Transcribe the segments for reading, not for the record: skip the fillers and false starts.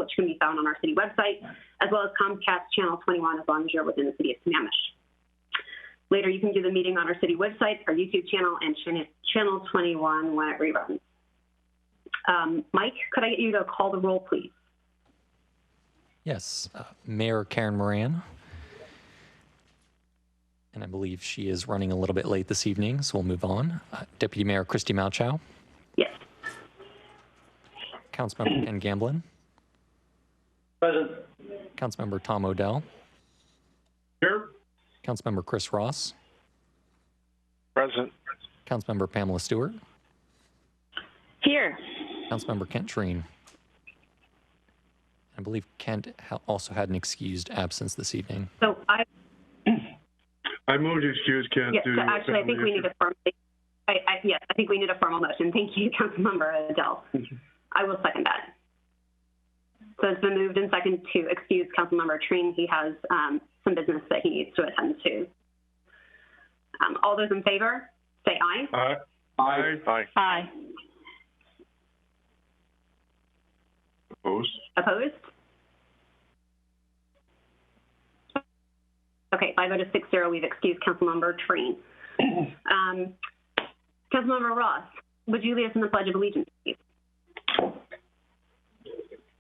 which can be found on our city website, as well as Comcast Channel 21, as long as you're within the city of Sammamish. Later, you can view the meeting on our city website, our YouTube channel, and Channel 21 when it reruns. Mike, could I get you to call the roll, please? Yes, Mayor Karen Moran. And I believe she is running a little bit late this evening, so we'll move on. Deputy Mayor Christy Malchow. Yes. Councilmember Ken Gamblin. Present. Councilmember Tom Odell. Here. Councilmember Chris Ross. Present. Councilmember Pamela Stewart. Here. Councilmember Kent Treen. I believe Kent also had an excused absence this evening. So I moved to excuse Kent. Yes, so actually, I think we need a formal. Yes, I think we need a formal motion. Thank you, Councilmember Adele. I will second that. So it's been moved and seconded to excuse Councilmember Treen. He has some business that he needs to attend to. All those in favor, say aye. Aye. Aye. Aye. Aye. Opposed? Opposed? Okay, 5 votes to 6-0, we've excused Councilmember Treen. Councilmember Ross, would you lead us in the Pledge of Allegiance, please?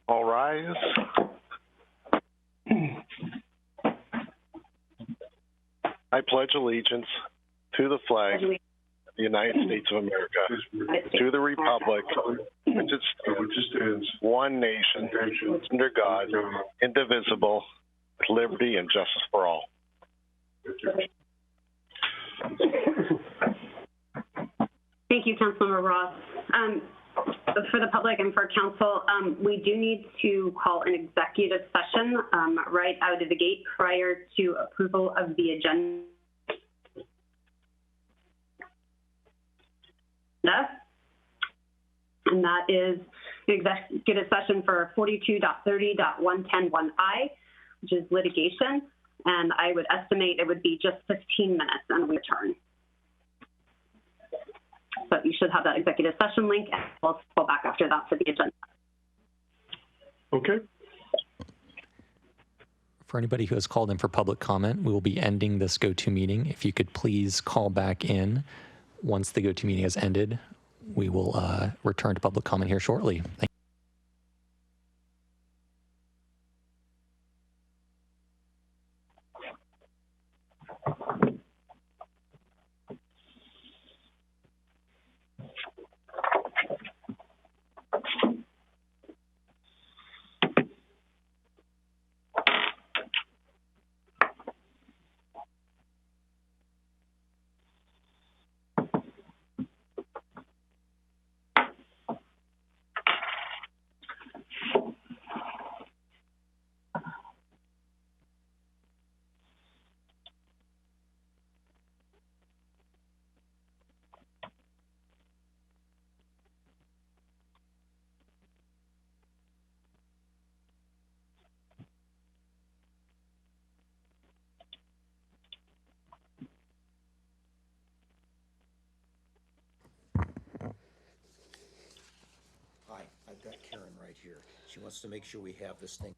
All rise. I pledge allegiance to the flag of the United States of America, to the republic which stands one nation under God, indivisible, with liberty and justice for all. Thank you, Councilmember Ross. For the public and for council, we do need to call an executive session right out of the gate prior to approval of the agenda. And that is the executive session for 42.30.110(1)I, which is litigation. And I would estimate it would be just 15 minutes and we return. So you should have that executive session link, and we'll go back after that for the agenda. Okay. For anybody who has called in for public comment, we will be ending this GoToMeeting. If you could please call back in once the GoToMeeting has ended, we will return to public comment here shortly. Thank you. I've got Karen right here. She wants to make sure we have this thing.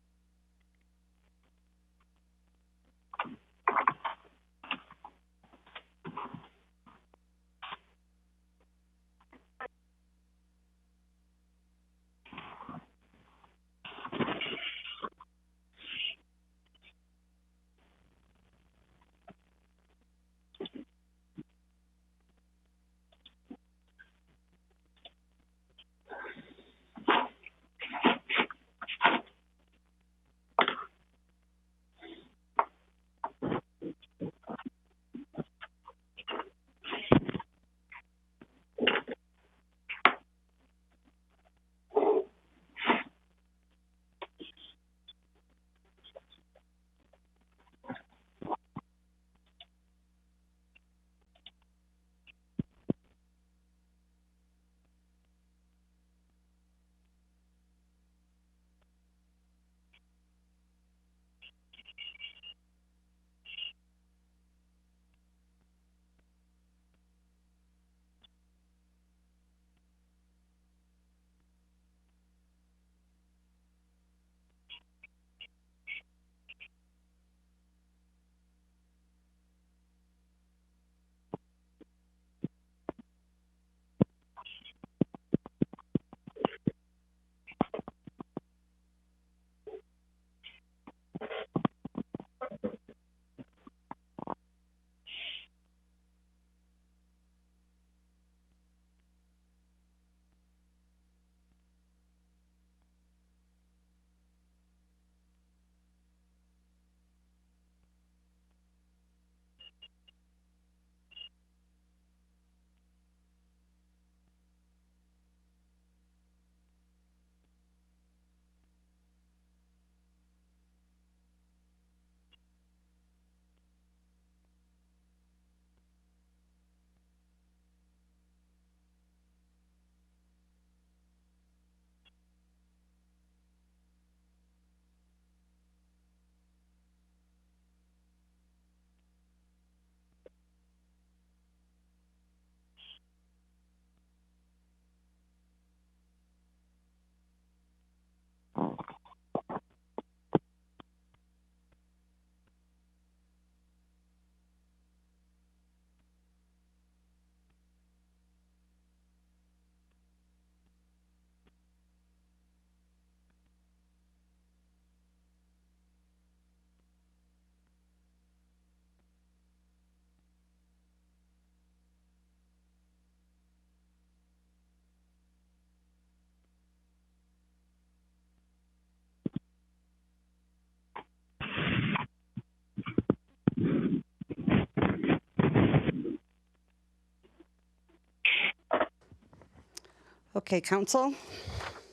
Okay, council.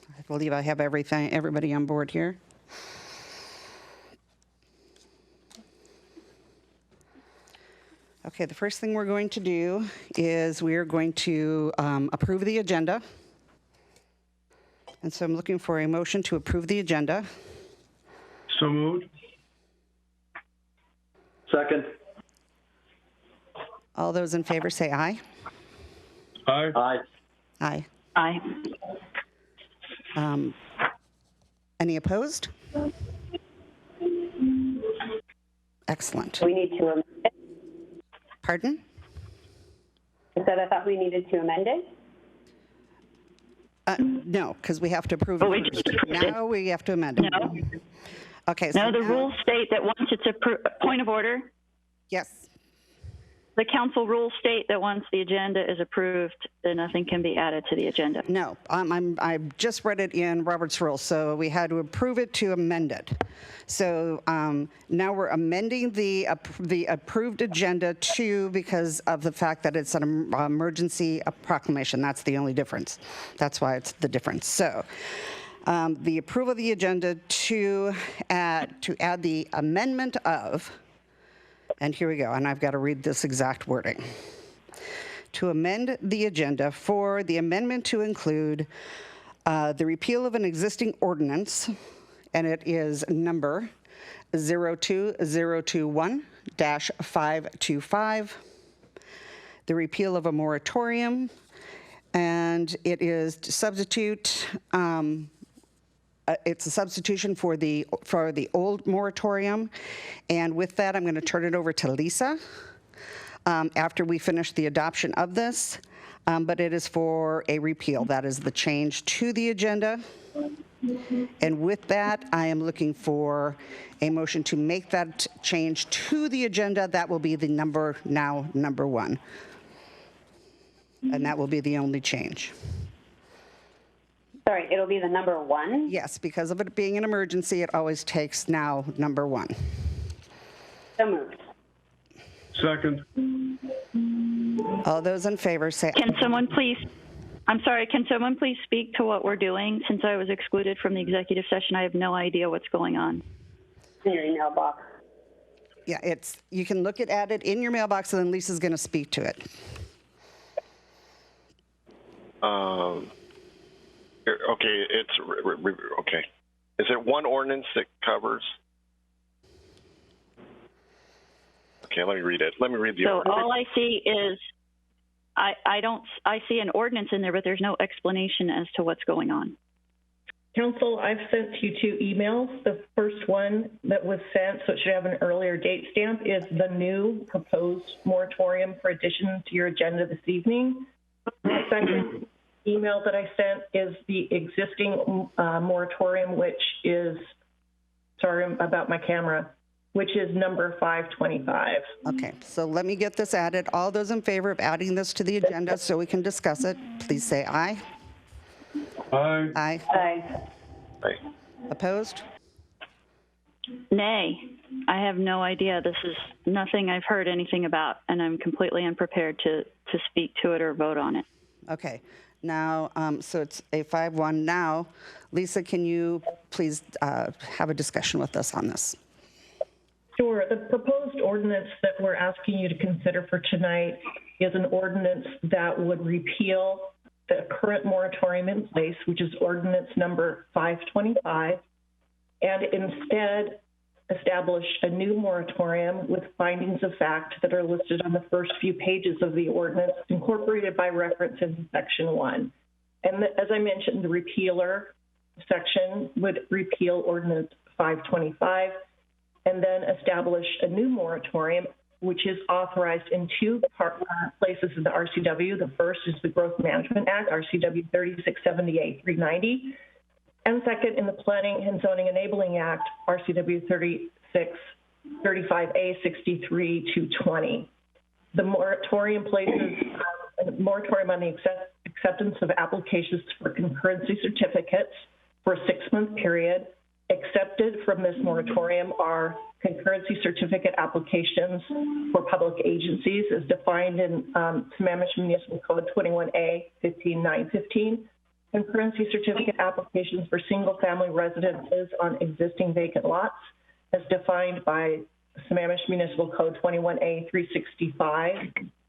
I believe I have everybody on board here. Okay, the first thing we're going to do is we're going to approve the agenda. And so I'm looking for a motion to approve the agenda. So moved. Second. All those in favor say aye. Aye. Aye. Aye. Aye. Any opposed? Excellent. We need to amend it. Pardon? I said I thought we needed to amend it. No, because we have to approve But it we first. just approved it. Now we have to amend it. No. Okay. So No, the now- rules state that once it's point of order, Yes. the council rules state that once the agenda is approved, then nothing can be added to the agenda. No, I just read it in Robert's rules, so we had to approve it to amend it. So now we're amending the approved agenda to, because of the fact that it's an emergency proclamation. That's the only difference. That's why it's the difference. So the approval of the agenda to add the amendment of, and here we go, and I've got to read this exact wording. To amend the agenda for the amendment to include the repeal of an existing ordinance, and it is number 02021-525, the repeal of a moratorium, and it is to substitute, it's a substitution for the old moratorium. And with that, I'm going to turn it over to Lisa after we finish the adoption of this. But it is for a repeal. That is the change to the agenda. And with that, I am looking for a motion to make that change to the agenda. That will be the number 1. And that will be the only change. Sorry, it'll be the number 1. Yes, because of it being an emergency, it always takes now number 1. So moved. Second. All those in favor say Can someone please speak to what we're doing? Since I was excluded from the executive session, I have no idea what's going on. In your email box. yeah, you can look at it in your mailbox, and then Lisa's going to speak to it. Okay, okay. Is it one ordinance that covers? Okay, let me read it. Let me read the So ordinance. all I see is, I see an ordinance in there, but there's no explanation as to what's going on. Council, I've sent you 2 emails. The first one that was sent, so it should have an earlier date stamp, is the new proposed moratorium for addition to your agenda this evening. The second email that I sent is the existing moratorium, which is, sorry about my camera, which is number 525. Okay, so let me get this added. All those in favor of adding this to the agenda so we can discuss it, please say aye. Aye. Aye. Aye. Aye. Opposed? Nay, I have no idea. This is nothing I've heard anything about, and I'm completely unprepared to speak to it or vote on it. Okay, now, so it's a 5-1 now. Lisa, can you please have a discussion with us on this? Sure. The proposed ordinance that we're asking you to consider for tonight is an ordinance that would repeal the current moratorium in place, which is ordinance number 525, and instead establish a new moratorium with findings of fact that are listed on the first few pages of the ordinance, incorporated by reference in section 1. And as I mentioned, the repealer section would repeal ordinance 525 and then establish a new moratorium, which is authorized in 2 places in the RCW. The first is the Growth Management Act, RCW 3678-390, and second in the Planning and Zoning Enabling Act, RCW 35A63-220. The moratorium places a moratorium on the acceptance of applications for concurrency certificates for a 6-month period. Accepted from this moratorium are concurrency certificate applications for public agencies as defined in Sammamish Municipal Code 21A 15915, concurrency certificate applications for single-family residences on existing vacant lots as defined by Sammamish Municipal Code 21A 365.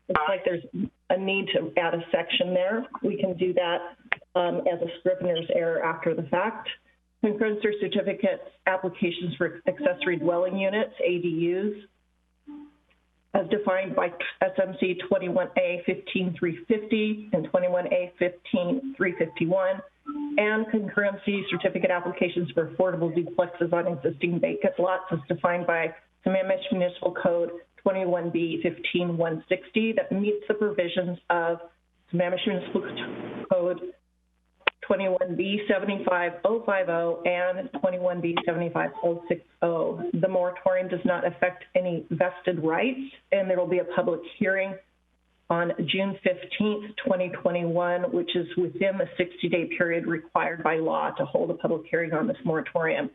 Looks like there's a need to add a section there. We can do that as a scrivener's error after the fact. Concurrency certificates applications for accessory dwelling units, ADUs, as defined by SMC 21A 15350 and 21A 15351, and concurrency certificate applications for affordable duplexes on existing vacant lots as defined by Sammamish Municipal Code 21B 15160 that meets the provisions of Sammamish Municipal Code 21B 75050 and 21B 75060. The moratorium does not affect any vested rights, and there will be a public hearing on June 15th, 2021, which is within the 60-day period required by law to hold a public hearing on this moratorium.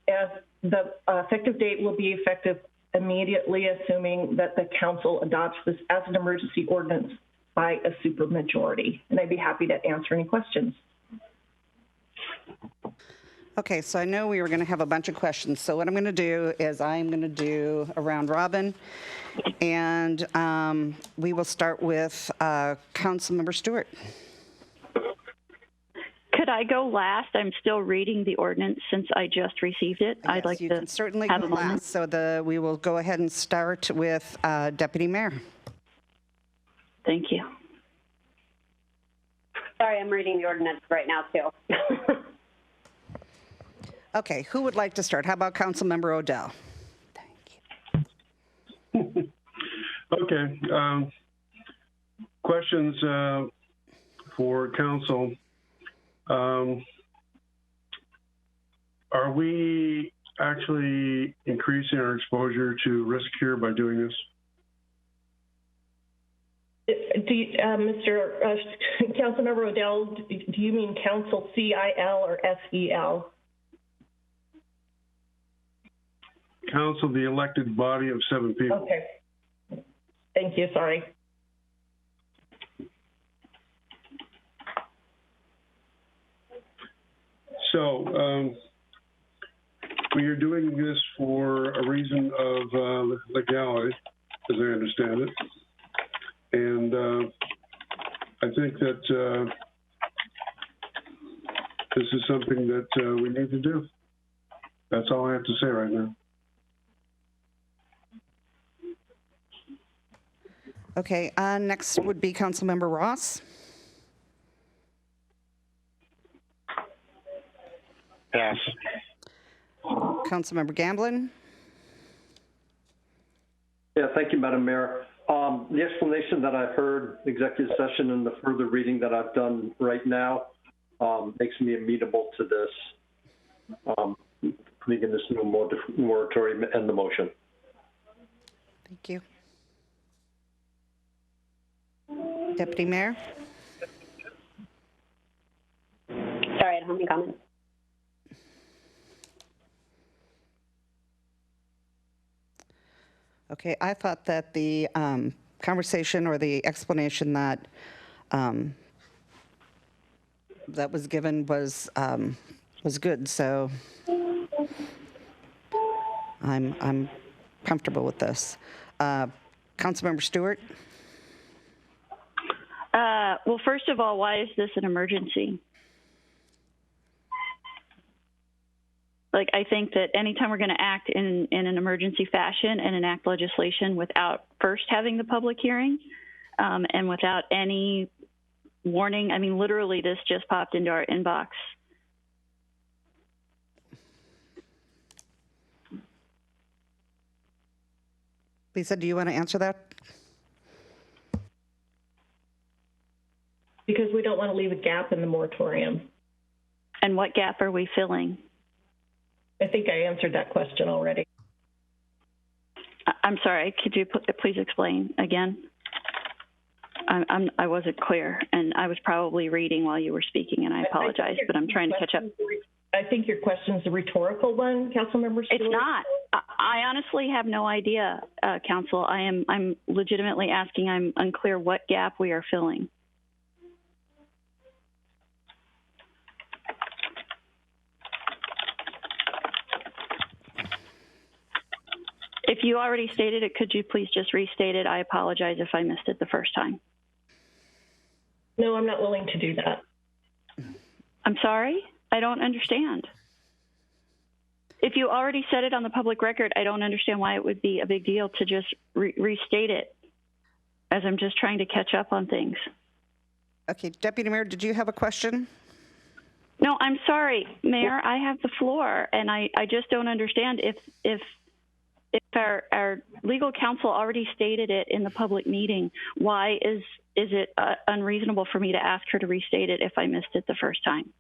As the effective date will be effective immediately, assuming that the council adopts this as an emergency ordinance by a supermajority. And I'd be happy to answer any questions. Okay, so I know we were going to have a bunch of questions. So what I'm going to do is I'm going to do a round robin, and we will start with Councilmember Stewart. Could I go last? I'm still reading the ordinance since I just received it. Yes, I'd like you to can certainly have go a moment. last. So we will go ahead and start with Deputy Mayor. Thank you. Sorry, I'm reading the ordinance right now, too. Okay, who would like to start? How about Councilmember Odell? Thank you. Okay. Questions for council. Are we actually increasing our exposure to risk here by doing this? Do you, Councilmember Odell, do you mean Council CIL or SEL? Council, the elected body of 7 people. Okay. Thank you. Sorry. So we are doing this for a reason of legality, as I understand it. And I think that this is something that we need to do. That's all I have to say right now. Okay, next would be Councilmember Ross. Pass. Councilmember Gamblin. Yeah, thank you, Madam Mayor. The explanation that I've heard, executive session, and the further reading that I've done right now makes me amenable to this, making this new moratorium and the motion. Thank you. Deputy Mayor. Sorry, I don't have any comments. Okay, I thought that the conversation or the explanation that that was given was good. So I'm comfortable with this. Councilmember Stewart. Well, first of all, why is this an emergency? Like, I think that anytime we're going to act in an emergency fashion and enact legislation without first having the public hearing and without any warning, I mean, literally this just popped into our inbox. Lisa, do you want to answer that? Because we don't want to leave a gap in the moratorium. And what gap are we filling? I think I answered that question already. I'm sorry, could you please explain again? I wasn't clear, and I was probably reading while you were speaking, and I apologize, but I'm trying to catch up. I think your question's a rhetorical one, Councilmember Stewart. It's not. I honestly have no idea, Council. I'm legitimately asking. I'm unclear what gap we are filling. If you already stated it, could you please just restate it? I apologize if I missed it the first time. No, I'm not willing to do that. I'm sorry? I don't understand. If you already said it on the public record, I don't understand why it would be a big deal to just restate it, as I'm just trying to catch up on things. Okay, Deputy Mayor, did you have a question? No, I'm sorry, Mayor. I have the floor, and I just don't understand if our legal counsel already stated it in the public meeting, why is it unreasonable for me to ask her to restate it if I missed it the first time?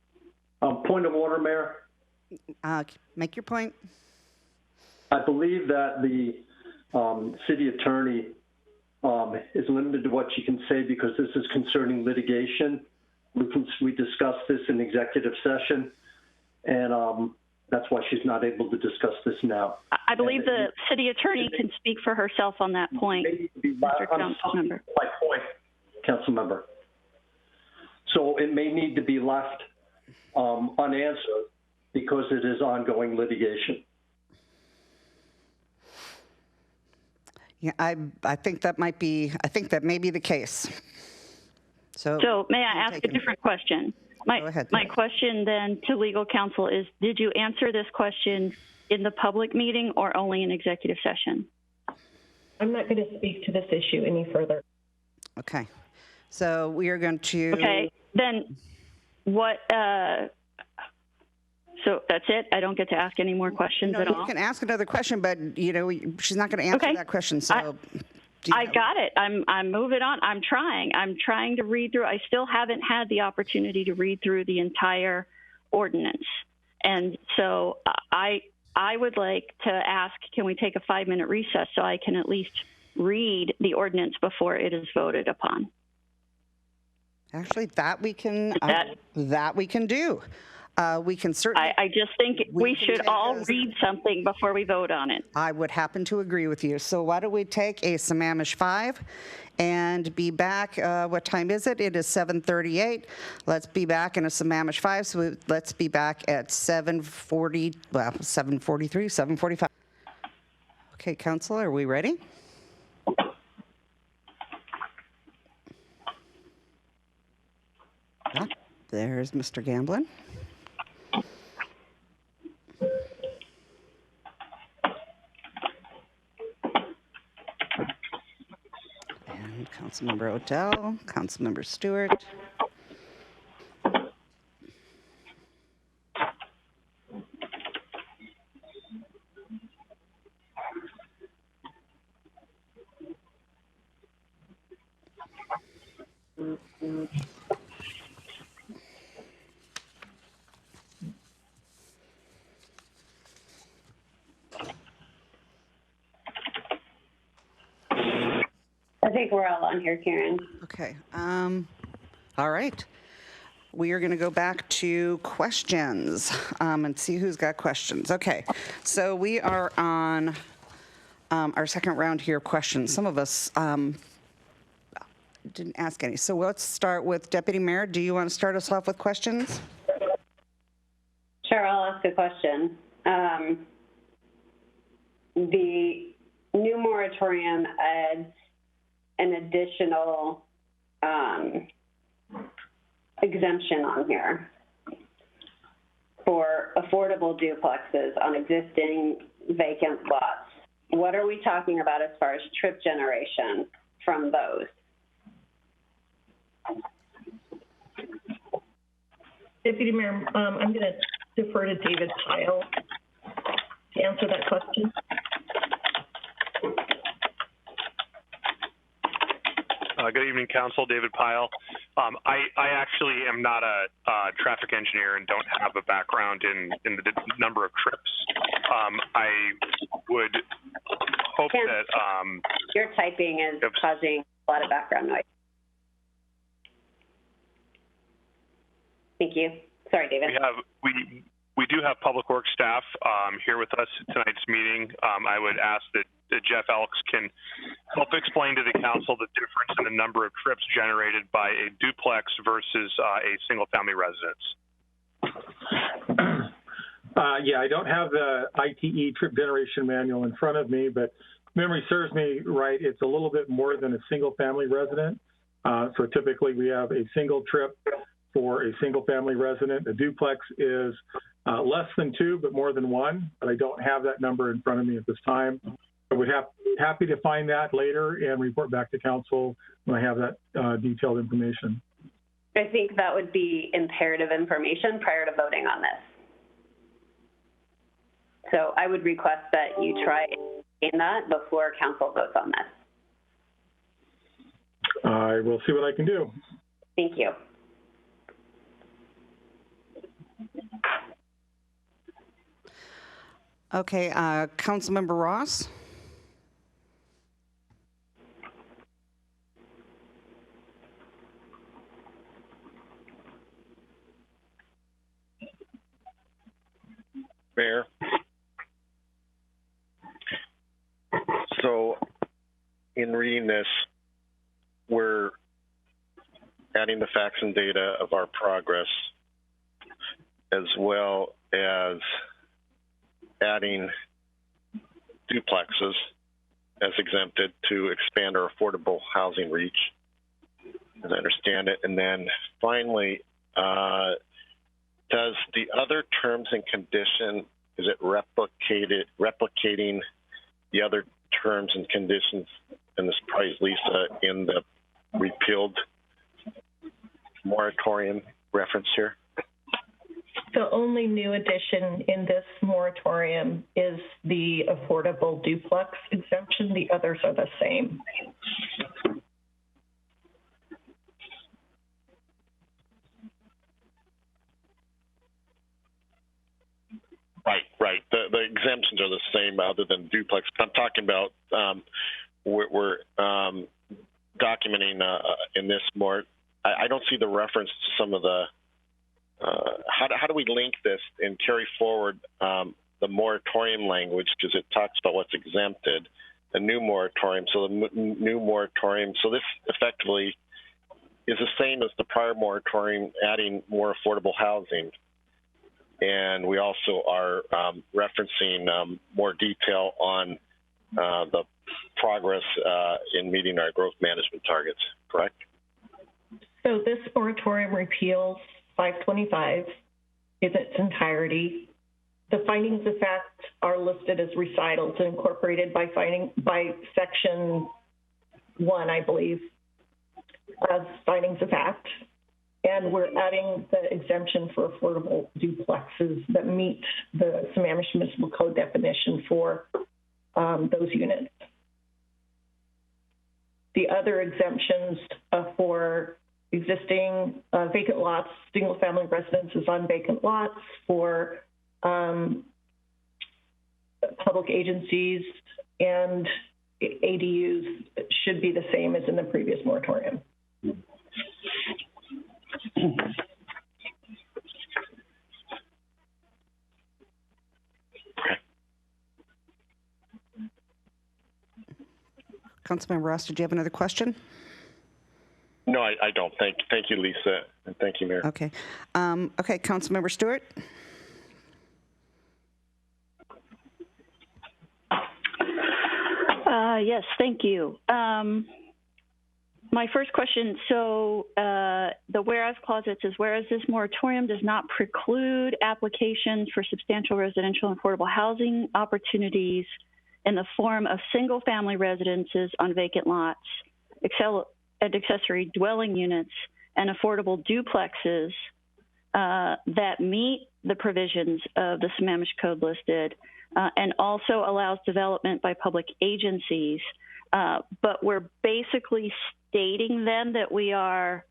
Point of order, Mayor. Make your point. I believe that the city attorney is limited to what she can say because this is concerning litigation. We discussed this in executive session, and that's why she's not able to discuss this now. I believe the city attorney can speak for herself on that point, Mr. Councilmember. My point, Councilmember. So it may need to be left unanswered because it is ongoing litigation. Yeah, I think that may be the case. So may I ask a different question? Go ahead. My question then to legal counsel is, did you answer this question in the public meeting or only in executive session? I'm not going to speak to this issue any further. Okay. So we are going to... Okay, then what... So that's it? I don't get to ask any more questions at all? You can ask another question, but, she's not going to answer that question, so... I got it. I'm moving on. I'm trying to read through. I still haven't had the opportunity to read through the entire ordinance. And so I would like to ask, can we take a 5-minute recess so I can at least read the ordinance before it is voted upon? Actually, that we can do. We can certainly... I just think we should all read something before we vote on it. I would happen to agree with you. So why don't we take a Sammamish 5 and be back, what time is it? It is 7:38. Let's be back in a Sammamish 5. So let's be back at 7:43, 7:45. Okay, Council, are we ready? There's Mr. Gamblin. And Councilmember Odell, Councilmember Stewart. I think we're all on here, Karen. Okay. All right. We are going to go back to questions and see who's got questions. Okay. So we are on our second round here of questions. Some of us didn't ask any. So let's start with Deputy Mayor. Do you want to start us off with questions? Sure, I'll ask a question. The new moratorium adds an additional exemption on here for affordable duplexes on existing vacant lots. What are we talking about as far as trip generation from those? Deputy Mayor, I'm going to defer to David Pyle to answer that question. Good evening, Council. David Pyle. I actually am not a traffic engineer and don't have a background in the number of trips. I would hope that... Your typing is causing a lot of background noise. Thank you. Sorry, David. We do have Public Works staff here with us at tonight's meeting. I would ask that Jeff Elks can help explain to the council the difference in the number of trips generated by a duplex versus a single-family residence. Yeah, I don't have the ITE trip generation manual in front of me, but memory serves me right. It's a little bit more than a single family resident. So typically we have a single trip for a single family resident. A duplex is less than 2, but more than 1. But I don't have that number in front of me at this time. I would happy to find that later and report back to council when I have that detailed information. I think that would be imperative information prior to voting on this. So I would request that you try and gain that before council votes on this. I will see what I can do. Thank you. Okay, Councilmember Ross? Mayor. So in reading this, we're adding the facts and data of our progress, as well as adding duplexes as exempted to expand our affordable housing reach, as I understand it. And then finally, does the other terms and condition, is it replicating the other terms and conditions in this price, Lisa, in the repealed moratorium reference here? The only new addition in this moratorium is the affordable duplex exemption. The others are the same. Right. The exemptions are the same other than duplex. I'm talking about we're documenting in this more. I don't see the reference to some of the. How do we link this and carry forward the moratorium language, because it talks about what's exempted, the new moratorium. So the new moratorium. So this effectively is the same as the prior moratorium, adding more affordable housing. And we also are referencing more detail on the progress in meeting our growth management targets, correct? So this moratorium repeals 525 in its entirety. The findings of fact are listed as recitals and incorporated by section 1, I believe, as findings of fact. And we're adding the exemption for affordable duplexes that meet the Sammamish Municipal Code definition for those units. The other exemptions for existing vacant lots, single-family residences on vacant lots, for public agencies and ADUs should be the same as in the previous moratorium. Councilmember Ross, did you have another question? No, I don't. Thank you, Lisa, and thank you, Mayor. Okay. Okay, Councilmember Stewart. Yes, thank you. My first question, so the whereas clause, it says, whereas this moratorium does not preclude applications for substantial residential and affordable housing opportunities in the form of single-family residences on vacant lots, and accessory dwelling units, and affordable duplexes that meet the provisions of the Sammamish Code listed, and also allows development by public agencies. But we're basically stating then that we are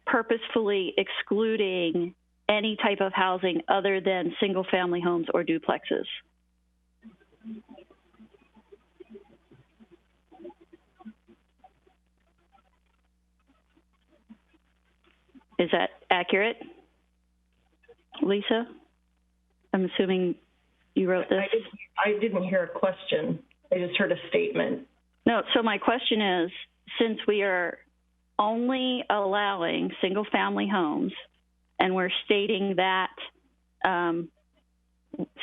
purposefully excluding any type of housing other than single-family homes or duplexes. Is that accurate, Lisa? I'm assuming you wrote this. I didn't hear a question. I just heard a statement. No, so my question is, since we are only allowing single-family homes, and we're stating that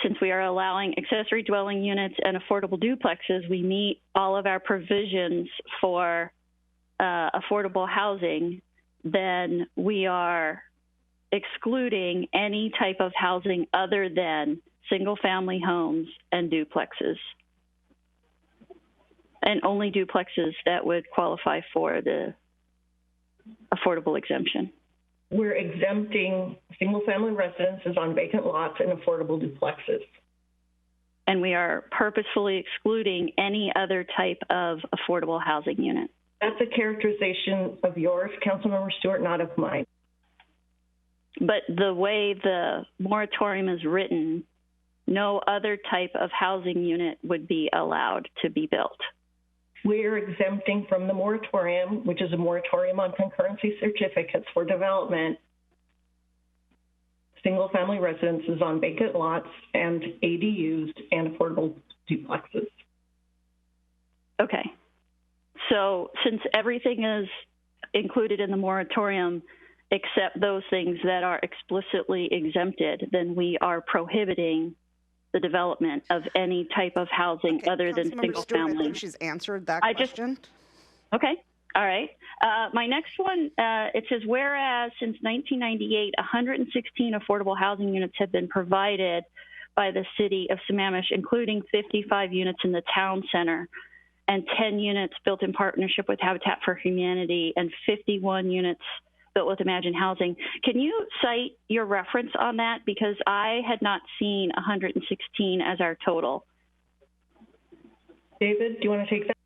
since we are allowing accessory dwelling units and affordable duplexes, we meet all of our provisions for affordable housing, then we are excluding any type of housing other than single-family homes and duplexes, and only duplexes that would qualify for the affordable exemption. We're exempting single-family residences on vacant lots and affordable duplexes. And we are purposefully excluding any other type of affordable housing unit. That's a characterization of yours, Councilmember Stewart, not of mine. But the way the moratorium is written, no other type of housing unit would be allowed to be built. We're exempting from the moratorium, which is a moratorium on concurrency certificates for development, single-family residences on vacant lots and ADUs and affordable duplexes. Okay. So since everything is included in the moratorium except those things that are explicitly exempted, then we are prohibiting the development of any type of housing other than single family. I think she's answered that question. Okay. All right. My next one, it says, whereas since 1998, 116 affordable housing units have been provided by the city of Sammamish, including 55 units in the town center and 10 units built in partnership with Habitat for Humanity and 51 units built with Imagine Housing. Can you cite your reference on that? Because I had not seen 116 as our total. David, do you want to take that?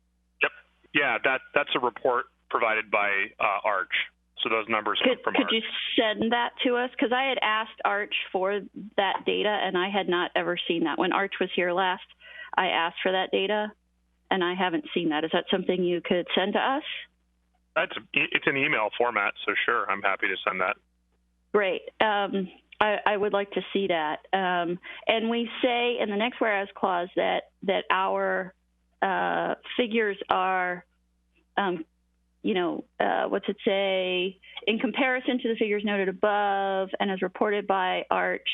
Yep. Yeah, that's a report provided by Arch. So those numbers come from Arch. Could you send that to us? Because I had asked Arch for that data, and I had not ever seen that. When Arch was here last, I asked for that data, and I haven't seen that. Is that something you could send to us? It's an email format, so sure, I'm happy to send that. Great. I would like to see that. And we say in the next whereas clause that our figures are, what's it say? In comparison to the figures noted above and as reported by Arch,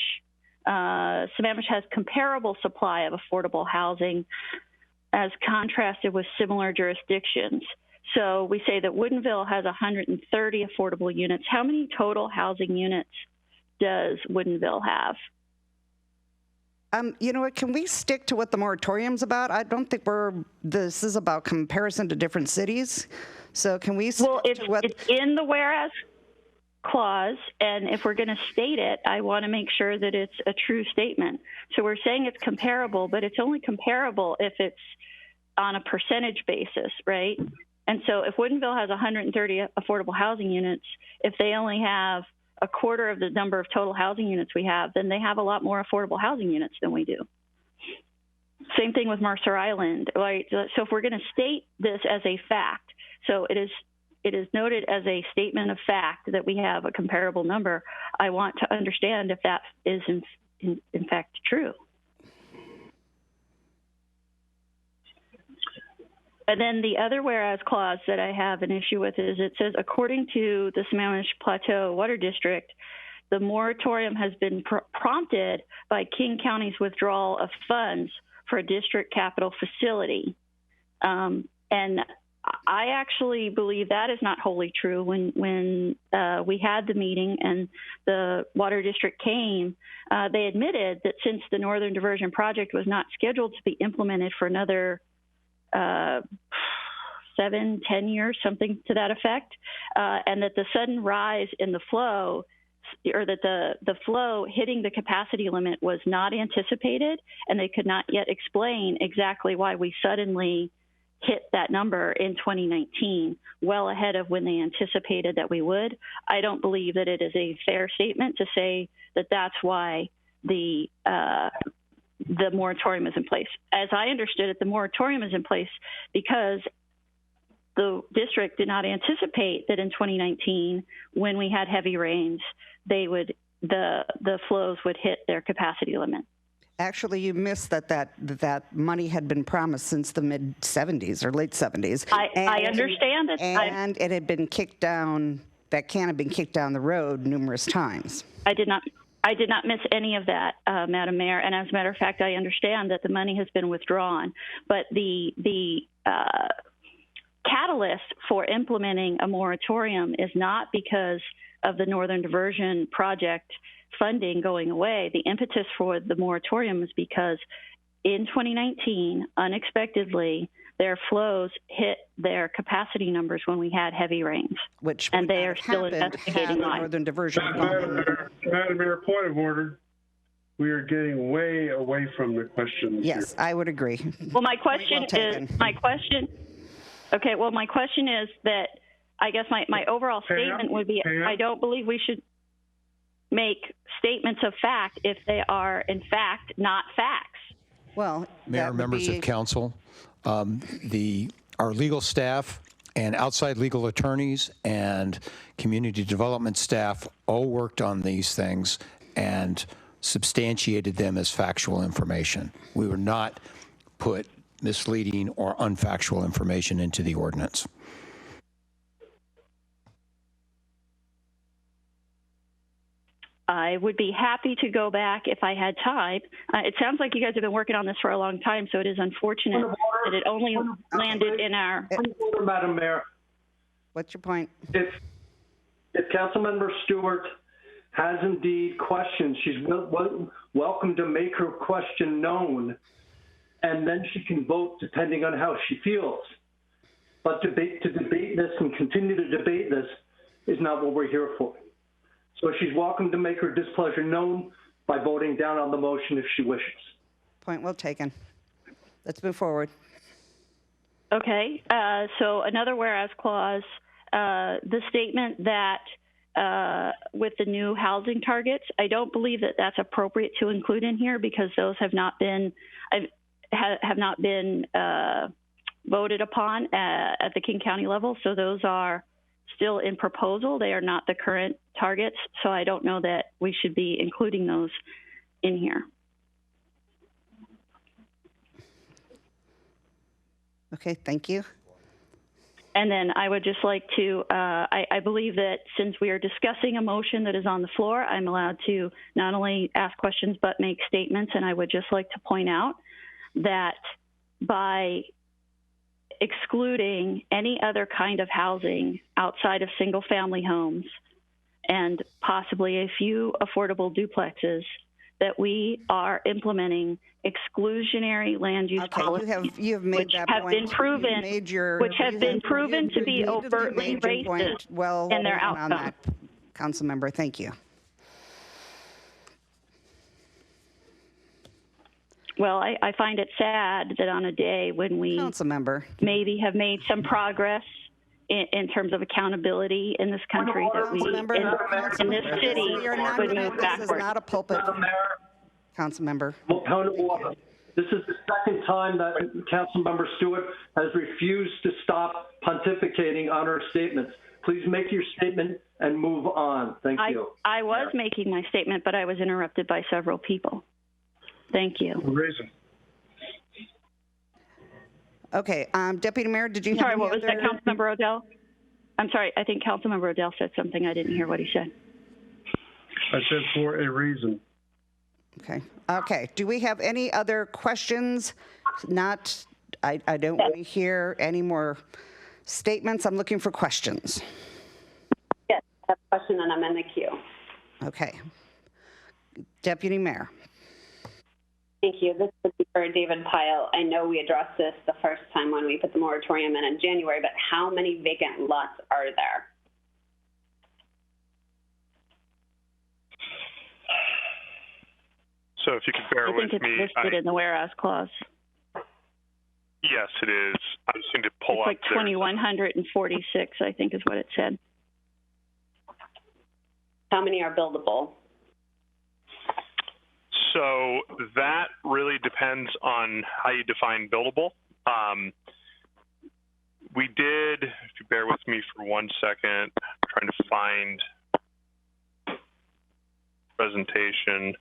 Sammamish has comparable supply of affordable housing as contrasted with similar jurisdictions. So we say that Woodinville has 130 affordable units. How many total housing units does Woodinville have? You know what, can we stick to what the moratorium's about? I don't think this is about comparison to different cities. So can we stick to what? It's in the whereas clause, and if we're going to state it, I want to make sure that it's a true statement. So we're saying it's comparable, but it's only comparable if it's on a percentage basis, right? And so if Woodinville has 130 affordable housing units, if they only have a quarter of the number of total housing units we have, then they have a lot more affordable housing units than we do. Same thing with Mercer Island, right? So if we're going to state this as a fact, so it is noted as a statement of fact that we have a comparable number, I want to understand if that is in fact true. And then the other whereas clause that I have an issue with is it says, according to the Sammamish Plateau Water District, the moratorium has been prompted by King County's withdrawal of funds for a district capital facility. And I actually believe that is not wholly true. When we had the meeting and the Water District came, they admitted that since the Northern Diversion Project was not scheduled to be implemented for another 7-10 years, something to that effect, and that the sudden rise in the flow, or that the flow hitting the capacity limit was not anticipated, and they could not yet explain exactly why we suddenly hit that number in 2019, well ahead of when they anticipated that we would. I don't believe that it is a fair statement to say that that's why the moratorium is in place. As I understood it, the moratorium is in place because the district did not anticipate that in 2019, when we had heavy rains, the flows would hit their capacity limit. Actually, you missed that money had been promised since the mid 70s or late 70s. I understand it. And it had been kicked down. That can have been kicked down the road numerous times. I did not I did not miss any of that, Madam Mayor. And as a matter of fact, I understand that the money has been withdrawn. But the catalyst for implementing a moratorium is not because of the Northern Diversion Project funding going away. The impetus for the moratorium is because in 2019, unexpectedly, their flows hit their capacity numbers when we had heavy rains. And they are still investigating why. Northern Diversion. Madam Mayor, point of order. We are getting way away from the question. Yes, I would agree. Well, my question is that I guess my overall statement would be I don't believe we should make statements of fact if they are in fact not facts. Well, Mayor, members of council, our legal staff and outside legal attorneys and community development staff all worked on these things and substantiated them as factual information. We were not put misleading or unfactual information into the ordinance. I would be happy to go back if I had time. It sounds like you guys have been working on this for a long time, so it is unfortunate that it only landed in our... Madam Mayor. What's your point? If Councilmember Stewart has indeed questions, she's welcome to make her question known, and then she can vote depending on how she feels. But to debate this and continue to debate this is not what we're here for. So she's welcome to make her displeasure known by voting down on the motion if she wishes. Point well taken. Let's move forward. Okay, so another whereas clause, the statement that with the new housing targets, I don't believe that that's appropriate to include in here because those have not been voted upon at the King County level. So those are still in proposal. They are not the current targets. So I don't know that we should be including those in here. Okay, thank you. And then I would just like to, I believe that since we are discussing a motion that is on the floor, I'm allowed to not only ask questions but make statements. And I would just like to point out that by excluding any other kind of housing outside of single family homes and possibly a few affordable duplexes, that we are implementing exclusionary land use policies, you have made which that have point. been proven, to be overtly racist in their outcome. Council member, thank you. Well, I find it sad that on a day when we maybe have made some progress in terms of accountability in this country, that we in this city would move backwards. This is not a pulpit. Council member. This is the second time that Councilmember Stewart has refused to stop pontificating on her statements. Please make your statement and move on. Thank you. I was making my statement, but I was interrupted by several people. Thank you. Okay, Deputy Mayor, did you have Sorry, any what was that, Councilmember Odell? I'm sorry, I think Councilmember Odell said something. I didn't hear what he said. I said for a reason. Okay. Okay. Do we have any other questions? I don't want to hear any more statements. I'm looking for questions. Yes, I have a question and I'm in the queue. Okay. Deputy Mayor. Thank you. This is for David Pyle. I know we addressed this the first time when we put the moratorium in January, but how many vacant lots are there? So if you could bear with me. I think it's listed in the whereas clause. Yes, it is. I just need to pull up. It's like 2,146, I think is what it said. How many are buildable? So that really depends on how you define buildable. We did, if you bear with me for 1 second, I'm trying to find presentation.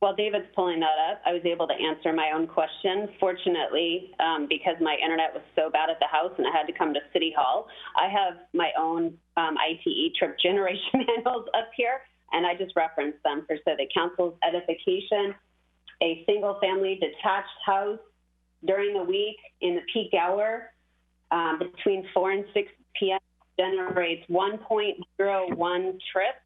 while David's pulling that up, I was able to answer my own question. Fortunately, because my internet was so bad at the house and I had to come to City Hall, I have my own ITE trip generation manuals up here, and I just referenced them for so the council's edification. A single-family detached house during the week in the peak hour between 4 and 6 p.m. generates 1.01 trips,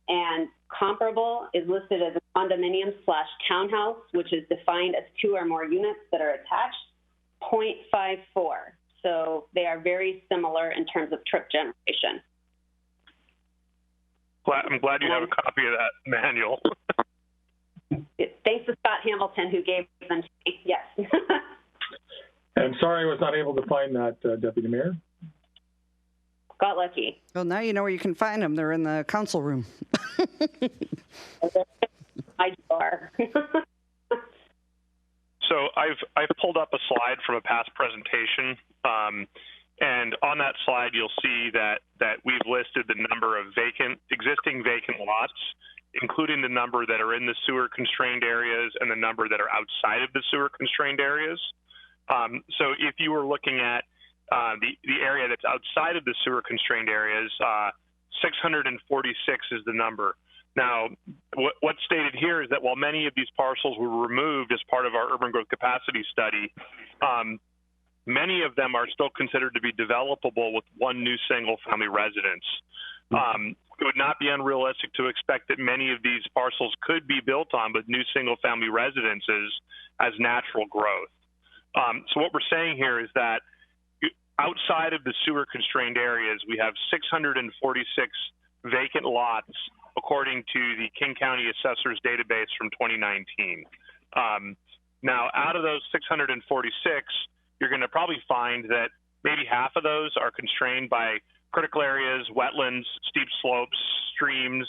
and comparable is listed as a condominium/townhouse, which is defined as 2 or more units that are attached, 0.54. So they are very similar in terms of trip generation. I'm glad you have a copy of that manual. Thanks to Scott Hamilton, who gave them to me. Yes. I'm sorry I was not able to find that, Deputy Mayor. Got lucky. Well, now you know where you can find them. They're in the council room. I are. So I've pulled up a slide from a past presentation, and on that slide you'll see that we've listed the number of existing vacant lots, including the number that are in the sewer constrained areas and the number that are outside of the sewer constrained areas. So if you were looking at the area that's outside of the sewer constrained areas, 646 is the number. Now, what's stated here is that while many of these parcels were removed as part of our urban growth capacity study, many of them are still considered to be developable with one new single-family residence. It would not be unrealistic to expect that many of these parcels could be built on with new single-family residences as natural growth. So what we're saying here is that outside of the sewer-constrained areas, we have 646 vacant lots, according to the King County Assessor's database from 2019. Now, out of those 646, you're going to probably find that maybe half of those are constrained by critical areas, wetlands, steep slopes, streams.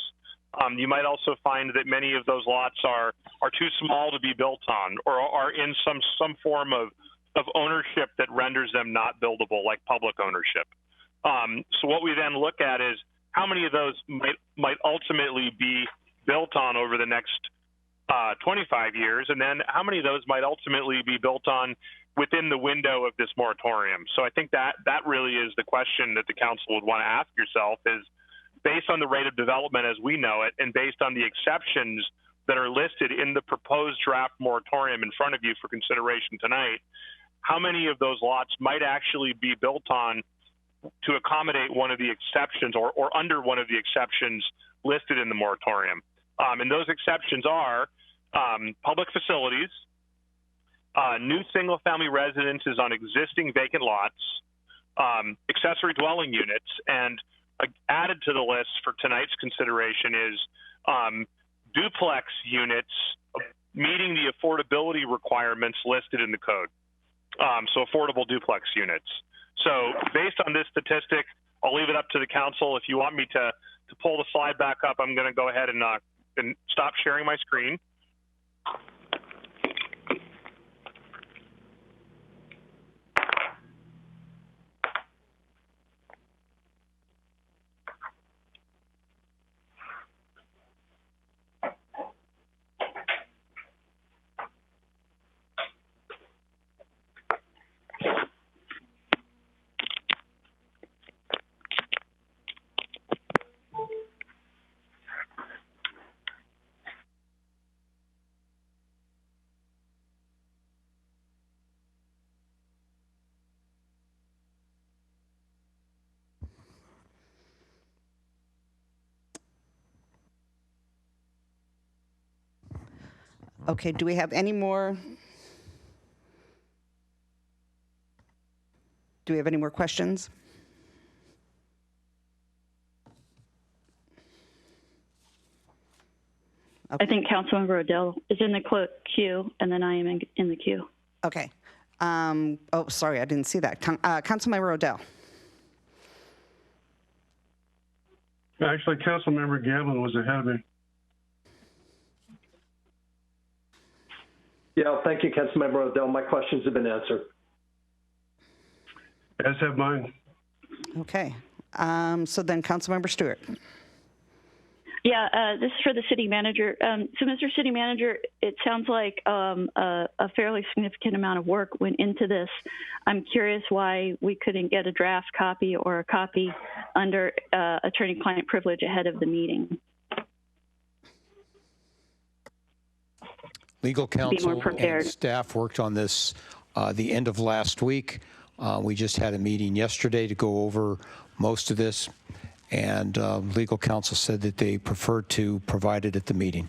You might also find that many of those lots are too small to be built on, or are in some form of ownership that renders them not buildable, like public ownership. So what we then look at is how many of those might ultimately be built on over the next 25 years, and then how many of those might ultimately be built on within the window of this moratorium. So I think that really is the question that the council would want to ask yourself is, based on the rate of development as we know it, and based on the exceptions that are listed in the proposed draft moratorium in front of you for consideration tonight, how many of those lots might actually be built on to accommodate one of the exceptions or under one of the exceptions listed in the moratorium. And those exceptions are public facilities, new single-family residences on existing vacant lots, accessory dwelling units, and added to the list for tonight's consideration is duplex units meeting the affordability requirements listed in the code. So affordable duplex units. So based on this statistic, I'll leave it up to the council. If you want me to pull the slide back up, I'm going to go ahead and stop sharing my screen. Okay, do we have any more? Do we have any more questions? Okay. I think Councilmember Odell is in the queue, and then I am in the queue. Okay. Oh, sorry, I didn't see that. Councilmember Odell. Actually, Councilmember Gavin was ahead of me. Yeah, thank you, Councilmember Odell. My questions have been answered. As have mine. Okay. So then Councilmember Stewart. Yeah, this is for the city manager. So, Mr. City Manager, it sounds like a fairly significant amount of work went into this. I'm curious why we couldn't get a draft copy or a copy under attorney-client privilege ahead of the meeting. Legal counsel and staff worked on this the end of last week. We just had a meeting yesterday to go over most of this, and legal counsel said that they prefer to provide it at the meeting.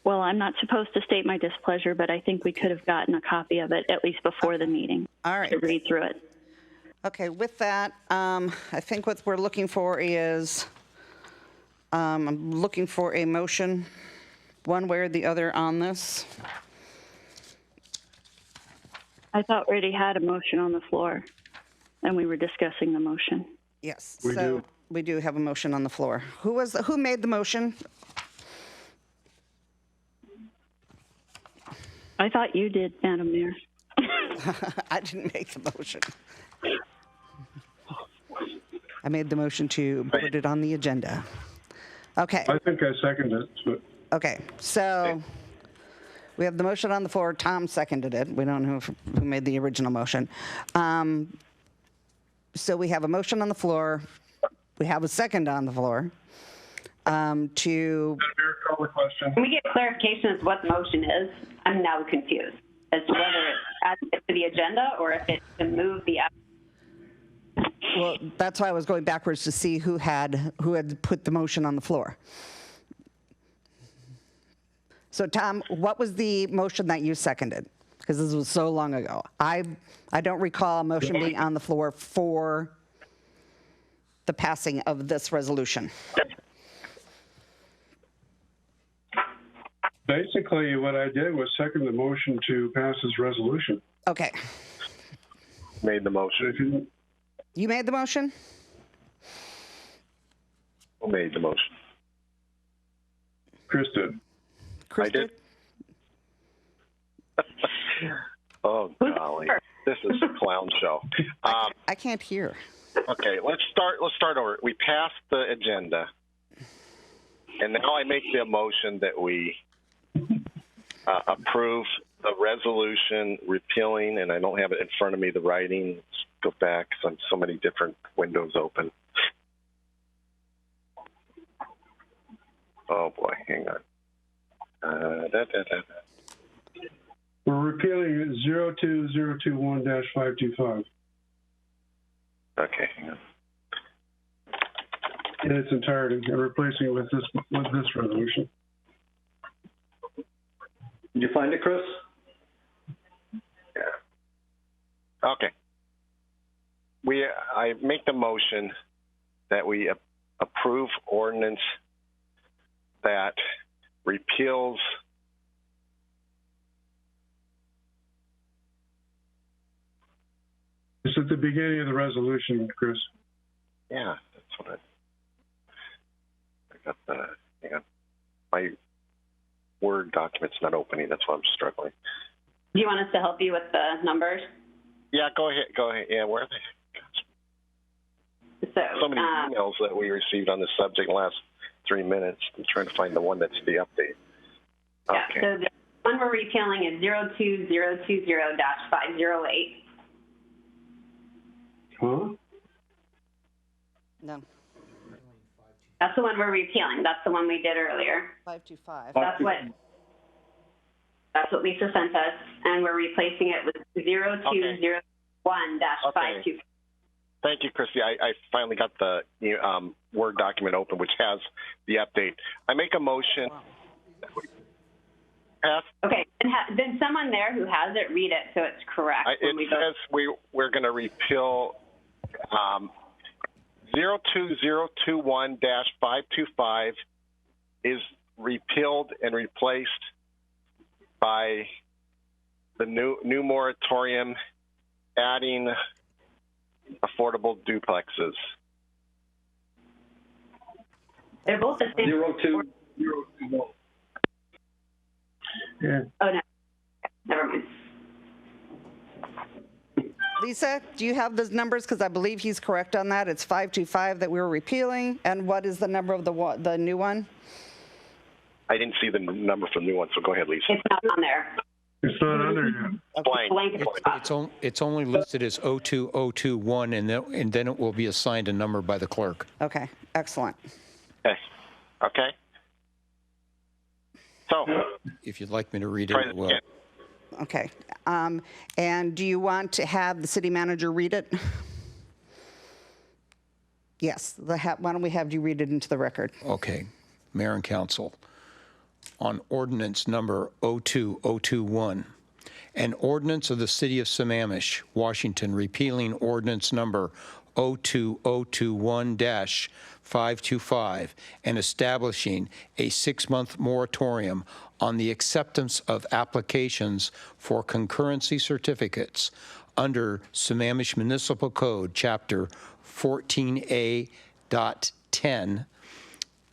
Well, I'm not supposed to state my displeasure, but I think we could have gotten a copy of it at least before the meeting. All right. To read through it. Okay, with that, I think what we're looking for is, I'm looking for a motion, one way or the other on this. I thought we already had a motion on the floor, and we were discussing the motion. Yes, do. We do have a motion on the floor. Who made the motion? I thought you did, Madam Mayor. I didn't make the motion. I made the motion to put it on the agenda. Okay. I think I seconded it. But Okay. So we have the motion on the floor. Tom seconded it. We don't know who made the original motion. So we have a motion on the floor. We have a second on the floor. To Madam Mayor, call the question. Can we get clarification as to what the motion is? I'm now confused as to whether it's adding it to the agenda or if it's to move the. well, that's why I was going backwards to see who had put the motion on the floor. So Tom, what was the motion that you seconded? Because this was so long ago. I don't recall a motion being on the floor for the passing of this resolution. Basically, what I did was second the motion to pass this resolution. Okay. Made the motion. You made the motion? Who made the motion? Chris did. Chris I did. Oh, golly. This is a clown show. I can't hear. Okay, let's start over. We passed the agenda, and now I make the motion that we approve the resolution repealing, and I don't have it in front of me, the writing. Let's go back because I'm so many different windows open. Oh, boy, hang on. We're repealing 02021-525 Okay, hang on. in its entirety and replacing it with this resolution. Did you find it, Chris? Yeah. Okay. I make the motion that we approve ordinance that repeals It's at the beginning of the resolution, Chris. Yeah, that's what I got hang on. My Word document's not opening. That's why I'm struggling. Do you want us to help you with the numbers? Yeah, go ahead. Yeah, where are they? So many emails that we received on this subject in the last 3 minutes. I'm trying to find the one that's the update. Yeah, Okay. so the one we're repealing is 02020-508. Huh? No. That's the one we're repealing. That's the one we did earlier. 525. That's what Lisa sent us, and we're replacing it with 0201-525. Thank you, Christy. I finally got the Word document open, which has the update. I make a motion. Pass. Okay, then someone there who has it, read it so it's correct. It says we're going to repeal 02021-525 is repealed and replaced by the new moratorium, adding affordable duplexes. They're both the same. 0201. Yeah. Oh, no. Never mind. Lisa, do you have those numbers? Because I believe he's correct on that. It's 525 that we were repealing. And what is the number of the new one? I didn't see the number for the new one, so go ahead, Lisa. It's not on there. It's not under yet. Blank. Blank. It's only listed as 02021, and then it will be assigned a number by the clerk. Okay, excellent. Okay. Okay. So, If you'd like me to read it, try I this will. again. Okay. And do you want to have the city manager read it? Yes. Why don't we have you read it into the record? Okay. Mayor and Council, on ordinance number 02021, an ordinance of the City of Sammamish, Washington, repealing ordinance number 02021-525 and establishing a 6-month moratorium on the acceptance of applications for concurrency certificates under Sammamish Municipal Code, Chapter 14A.10,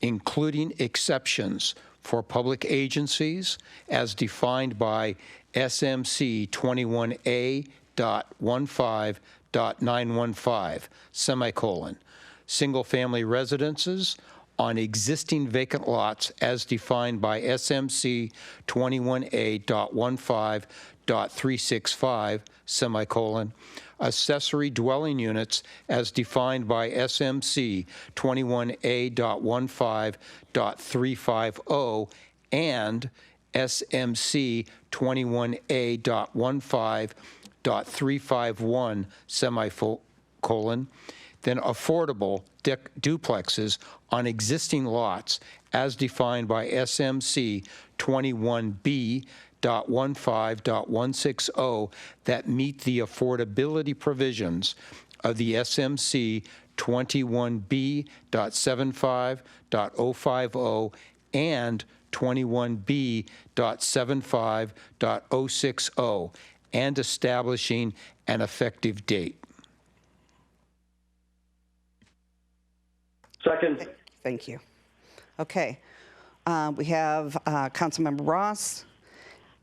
including exceptions for public agencies as defined by SMC 21A.15.915, semicolon, single-family residences on existing vacant lots as defined by SMC 21A.15.365, semicolon, accessory dwelling units as defined by SMC 21A.15.350 and SMC 21A.15.351, semicolon, then affordable duplexes on existing lots as defined by SMC 21B.15.160 that meet the affordability provisions of the SMC 21B.75.050 and 21B.75.060 and establishing an effective date. Second. Thank you. Okay. We have Councilmember Ross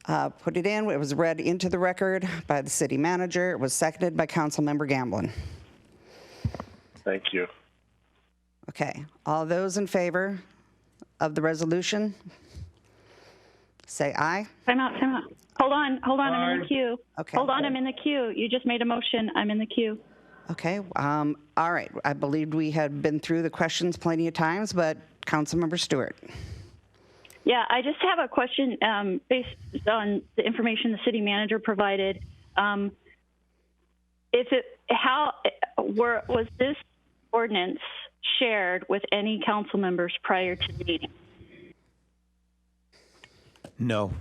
put it in. It was read into the record by the city manager. It was seconded by Councilmember Gamblin. Thank you. Okay. All those in favor of the resolution, say aye. Time out. Hold on, I'm in the queue. Okay. Hold on, I'm in the queue. You just made a motion, I'm in the queue. Okay. All right. I believed we had been through the questions plenty of times, but Councilmember Stewart. Yeah, I just have a question based on the information the city manager provided. Was this ordinance shared with any council members prior to the meeting? No.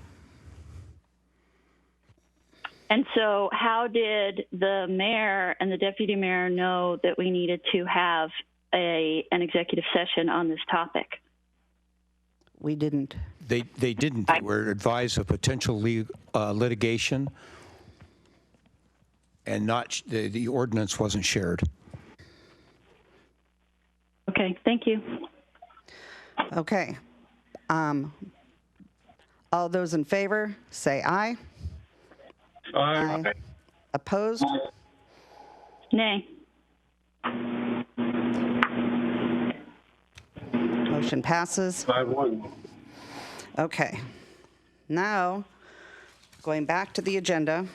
And so how did the mayor and the deputy mayor know that we needed to have an executive session on this topic? We didn't. They didn't. They were advised of potential litigation, and not the ordinance wasn't shared. Okay, thank you. Okay. All those in favor, say aye. Aye. Opposed? Nay. Motion passes. 5-1. Okay. Now, going back to the agenda,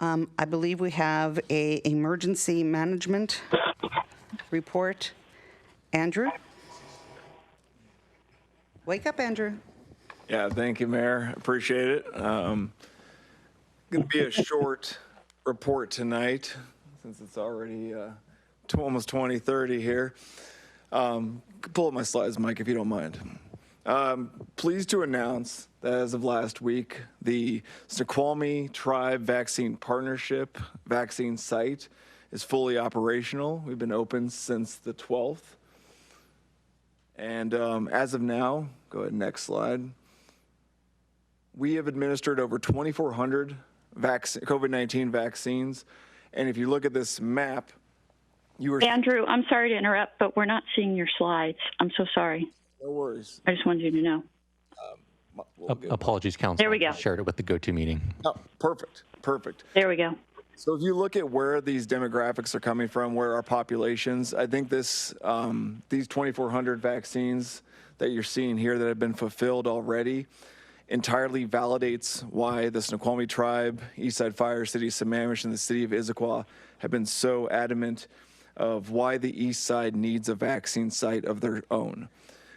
I believe we have a emergency management report. Andrew? Wake up, Andrew. Yeah, thank you, Mayor. Appreciate it. Going to be a short report tonight since it's already almost 20:30 here. Pull up my slides, Mike, if you don't mind. Pleased to announce that as of last week, the Snoqualmie Tribe Vaccine Partnership vaccine site is fully operational. We've been open since the 12th. And as of now, go ahead, next slide. We have administered over 2,400 COVID-19 vaccines, And if you look at this map, Andrew, I'm sorry to interrupt, but we're not seeing your slides. I'm so sorry. No worries. I just wanted you to know. Apologies, Council. There we go. I shared it with the GoToMeeting. Oh, perfect. There we go. So if you look at where these demographics are coming from, where our populations, I think these 2,400 vaccines that you're seeing here that have been fulfilled already entirely validates why the Snoqualmie Tribe, Eastside Fire, City of Sammamish, and the City of Issaquah have been so adamant of why the East Side needs a vaccine site of their own.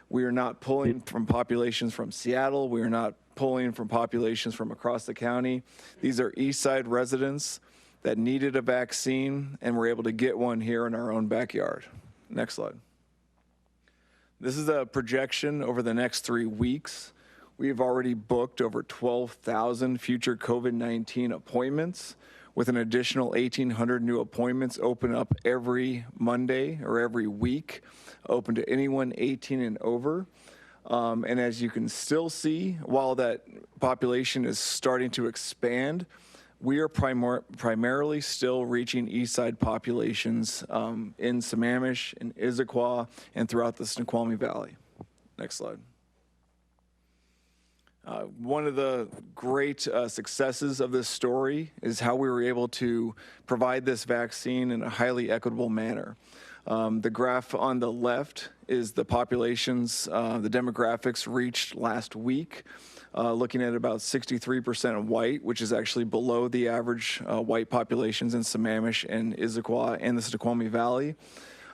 We are not pulling from populations from Seattle. We are not pulling from populations from across the county. These are East Side residents that needed a vaccine and were able to get one here in our own backyard. Next slide. This is a projection over the next 3 weeks. We've already booked over 12,000 future COVID-19 appointments, with an additional 1,800 new appointments open up every Monday or every week, open to anyone 18 and over. And as you can still see, while that population is starting to expand, we are primarily still reaching East Side populations in Sammamish, in Issaquah, and throughout the Snoqualmie Valley. Next slide. One of the great successes of this story is how we were able to provide this vaccine in a highly equitable manner. The graph on the left is the populations, the demographics reached last week, looking at about 63% white, which is actually below the average white populations in Sammamish and Issaquah and the Snoqualmie Valley,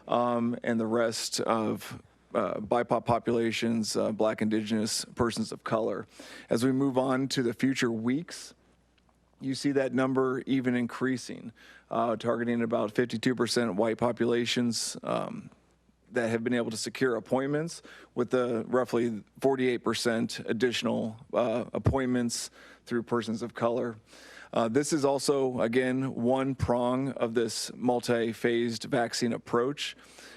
and the rest of BIPOC populations, Black, Indigenous, persons of color. As we move on to the future weeks, you see that number even increasing, targeting about 52% white populations that have been able to secure appointments, with the roughly 48% additional appointments through persons of color. This is also, again, one prong of this multi-phased vaccine approach.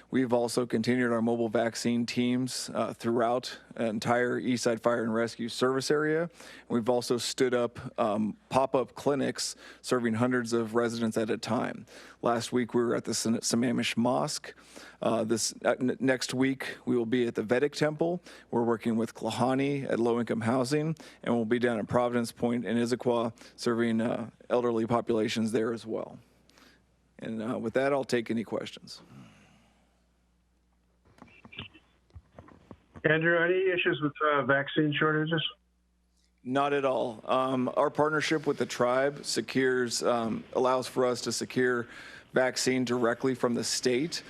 We've also continued our mobile vaccine teams throughout an entire Eastside Fire and Rescue service area. We've also stood up pop-up clinics serving hundreds of residents at a time. Last week, we were at the Sammamish Mosque. Next week, we will be at the Vedic Temple. We're working with Klahani at low-income housing, and we'll be down at Providence Point in Issaquah serving elderly populations there as well. And with that, I'll take any questions. Andrew, any issues with vaccine shortages? Not at all. Our partnership with the tribe allows for us to secure vaccine directly from the state.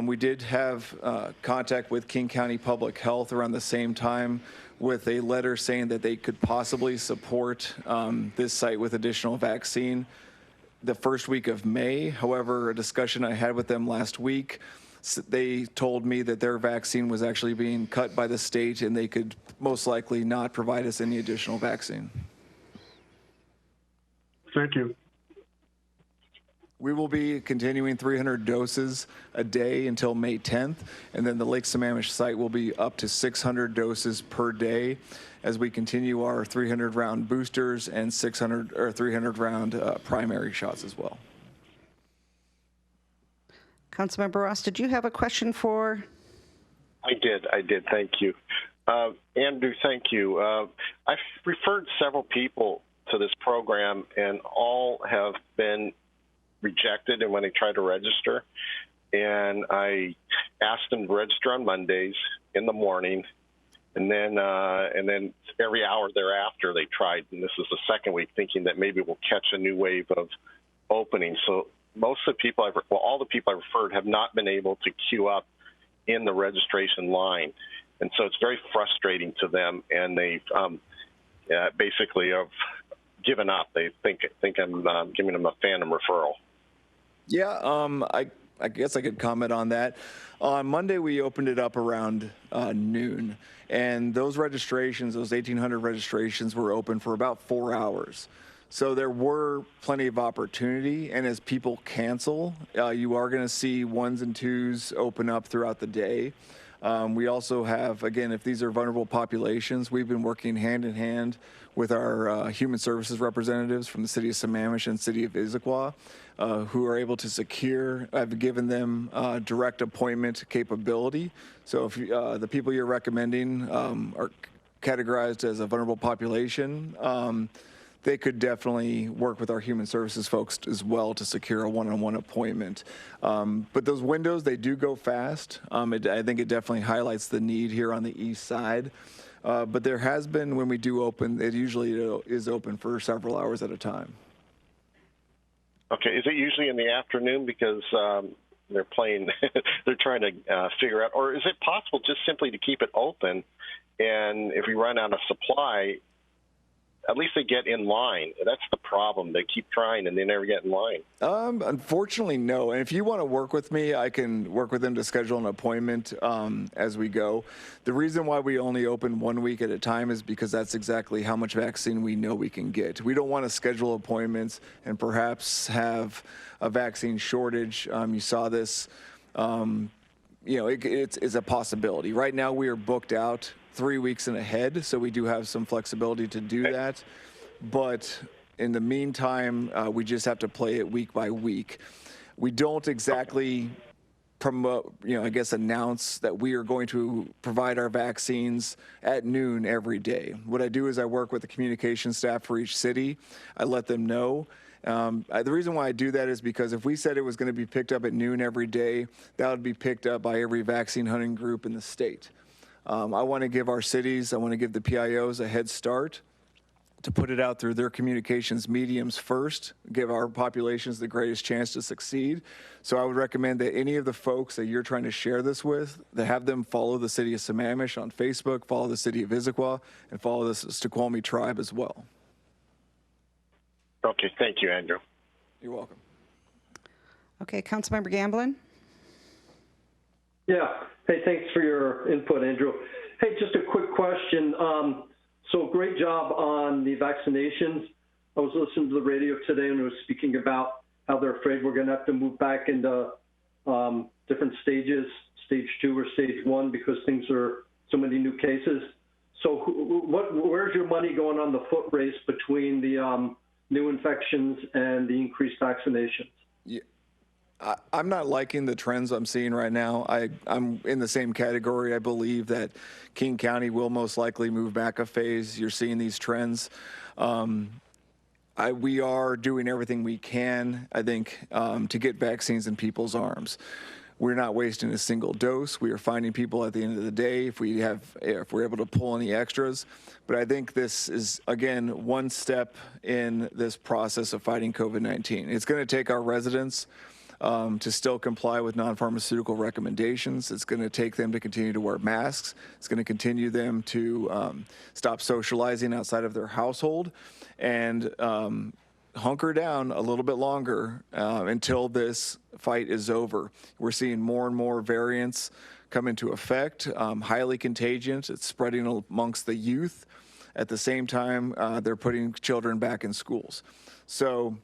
We did have contact with King County Public Health around the same time with a letter saying that they could possibly support this site with additional vaccine the first week of May. However, a discussion I had with them last week, they told me that their vaccine was actually being cut by the state and they could most likely not provide us any additional vaccine. Thank you. We will be continuing 300 doses a day until May 10th, and then the Lake Sammamish site will be up to 600 doses per day as we continue our 300-round boosters and 300-round primary shots as well. Councilmember Ross, did you have a question for? I did. Thank you. Andrew, thank you. I've referred several people to this program, and all have been rejected and when they try to register. And I asked them to register on Mondays in the morning, and then every hour thereafter they tried, and this is the second week, thinking that maybe we'll catch a new wave of openings. So most of the people all the people I referred have not been able to queue up in the registration line. And so it's very frustrating to them, and they've basically have given up. They think I'm giving them a phantom referral. Yeah, I guess I could comment on that. On Monday, we opened it up around noon, and those 1,800 registrations were open for about 4 hours. So there were plenty of opportunity, and as people cancel, you are going to see ones and twos open up throughout the day. We also have, again, if these are vulnerable populations, we've been working hand in hand with our human services representatives from the city of Sammamish and city of Issaquah, who are able to secure. I've given them direct appointment capability. So if the people you're recommending are categorized as a vulnerable population, they could definitely work with our human services folks as well to secure a one-on-one appointment. But those windows, they do go fast. I think it definitely highlights the need here on the east side. But there has been, when we do open, it usually is open for several hours at a time. Okay, is it usually in the afternoon because they're playing, they're trying to figure out, or is it possible just simply to keep it open, and if we run out of supply, at least they get in line? That's the problem. They keep trying and they never get in line. Unfortunately, no. And if you want to work with me, I can work with them to schedule an appointment as we go. The reason why we only open 1 week at a time is because that's exactly how much vaccine we know we can get. We don't want to schedule appointments and perhaps have a vaccine shortage. You saw this. It's a possibility. Right now, we are booked out 3 weeks in ahead, so we do have some flexibility to do that. But in the meantime, we just have to play it week by week. We don't exactly promote, announce that we are going to provide our vaccines at noon every day. What I do is I work with the communication staff for each city. I let them know. The reason why I do that is because if we said it was going to be picked up at noon every day, that would be picked up by every vaccine hunting group in the state. I want to give our cities, I want to give the PIOs a head start to put it out through their communications mediums first, give our populations the greatest chance to succeed. So I would recommend that any of the folks that you're trying to share this with, that have them follow the city of Sammamish on Facebook, follow the city of Issaquah, and follow the Snoqualmie tribe as well. Okay, thank you, Andrew. You're welcome. Okay, Councilmember Gamblin. Yeah. Hey, thanks for your input, Andrew. Hey, just a quick question. So great job on the vaccinations. I was listening to the radio today and it was speaking about how they're afraid we're going to have to move back into different stages, stage 2 or stage 1, because things are so many new cases. So where's your money going on the foot race between the new infections and the increased vaccinations? Yeah. I'm not liking the trends I'm seeing right now. I'm in the same category. I believe that King County will most likely move back a phase. You're seeing these trends. We are doing everything we can, I think, to get vaccines in people's arms. We're not wasting a single dose. We are finding people at the end of the day if we're able to pull any extras. But I think this is, again, one step in this process of fighting COVID-19. It's going to take our residents to still comply with non-pharmaceutical recommendations. It's going to take them to continue to wear masks. It's going to continue them to stop socializing outside of their household and hunker down a little bit longer until this fight is over. We're seeing more and more variants come into effect, highly contagious. It's spreading amongst the youth. At the same time, they're putting children back in schools. So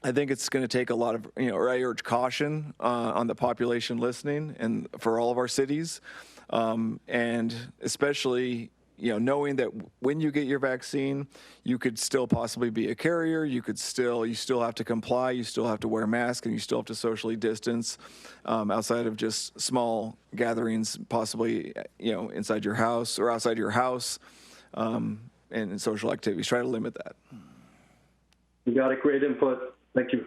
I think it's going to take a lot of, I urge caution on the population listening and for all of our cities. And especially, knowing that when you get your vaccine, you could still possibly be a carrier. You still have to comply. You still have to wear masks and you still have to socially distance outside of just small gatherings, possibly, inside your house or outside your house and in social activities. Try to limit that. You got it. Great input. Thank you.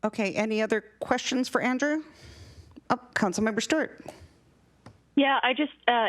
Okay, any other questions for Andrew? Oh, Councilmember Stewart. Yeah,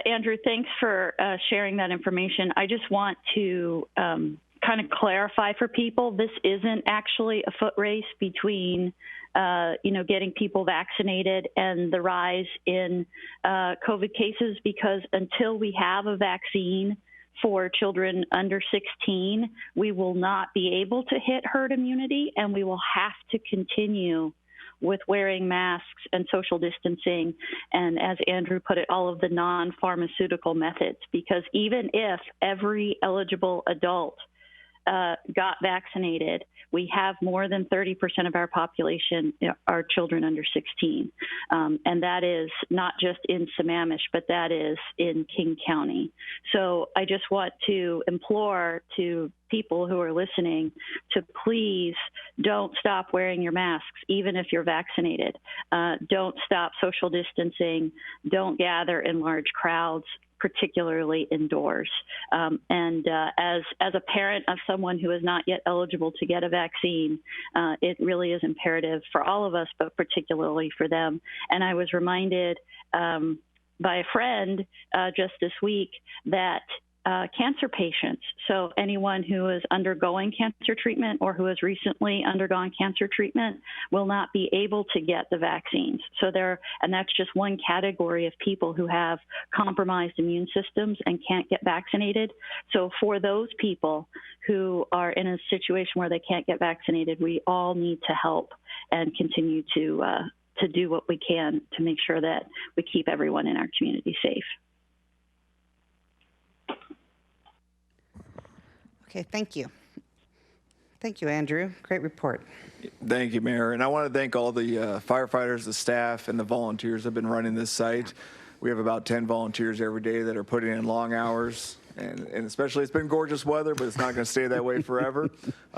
Andrew, thanks for sharing that information. I just want to kind of clarify for people, this isn't actually a foot race between, getting people vaccinated and the rise in COVID cases, because until we have a vaccine for children under 16, we will not be able to hit herd immunity, and we will have to continue with wearing masks and social distancing, and as Andrew put it, all of the non-pharmaceutical methods, because even if every eligible adult got vaccinated, we have more than 30% of our population are children under 16. And that is not just in Sammamish, but that is in King County. So I just want to implore to people who are listening to please don't stop wearing your masks, even if you're vaccinated. Don't stop social distancing. Don't gather in large crowds, particularly indoors. And as a parent of someone who is not yet eligible to get a vaccine, it really is imperative for all of us, but particularly for them. And I was reminded by a friend just this week that cancer patients, so anyone who is undergoing cancer treatment or who has recently undergone cancer treatment, will not be able to get the vaccines. So and that's just one category of people who have compromised immune systems and can't get vaccinated. So for those people who are in a situation where they can't get vaccinated, we all need to help and continue to do what we can to make sure that we keep everyone in our community safe. Okay, thank you. Thank you, Andrew. Great report. Thank you, Mayor. And I want to thank all the firefighters, the staff, and the volunteers that have been running this site. We have about 10 volunteers every day that are putting in long hours. And especially, it's been gorgeous weather, but it's not going to stay that way forever.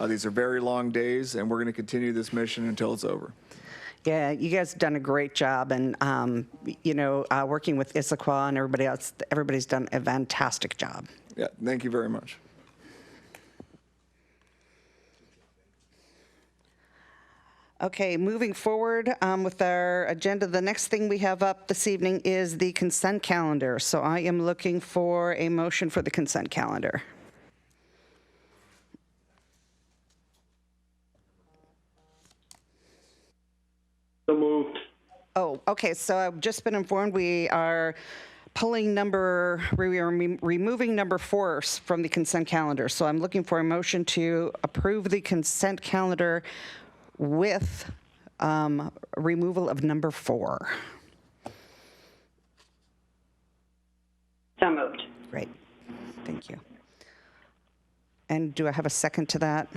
These are very long days, and we're going to continue this mission until it's over. Yeah, you guys have done a great job, and working with Issaquah and everybody else, everybody's done a fantastic job. Yeah, thank you very much. Okay, moving forward with our agenda, the next thing we have up this evening is the consent calendar. So I am looking for a motion for the consent calendar. So moved. Oh, okay, so I've just been informed we are removing number 4 from the consent calendar. So I'm looking for a motion to approve the consent calendar with removal of number 4. So moved. Great. Thank you. And do I have a second to that?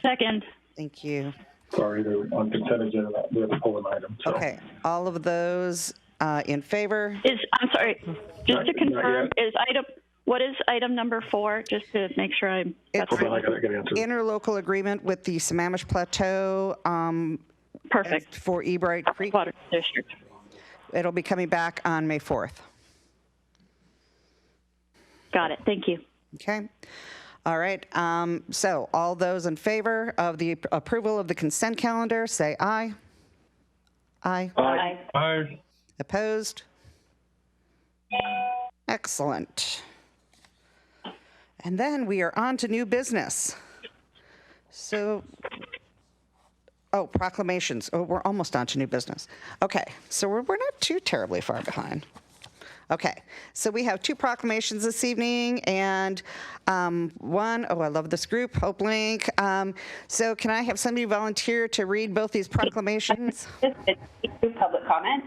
Second. Thank you. Sorry, they're on consent agenda. We have to pull an item. So. Okay. All of those in favor? I'm sorry. Just to confirm, what is item number 4? Just to make sure I got the right. Interlocal agreement with the Sammamish Plateau. Perfect. For Ebright Creek Water District. It'll be coming back on May 4th. Got it. Thank you. Okay. All right. So all those in favor of the approval of the consent calendar, say aye. Aye. Aye. Aye. Opposed? Excellent. And then we are on to new business. So, proclamations. Oh, we're almost on to new business. Okay, so we're not too terribly far behind. Okay, so we have 2 proclamations this evening, and one, I love this group, Hope Link. So can I have somebody volunteer to read both these proclamations? Public comment?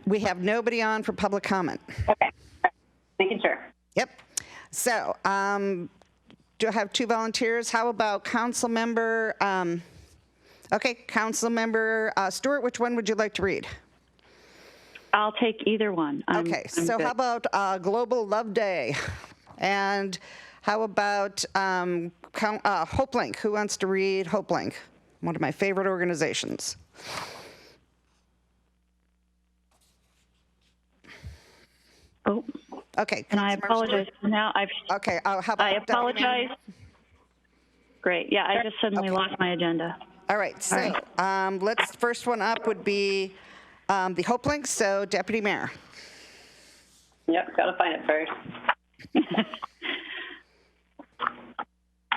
We have nobody on for public comment. Okay, making sure. Yep. So, do I have 2 volunteers? How about council member, council member Stewart, which one would you like to read? I'll take either one. I'm so good. how about Global Love Day? And how about Hope Link? Who wants to read Hope Link? One of my favorite organizations. Oh. Okay. And I apologize. Now Okay. How about I apologize. Great. Yeah, I just suddenly lost my agenda. All right. So first one up would be the Hope Link. So Deputy Mayor. Yep, gotta find it first.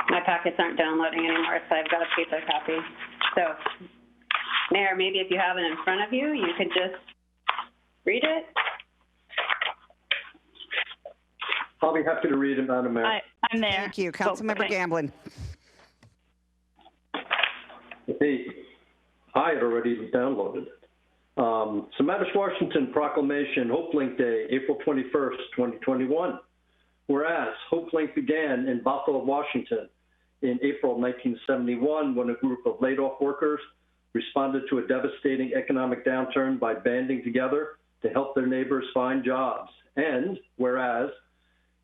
My packets aren't downloading anymore, so I've got a paper copy. So, Mayor, maybe if you have it in front of you, you could just read it. I'll be happy to read it, Madam Mayor. I'm there. Thank you. Councilmember Gamblin. Hey, I had already downloaded it. Sammamish, Washington Proclamation, Hope Link Day, April 21st, 2021. Whereas Hope Link began in Bothell, Washington in April 1971 when a group of laid-off workers responded to a devastating economic downturn by banding together to help their neighbors find jobs. And whereas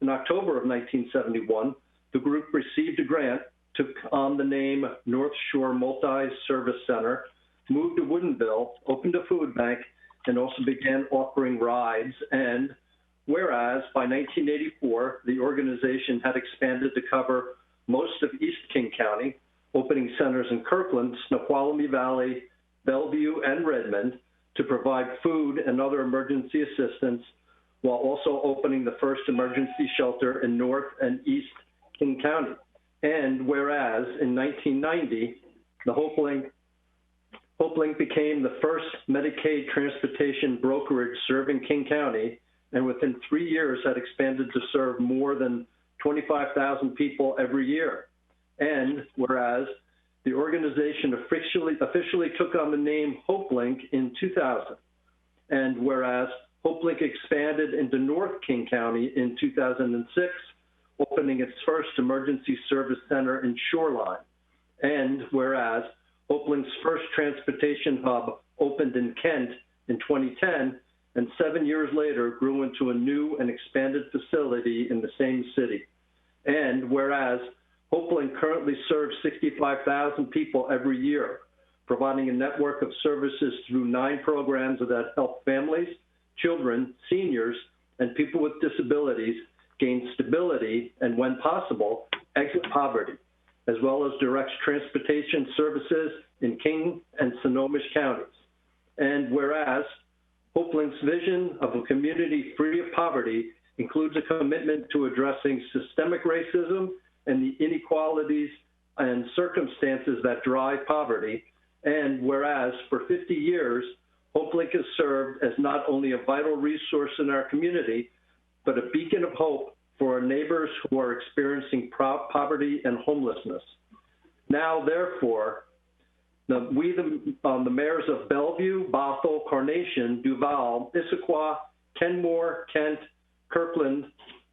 in October of 1971, the group received a grant, took on the name North Shore Multi-Service Center, moved to Woodinville, opened a food bank, and also began offering rides. And whereas by 1984, the organization had expanded to cover most of East King County, opening centers in Kirkland, Snoqualmie Valley, Bellevue, and Redmond to provide food and other emergency assistance, while also opening the first emergency shelter in North and East King County. And whereas in 1990, the Hope Link became the first Medicaid transportation brokerage serving King County, and within 3 years had expanded to serve more than 25,000 people every year. And whereas the organization officially took on the name Hope Link in 2000. And whereas Hope Link expanded into North King County in 2006, opening its first emergency service center in Shoreline. And whereas Hope Link's first transportation hub opened in Kent in 2010, and 7 years later grew into a new and expanded facility in the same city. And whereas Hope Link currently serves 65,000 people every year, providing a network of services through 9 programs that help families, children, seniors, and people with disabilities gain stability and, when possible, exit poverty, as well as directs transportation services in King and Snohomish counties. And whereas Hope Link's vision of a community free of poverty includes a commitment to addressing systemic racism and the inequalities and circumstances that drive poverty. And whereas for 50 years, Hope Link has served as not only a vital resource in our community, but a beacon of hope for our neighbors who are experiencing poverty and homelessness. Now, therefore, the mayors of Bellevue, Bothell, Carnation, Duval, Issaquah, Kenmore, Kent, Kirkland,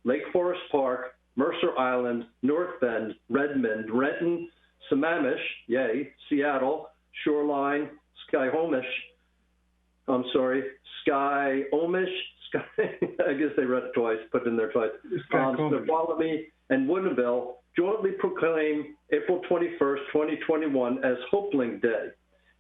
Lake Forest Park, Mercer Island, North Bend, Redmond, Renton, Sammamish, Seattle, Shoreline, Skyhomish, I guess they read it twice, put it in there twice. Snoqualmie and Woodinville jointly proclaim April 21st, 2021 as Hope Link Day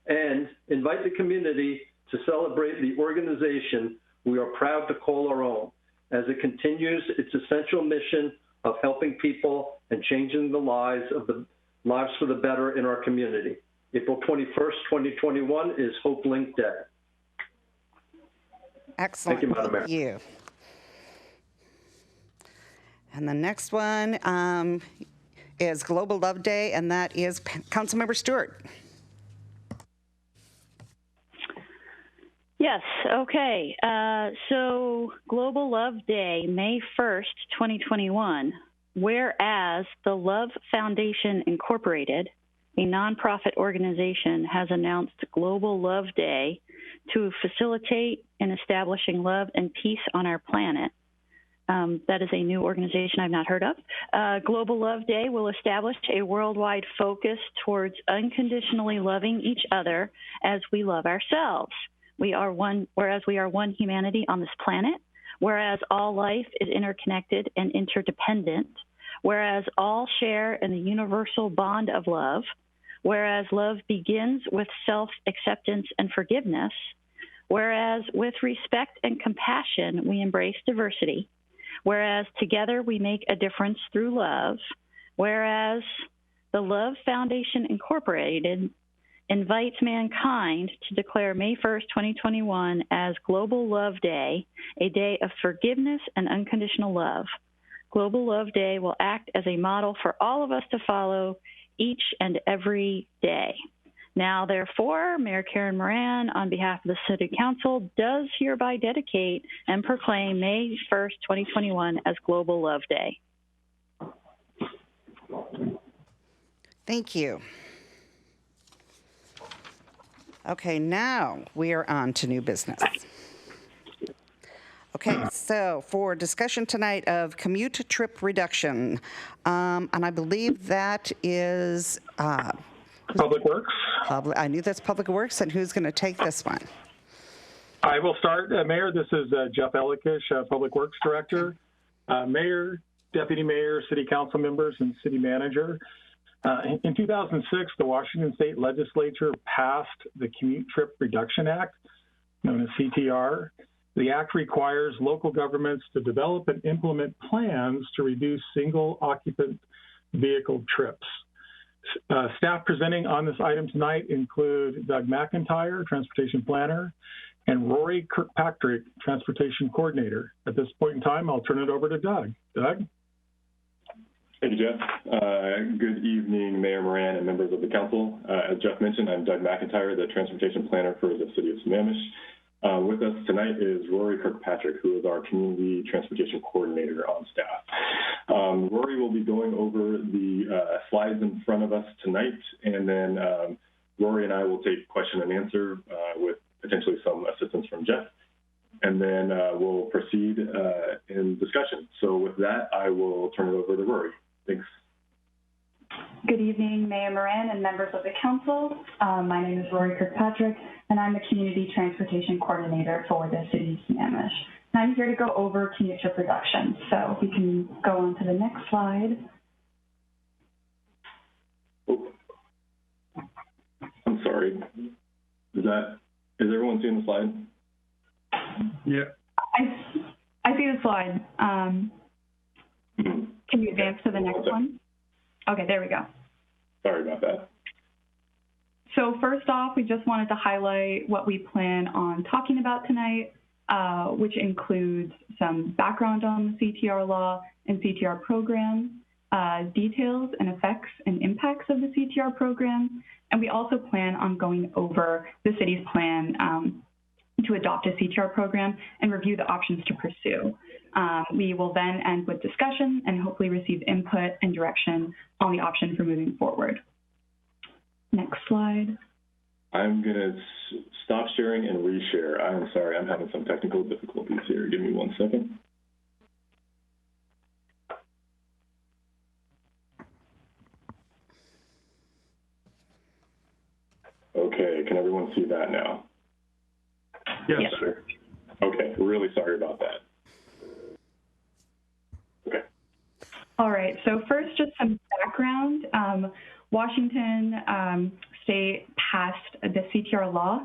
and invite the community to celebrate the organization we are proud to call our own as it continues its essential mission of helping people and changing the lives for the better in our community. April 21st, 2021 is Hope Link Day. Excellent. Thank you, Madam Mayor. Thank you. And the next one is Global Love Day, and that is Councilmember Stewart. Yes, okay. So Global Love Day, May 1st, 2021, whereas the Love Foundation Incorporated, a nonprofit organization, has announced Global Love Day to facilitate in establishing love and peace on our planet. That is a new organization I've not heard of. Global Love Day will establish a worldwide focus towards unconditionally loving each other as we love ourselves. Whereas we are one humanity on this planet, whereas all life is interconnected and interdependent, whereas all share in the universal bond of love, whereas love begins with self-acceptance and forgiveness, whereas with respect and compassion we embrace diversity, whereas together we make a difference through love, whereas the Love Foundation Incorporated invites mankind to declare May 1st, 2021 as Global Love Day, a day of forgiveness and unconditional love. Global Love Day will act as a model for all of us to follow each and every day. Now, therefore, Mayor Karen Moran, on behalf of the City Council, does hereby dedicate and proclaim May 1st, 2021 as Global Love Day. Thank you. Okay, now we are on to new business. Okay, so for discussion tonight of commute trip reduction, and I believe that is Public Works. I knew that's Public Works, and who's going to take this one? I will start, Mayor. This is Jeff Ellickish, Public Works Director. Mayor, Deputy Mayor, City Council members, and City Manager. In 2006, the Washington State Legislature passed the Commute Trip Reduction Act, known as CTR. The act requires local governments to develop and implement plans to reduce single-occupant vehicle trips. Staff presenting on this item tonight include Doug McIntyre, Transportation Planner, and Rory Kirkpatrick, Transportation Coordinator. At this point in time, I'll turn it over to Doug. Doug? Thank you, Jeff. Good evening, Mayor Moran and members of the council. As Jeff mentioned, I'm Doug McIntyre, the Transportation Planner for the City of Sammamish. With us tonight is Rory Kirkpatrick, who is our Community Transportation Coordinator on staff. Rory will be going over the slides in front of us tonight, and then Rory and I will take question and answer with potentially some assistance from Jeff, and then we'll proceed in discussion. So with that, I will turn it over to Rory. Thanks. Good evening, Mayor Moran and members of the council. My name is Rory Kirkpatrick, and I'm the Community Transportation Coordinator for the City of Sammamish. And I'm here to go over commute trip reduction. So we can go on to the next slide. Oh. I'm sorry. Is everyone seeing the slide? Yeah. I see the slide. Can you advance to the next one? Okay, there we go. Sorry about that. So first off, we just wanted to highlight what we plan on talking about tonight, which includes some background on the CTR law and CTR program, details and effects and impacts of the CTR program, and we also plan on going over the city's plan to adopt a CTR program and review the options to pursue. We will then end with discussion and hopefully receive input and direction on the option for moving forward. Next slide. I'm going to stop sharing and reshare. I'm sorry, I'm having some technical difficulties here. Give me 1 second. Okay, can everyone see that now? Yes, Yes. sir. Okay, really sorry about that. Okay. All right, so first, just some background. Washington State passed the CTR law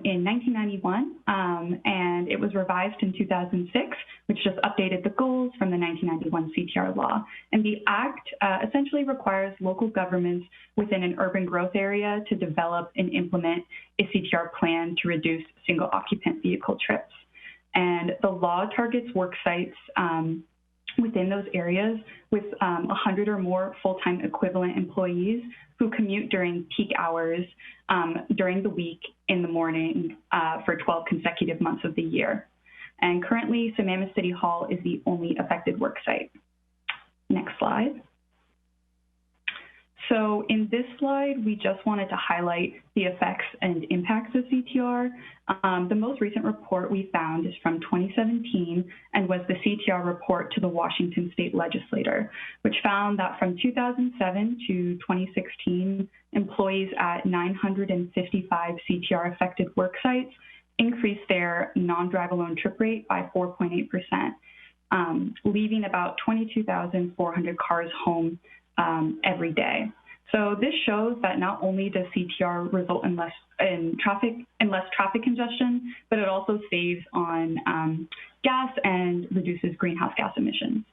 in 1991, and it was revised in 2006, which just updated the goals from the 1991 CTR law. And the act essentially requires local governments within an urban growth area to develop and implement a CTR plan to reduce single occupant vehicle trips. And the law targets work sites within those areas with 100 or more full-time equivalent employees who commute during peak hours during the week in the morning for 12 consecutive months of the year. And currently, Sammamish City Hall is the only affected work site. Next slide. So in this slide, we just wanted to highlight the effects and impacts of CTR. The most recent report we found is from 2017 and was the CTR report to the Washington State Legislature, which found that from 2007 to 2016, employees at 955 CTR affected work sites increased their non-drive alone trip rate by 4.8%, leaving about 22,400 cars home every day. So this shows that not only does CTR result in less traffic congestion, but it also saves on gas and reduces greenhouse gas emissions.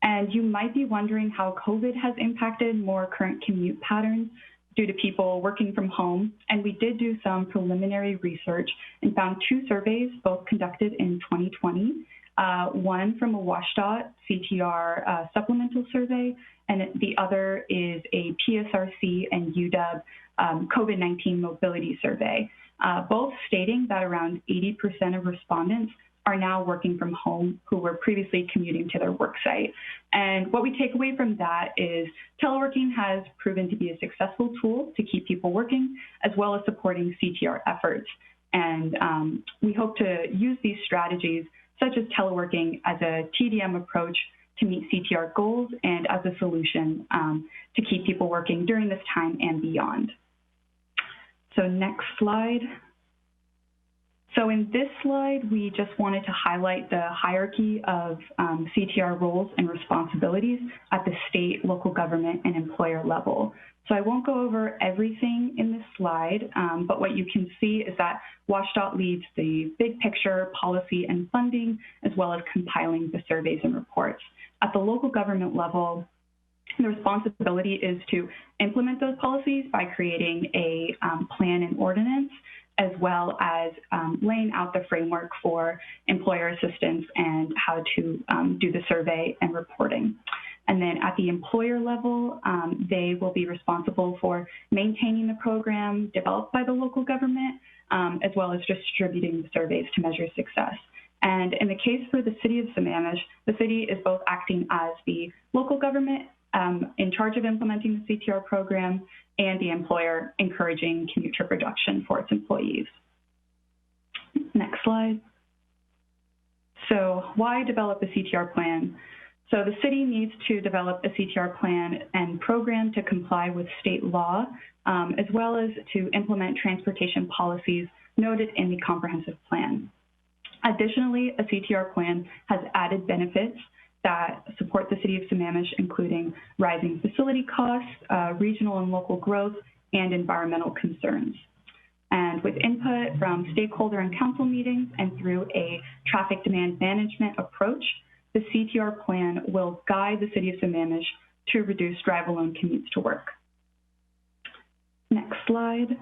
And you might be wondering how COVID has impacted more current commute patterns due to people working from home. And we did do some preliminary research and found two surveys, both conducted in 2020. One from a WashDOT CTR supplemental survey, and the other is a PSRC and UW COVID-19 mobility survey, both stating that around 80% of respondents are now working from home who were previously commuting to their work site. And what we take away from that is teleworking has proven to be a successful tool to keep people working, as well as supporting CTR efforts. And we hope to use these strategies, such as teleworking, as a TDM approach to meet CTR goals and as a solution to keep people working during this time and beyond. So next slide. So in this slide, we just wanted to highlight the hierarchy of CTR roles and responsibilities at the state, local government, and employer level. So I won't go over everything in this slide, but what you can see is that WSDOT leads the big picture, policy, and funding, as well as compiling the surveys and reports. At the local government level, the responsibility is to implement those policies by creating a plan and ordinance, as well as laying out the framework for employer assistance and how to do the survey and reporting. And then at the employer level, they will be responsible for maintaining the program developed by the local government, as well as distributing the surveys to measure success. And in the case for the city of Sammamish, the city is both acting as the local government in charge of implementing the CTR program, and the employer encouraging commute trip reduction for its employees. Next slide. So why develop a CTR plan? So the city needs to develop a CTR plan and program to comply with state law, as well as to implement transportation policies noted in the comprehensive plan. Additionally, a CTR plan has added benefits that support the city of Sammamish, including rising facility costs, regional and local growth, and environmental concerns. And with input from stakeholder and council meetings and through a traffic demand management approach, the CTR plan will guide the city of Sammamish to reduce drive-alone commutes to work. Next slide.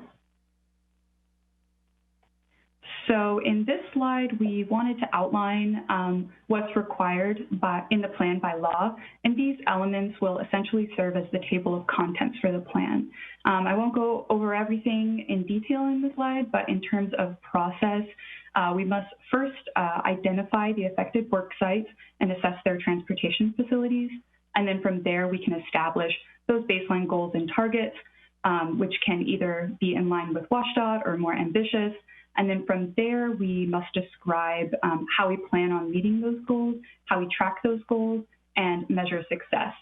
So in this slide, we wanted to outline what's required in the plan by law, and these elements will essentially serve as the table of contents for the plan. I won't go over everything in detail in the slide, but in terms of process, we must first identify the affected work sites and assess their transportation facilities, and then from there we can establish those baseline goals and targets, which can either be in line with WSDOT or more ambitious. And then from there, we must describe how we plan on meeting those goals, how we track those goals, and measure success,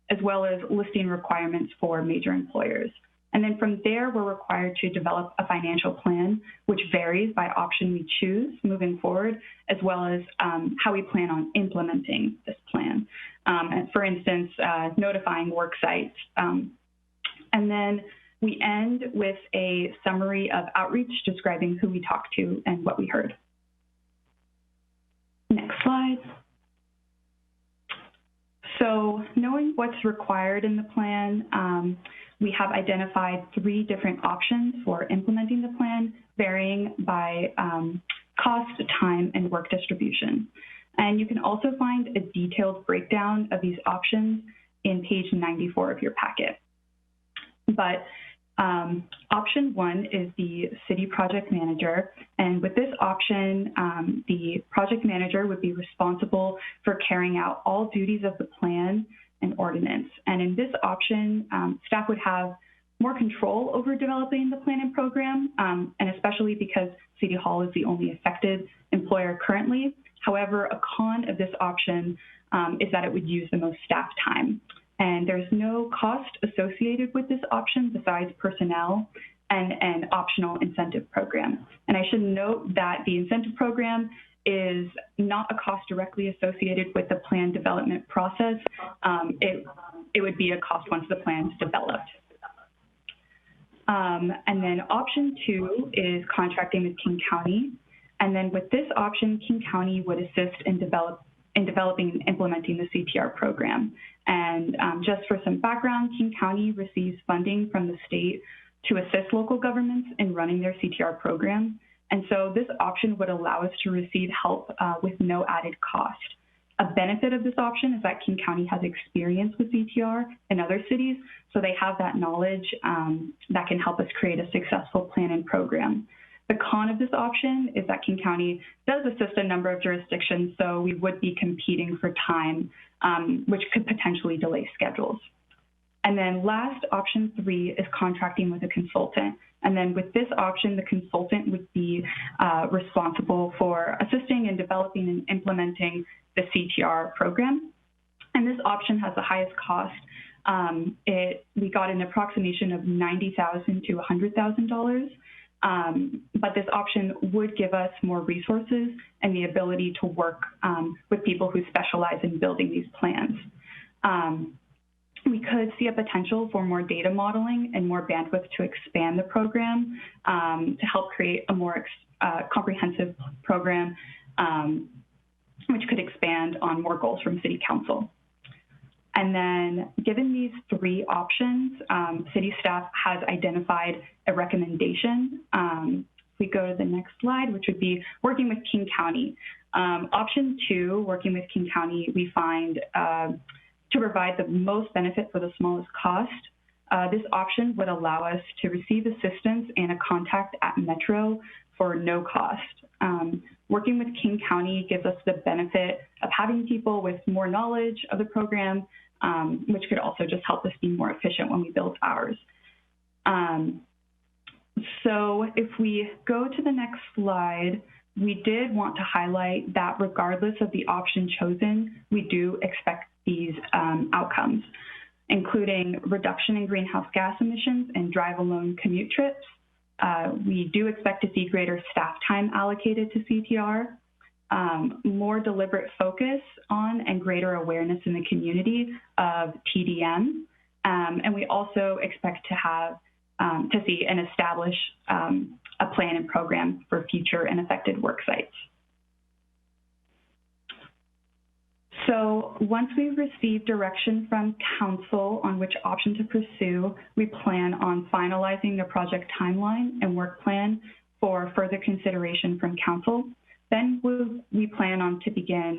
as well as listing requirements for major employers. And then from there, we're required to develop a financial plan, which varies by option we choose moving forward, as well as how we plan on implementing this plan. And for instance, notifying work sites. And then we end with a summary of outreach describing who we talked to and what we heard. Next slide. So knowing what's required in the plan, we have identified 3 different options for implementing the plan, varying by cost, time, and work distribution. And you can also find a detailed breakdown of these options in page 94 of your packet. But option 1 is the city project manager. And with this option, the project manager would be responsible for carrying out all duties of the plan and ordinance. And in this option, staff would have more control over developing the plan and program, and especially because City Hall is the only affected employer currently. However, a con of this option is that it would use the most staff time. And there's no cost associated with this option besides personnel and an optional incentive program. And I should note that the incentive program is not a cost directly associated with the plan development process. It would be a cost once the plan is developed. And then option 2 is contracting with King County. And then with this option, King County would assist in developing and implementing the CTR program. And just for some background, King County receives funding from the state to assist local governments in running their CTR program. And so this option would allow us to receive help with no added cost. A benefit of this option is that King County has experience with CTR in other cities, so they have that knowledge that can help us create a successful plan and program. The con of this option is that King County does assist a number of jurisdictions, so we would be competing for time, which could potentially delay schedules. And then last, option 3 is contracting with a consultant. And then with this option, the consultant would be responsible for assisting in developing and implementing the CTR program. And this option has the highest cost. We got an approximation of $90,000 to $100,000. But this option would give us more resources and the ability to work with people who specialize in building these plans. We could see a potential for more data modeling and more bandwidth to expand the program to help create a more comprehensive program, which could expand on more goals from City Council. And then given these 3 options, city staff has identified a recommendation. We go to the next slide, which would be working with King County. Option 2, working with King County, we find to provide the most benefit for the smallest cost. This option would allow us to receive assistance and a contact at Metro for no cost. Working with King County gives us the benefit of having people with more knowledge of the program, which could also just help us be more efficient when we build ours. So if we go to the next slide, we did want to highlight that regardless of the option chosen, we do expect these outcomes, including reduction in greenhouse gas emissions and drive-alone commute trips. We do expect to see greater staff time allocated to CTR, more deliberate focus on and greater awareness in the community of TDM. And we also expect to have to see and establish a plan and program for future and affected work sites. So once we've received direction from Council on which option to pursue, we plan on finalizing the project timeline and work plan for further consideration from Council. Then we plan on to begin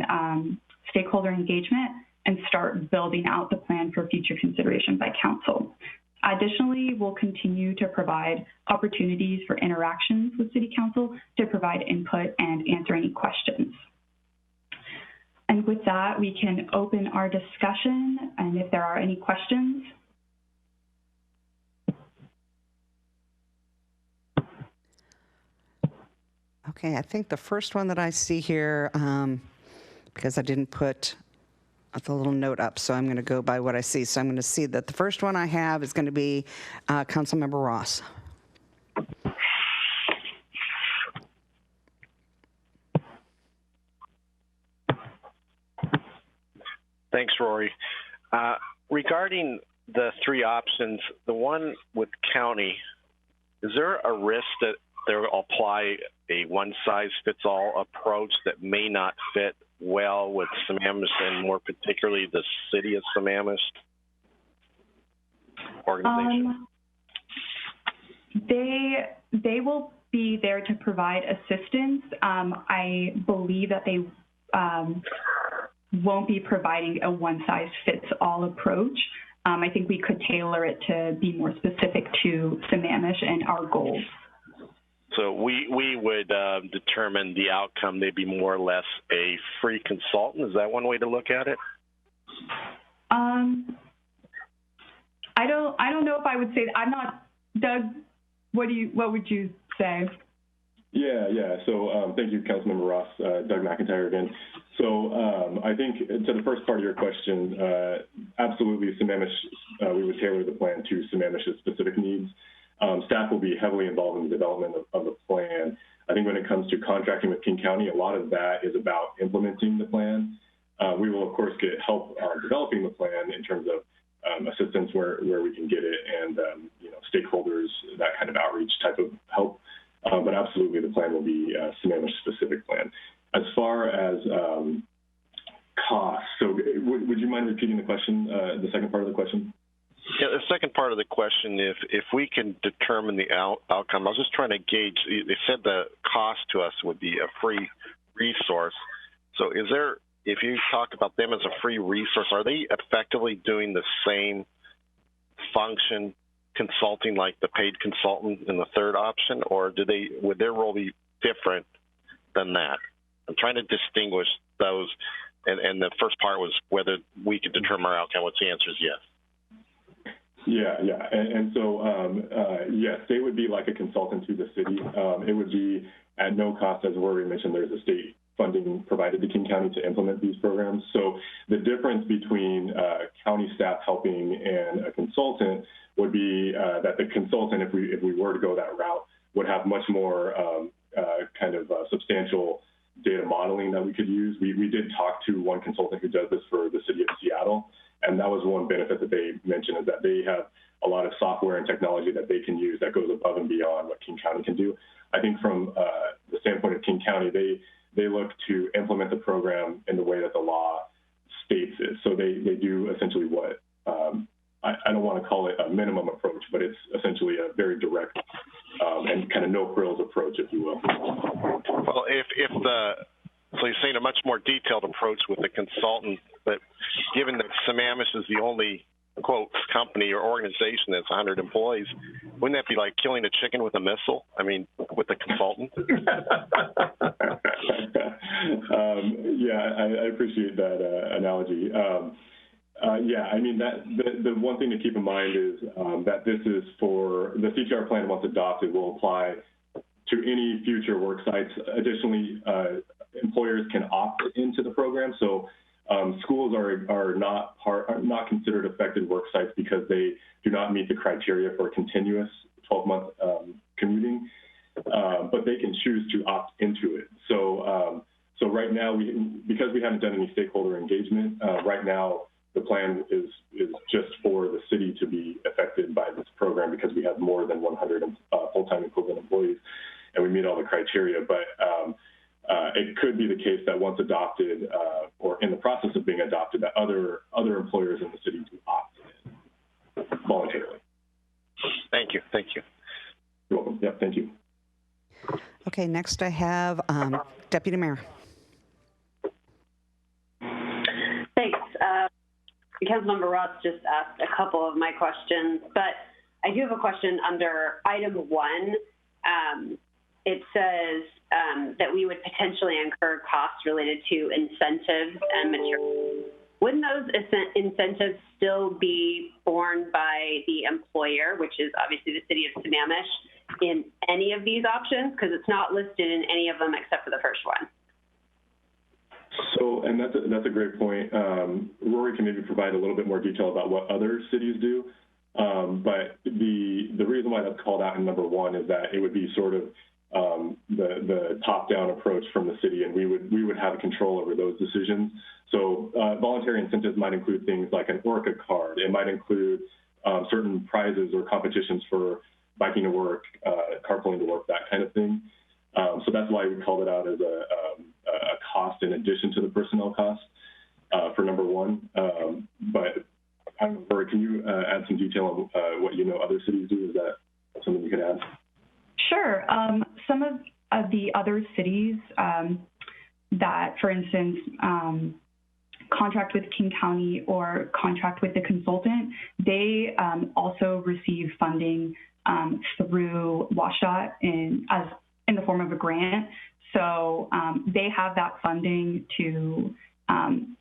stakeholder engagement and start building out the plan for future consideration by Council. Additionally, we'll continue to provide opportunities for interactions with City Council to provide input and answer any questions. And with that, we can open our discussion, and if there are any questions. Okay, I think the first one that I see here, because I didn't put the little note up, so I'm going to go by what I see. So I'm going to see that the first one I have is going to be Councilmember Ross. Thanks, Rory. Regarding the 3 options, the one with county, is there a risk that they'll apply a one-size-fits-all approach that may not fit well with Sammamish and more particularly the city of Sammamish organization? They will be there to provide assistance. I believe that they won't be providing a one-size-fits-all approach. I think we could tailor it to be more specific to Sammamish and our goals. So we would determine the outcome. They'd be more or less a free consultant. Is that one way to look at it? I don't know if I would say that. I'm not, Doug. What would you say? Yeah. So thank you, Councilmember Ross. Doug McIntyre again. So I think to the first part of your question, absolutely, Sammamish, we would tailor the plan to Sammamish's specific needs. Staff will be heavily involved in the development of the plan. I think when it comes to contracting with King County, a lot of that is about implementing the plan. We will, of course, get help developing the plan in terms of assistance where we can get it and stakeholders, that kind of outreach type of help. But absolutely, the plan will be a Sammamish-specific plan. As far as cost, so would you mind repeating the question, the second part of the question? Yeah, the second part of the question, if we can determine the outcome, I was just trying to gauge, they said the cost to us would be a free resource. So is there, if you talk about them as a free resource, are they effectively doing the same function consulting like the paid consultant in the third option, or would their role be different than that? I'm trying to distinguish those, and the first part was whether we could determine our outcome. What's the answer is yes. Yeah. And so, yes, they would be like a consultant to the city. It would be at no cost, as Rory mentioned, there's a state funding provided to King County to implement these programs. So the difference between county staff helping and a consultant would be that the consultant, if we were to go that route, would have much more substantial data modeling that we could use. We did talk to one consultant who does this for the city of Seattle, and that was one benefit that they mentioned, is that they have a lot of software and technology that they can use that goes above and beyond what King County can do. I think from the standpoint of King County, they look to implement the program in the way that the law states it. So they do essentially what, I don't want to call it a minimum approach, but it's essentially a very direct and kind of no frills approach, if you will. Well, so you're saying a much more detailed approach with the consultant, but given that Sammamish is the only, quote, company or organization that's 100 employees, wouldn't that be like killing a chicken with a missile? I mean, with the consultant? I appreciate that analogy. I mean, the one thing to keep in mind is that this is for the Ctr plan, once adopted, will apply to any future work sites. Additionally, employers can opt into the program. So schools are not considered affected work sites because they do not meet the criteria for continuous 12-month commuting, but they can choose to opt into it. So right now, because we haven't done any stakeholder engagement, right now the plan is just for the city to be affected by this program because we have more than 100 full-time equivalent employees, and we meet all the criteria. But it could be the case that once adopted or in the process of being adopted, that other employers in the city do opt in voluntarily. Thank you. You're welcome. Yeah, thank you. Okay, next I have Deputy Mayor. Thanks. Councilmember Ross just asked a couple of my questions, but I do have a question under item 1. It says that we would potentially incur costs related to incentives and materials. Wouldn't those incentives still be borne by the employer, which is obviously the city of Sammamish, in any of these options? Because it's not listed in any of them except for the first one. So, and that's a great point. Rory can maybe provide a little bit more detail about what other cities do. But the reason why that's called out in number 1 is that it would be sort of the top-down approach from the city, and we would have control over those decisions. So voluntary incentives might include things like an ORCA card. It might include certain prizes or competitions for biking to work, carpooling to work, that kind of thing. So that's why we called it out as a cost in addition to the personnel cost for number 1. But I don't know, Rory, can you add some detail on what other cities do? Is that something you could add? Sure. Some of the other cities that, for instance, contract with King County or contract with the consultant, they also receive funding through WashDOT in the form of a grant. So they have that funding to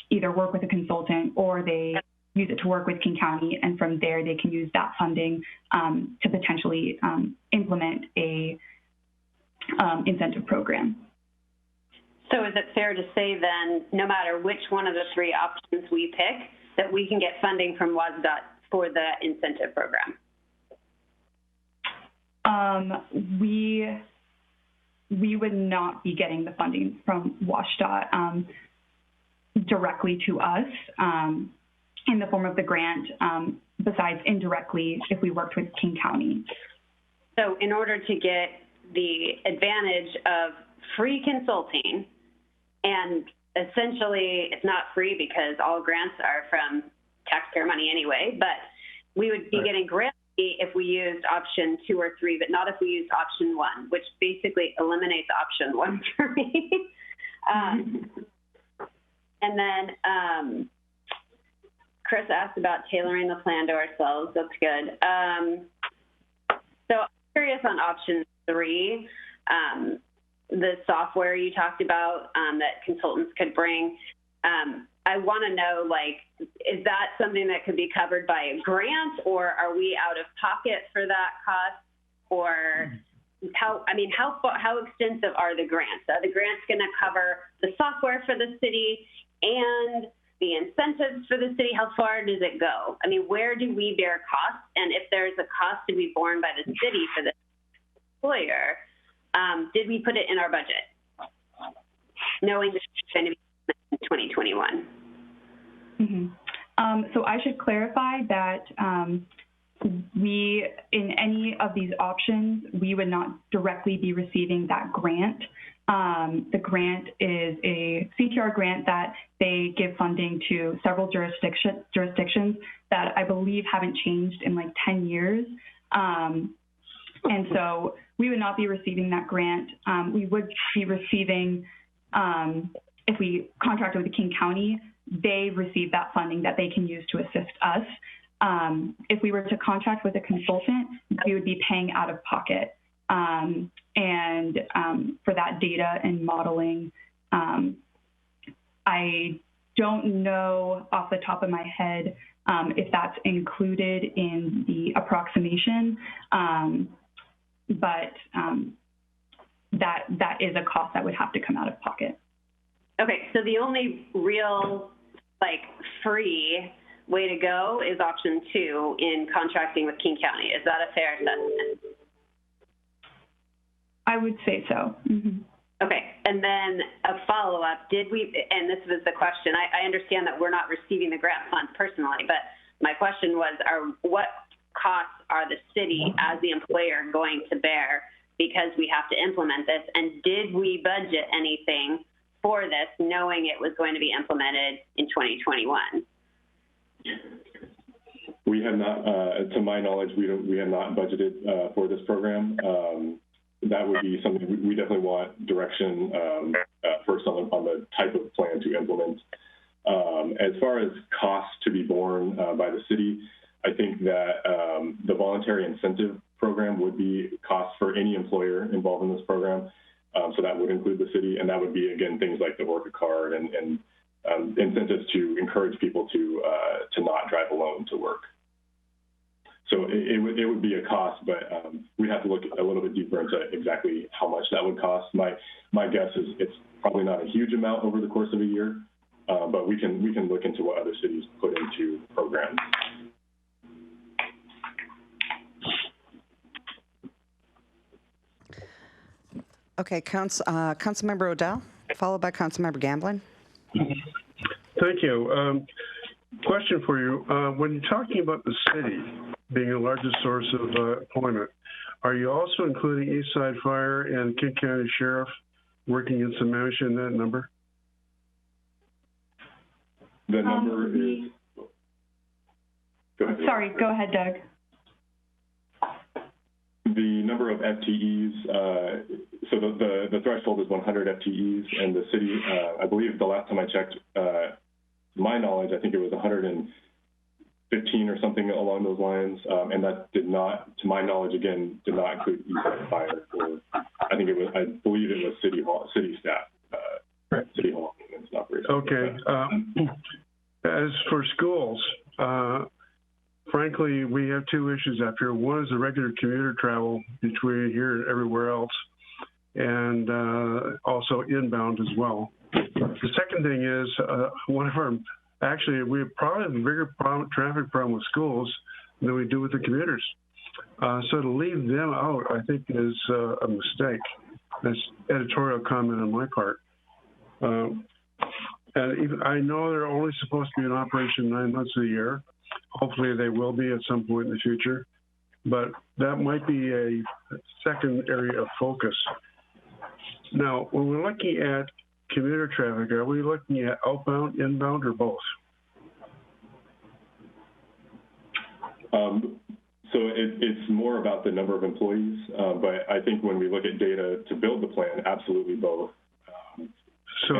either work with a consultant or they use it to work with King County, and from there they can use that funding to potentially implement a incentive program. So is it fair to say then, no matter which one of the 3 options we pick, that we can get funding from WashDOT for the incentive program? We would not be getting the funding from WashDOT directly to us in the form of the grant, besides indirectly if we worked with King County. So in order to get the advantage of free consulting, and essentially it's not free because all grants are from taxpayer money anyway, but we would be getting grant if we used option 2 or 3, but not if we used option 1, which basically eliminates option 1 for me. And then Chris asked about tailoring the plan to ourselves. That's good. So I'm curious on option 3, the software you talked about that consultants could bring. I want to know, like, is that something that could be covered by a grant, or are we out of pocket for that cost? Or how extensive are the grants? Are the grants going to cover the software for the city and the incentives for the city? How far does it go? I mean, where do we bear costs? And if there's a cost to be borne by the city for the employer, did we put it in our budget, knowing that it's going to be in 2021? So I should clarify that we, in any of these options, we would not directly be receiving that grant. The grant is a Ctr grant that they give funding to several jurisdictions that I believe haven't changed in like 10 years. And so we would not be receiving that grant. We would be receiving, if we contracted with the King County, they receive that funding that they can use to assist us. If we were to contract with a consultant, we would be paying out of pocket. And for that data and modeling, I don't know off the top of my head if that's included in the approximation, but that is a cost that would have to come out of pocket. Okay, so the only real, like, free way to go is option 2 in contracting with King County. Is that a fair assessment? I would say so. Okay, and then a follow-up, did we, and this was the question, I understand that we're not receiving the grant funds personally, but my question was, what costs are the city as the employer going to bear because we have to implement this, and did we budget anything for this knowing it was going to be implemented in 2021? We have not, to my knowledge, we have not budgeted for this program. That would be something we definitely want direction first on the type of plan to implement. As far as costs to be borne by the city, I think that the voluntary incentive program would be costs for any employer involved in this program. So that would include the city, and that would be, again, things like the worker card and incentives to encourage people to not drive alone to work. So it would be a cost, but we'd have to look a little bit deeper into exactly how much that would cost. My guess is it's probably not a huge amount over the course of a year, but we can look into what other cities put into programs. Okay, Councilmember Odell, followed by Councilmember Gamblin. Thank you. Question for you. When you're talking about the city being the largest source of employment, are you also including Eastside Fire and King County Sheriff working in Sammamish in that number? The number is... Go ahead. Sorry, go ahead, Doug. The number of FTEs, so the threshold is 100 FTEs, and the city, I believe the last time I checked, to my knowledge, I think it was 115 or something along those lines, and that did not, to my knowledge, again, did not include Eastside Fire, or I believe it was city staff, city hall maintenance and operations. Okay. As for schools, frankly, we have two issues up here. One is the regular commuter travel between here and everywhere else, and also inbound as well. The second thing is we probably have a bigger traffic problem with schools than we do with the commuters. So to leave them out, I think, is a mistake. That's editorial comment on my part. And even, I know they're only supposed to be in operation 9 months a year. Hopefully they will be at some point in the future, but that might be a second area of focus. Now, when we're looking at commuter traffic, are we looking at outbound, inbound, or both? So it's more about the number of employees, but I think when we look at data to build the plan, absolutely both. So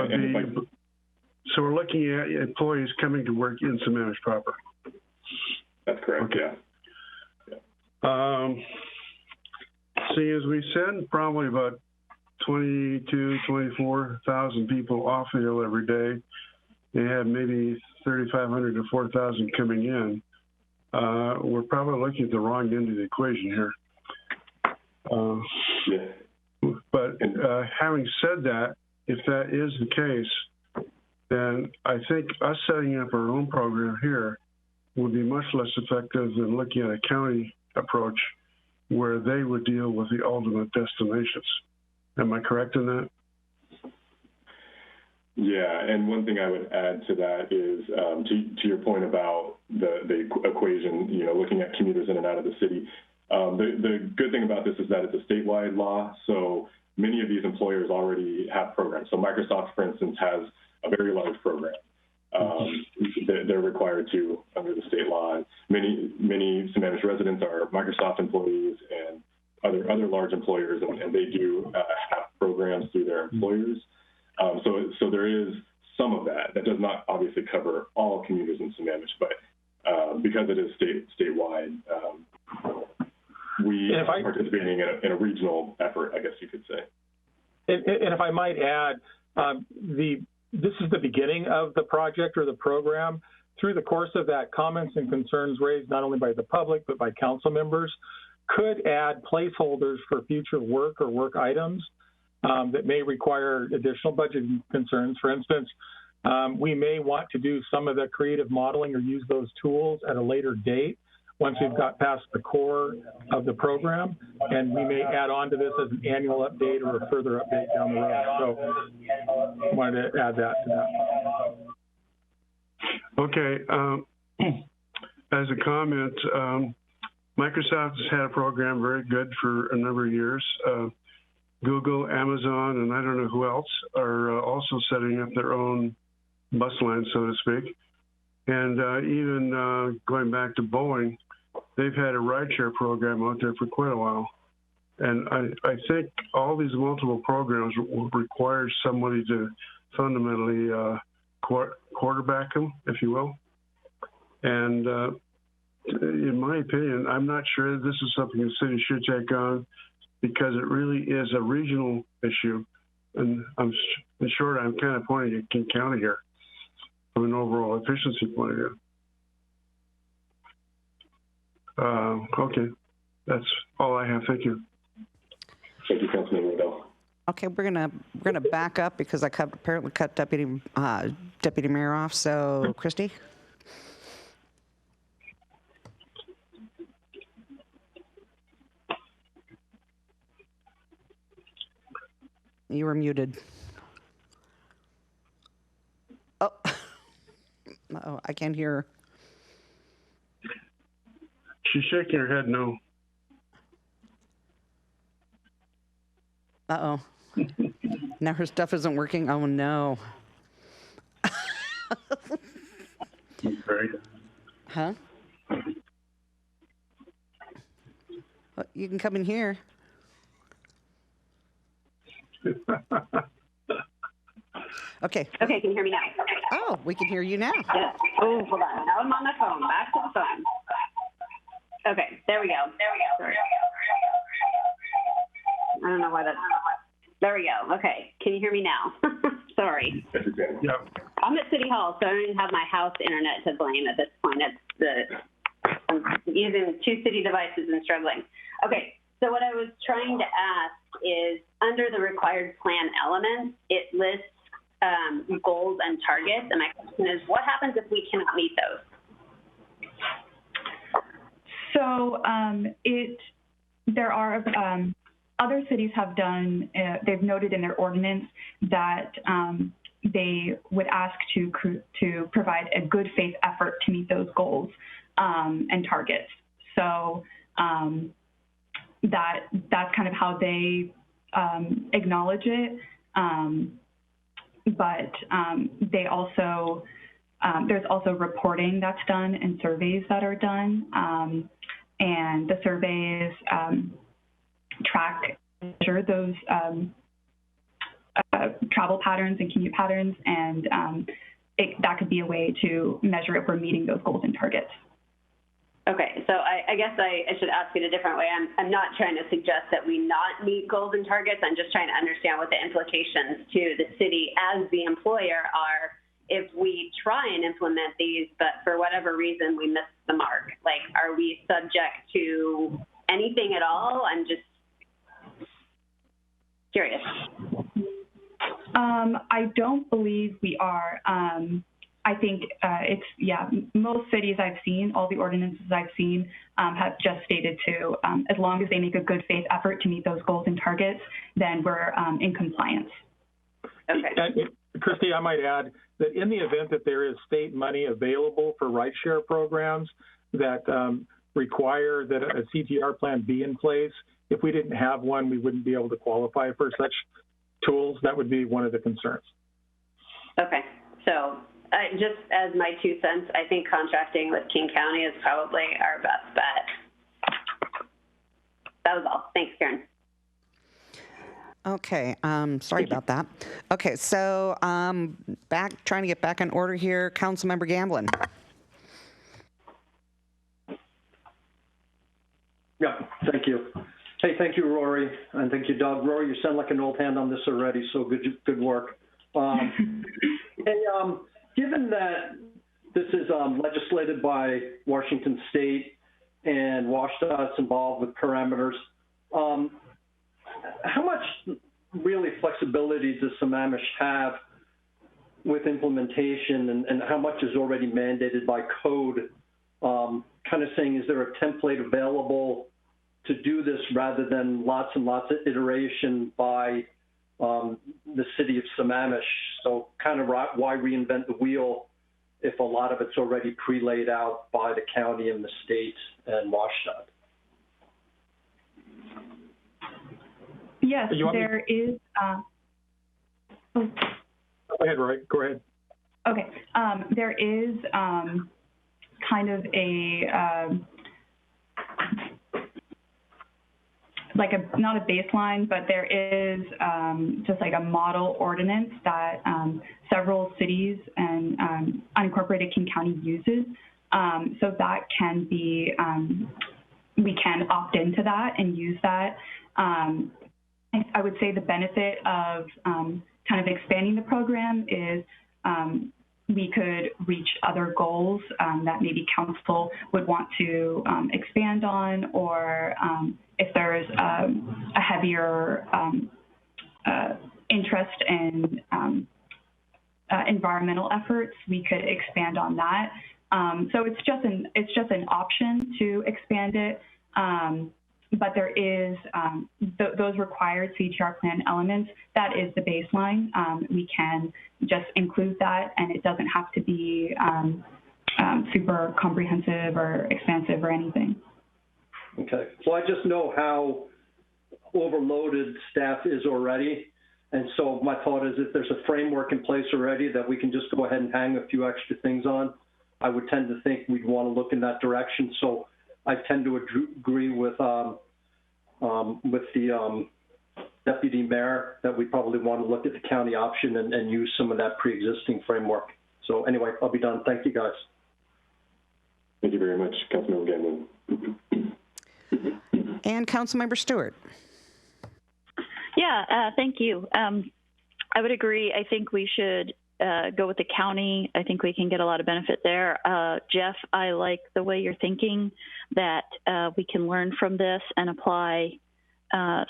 we're looking at employees coming to work in Sammamish proper. That's correct. Okay. Yeah. See, as we send probably about 24,000 people off the hill every day, they have maybe 3,500 to 4,000 coming in. We're probably looking at the wrong end of the equation here. But having said that, if that is the case, then I think us setting up our own program here would be much less effective than looking at a county approach where they would deal with the ultimate destinations. Am I correct in that? Yeah, and one thing I would add to that is to your point about the equation, you know, looking at commuters in and out of the city. The good thing about this is that it's a statewide law, so many of these employers already have programs. So Microsoft, for instance, has a very large program. They're required to under the state law. Many Sammamish residents are Microsoft employees and other large employers, and they do have programs through their employers. So there is some of that. That does not obviously cover all commuters in Sammamish, but because it is statewide, we are participating in a regional effort, I guess you could say. And if I might add, this is the beginning of the project or the program. Through the course of that, comments and concerns raised not only by the public but by council members could add placeholders for future work or work items that may require additional budget concerns. For instance, we may want to do some of the creative modeling or use those tools at a later date once we've got past the core of the program, and we may add on to this as an annual update or a further update down the road. So I wanted to add that to that. Okay. As a comment, Microsoft has had a program very good for a number of years. Google, Amazon, and I don't know who else are also setting up their own bus line, so to speak. And even going back to Boeing, they've had a rideshare program out there for quite a while. And I think all these multiple programs require somebody to fundamentally quarterback them, if you will. And in my opinion, I'm not sure this is something the city should take on because it really is a regional issue. And in short, I'm kind of pointing at King County here from an overall efficiency point of view. Okay, that's all I have. Thank you. Thank you, Councilman Riddell. Okay, we're gonna back up because I apparently cut Deputy Mayor off. So, Christy. You were muted. Oh, oh, I can't hear her. She's shaking her head no. Uh-oh. Now her stuff isn't working. Oh, no. Huh? Well, you can come in here. Okay. Okay, can you hear me now? Oh, we can hear you now. Yes. Oh, hold on. Now I'm on the phone. Back to the phone. Okay, there we go. Sorry. I don't know why that's... There we go. Okay, can you hear me now? Sorry. Yep. I'm at City Hall, so I don't even have my house internet to blame at this point. I'm using two city devices and struggling. Okay, so what I was trying to ask is, under the required plan elements, it lists goals and targets, and my question is, what happens if we cannot meet those? So there are other cities have done. They've noted in their ordinance that they would ask to provide a good faith effort to meet those goals and targets. So that's kind of how they acknowledge it. But they also there's also reporting that's done and surveys that are done. And the surveys track and measure those travel patterns and commute patterns, and that could be a way to measure if we're meeting those goals and targets. Okay, so I guess I should ask it a different way. I'm not trying to suggest that we not meet goals and targets. I'm just trying to understand what the implications to the city as the employer are if we try and implement these, but for whatever reason we miss the mark. Like, are we subject to anything at all? I'm just curious. I don't believe we are. I think most cities I've seen, all the ordinances I've seen have just stated to, as long as they make a good faith effort to meet those goals and targets, then we're in compliance. Okay. And, Christy, I might add that in the event that there is state money available for rideshare programs that require that a CTR plan be in place, if we didn't have one, we wouldn't be able to qualify for such tools. That would be one of the concerns. Okay, so just as my 2 cents, I think contracting with King County is probably our best bet. That was all. Thanks, Karen. Okay, sorry about that. Okay, so trying to get back in order here. Councilmember Gamblin. Yeah, thank you. Hey, thank you, Rory, and thank you, Doug. Rory, you sound like an old hand on this already, so good work. Given that this is legislated by Washington State and WashDOT's involved with parameters, how much really flexibility does Sammamish have with implementation, and how much is already mandated by code? Kind of saying, is there a template available to do this rather than lots and lots of iteration by the city of Sammamish? So kind of why reinvent the wheel if a lot of it's already pre-laid out by the county and the state and WashDOT? Yes, there is. Go ahead, Roy. Go ahead. Okay. There is kind of a not a baseline, but there is just like a model ordinance that several cities and unincorporated King County uses. So that can be, we can opt into that and use that. I would say the benefit of kind of expanding the program is we could reach other goals that maybe council would want to expand on, or if there's a heavier interest in environmental efforts, we could expand on that. So it's just an option to expand it. But there is those required CTR plan elements. That is the baseline. We can just include that, and it doesn't have to be super comprehensive or expansive or anything. Okay. So I just know how overloaded staff is already. And so my thought is if there's a framework in place already that we can just go ahead and hang a few extra things on, I would tend to think we'd want to look in that direction. So I tend to agree with the deputy mayor that we probably want to look at the county option and use some of that pre-existing framework. So anyway, I'll be done. Thank you, guys. Thank you very much, Councilmember Gamblin. And Councilmember Stewart. Yeah, thank you. I would agree. I think we should go with the county. I think we can get a lot of benefit there. Jeff, I like the way you're thinking that we can learn from this and apply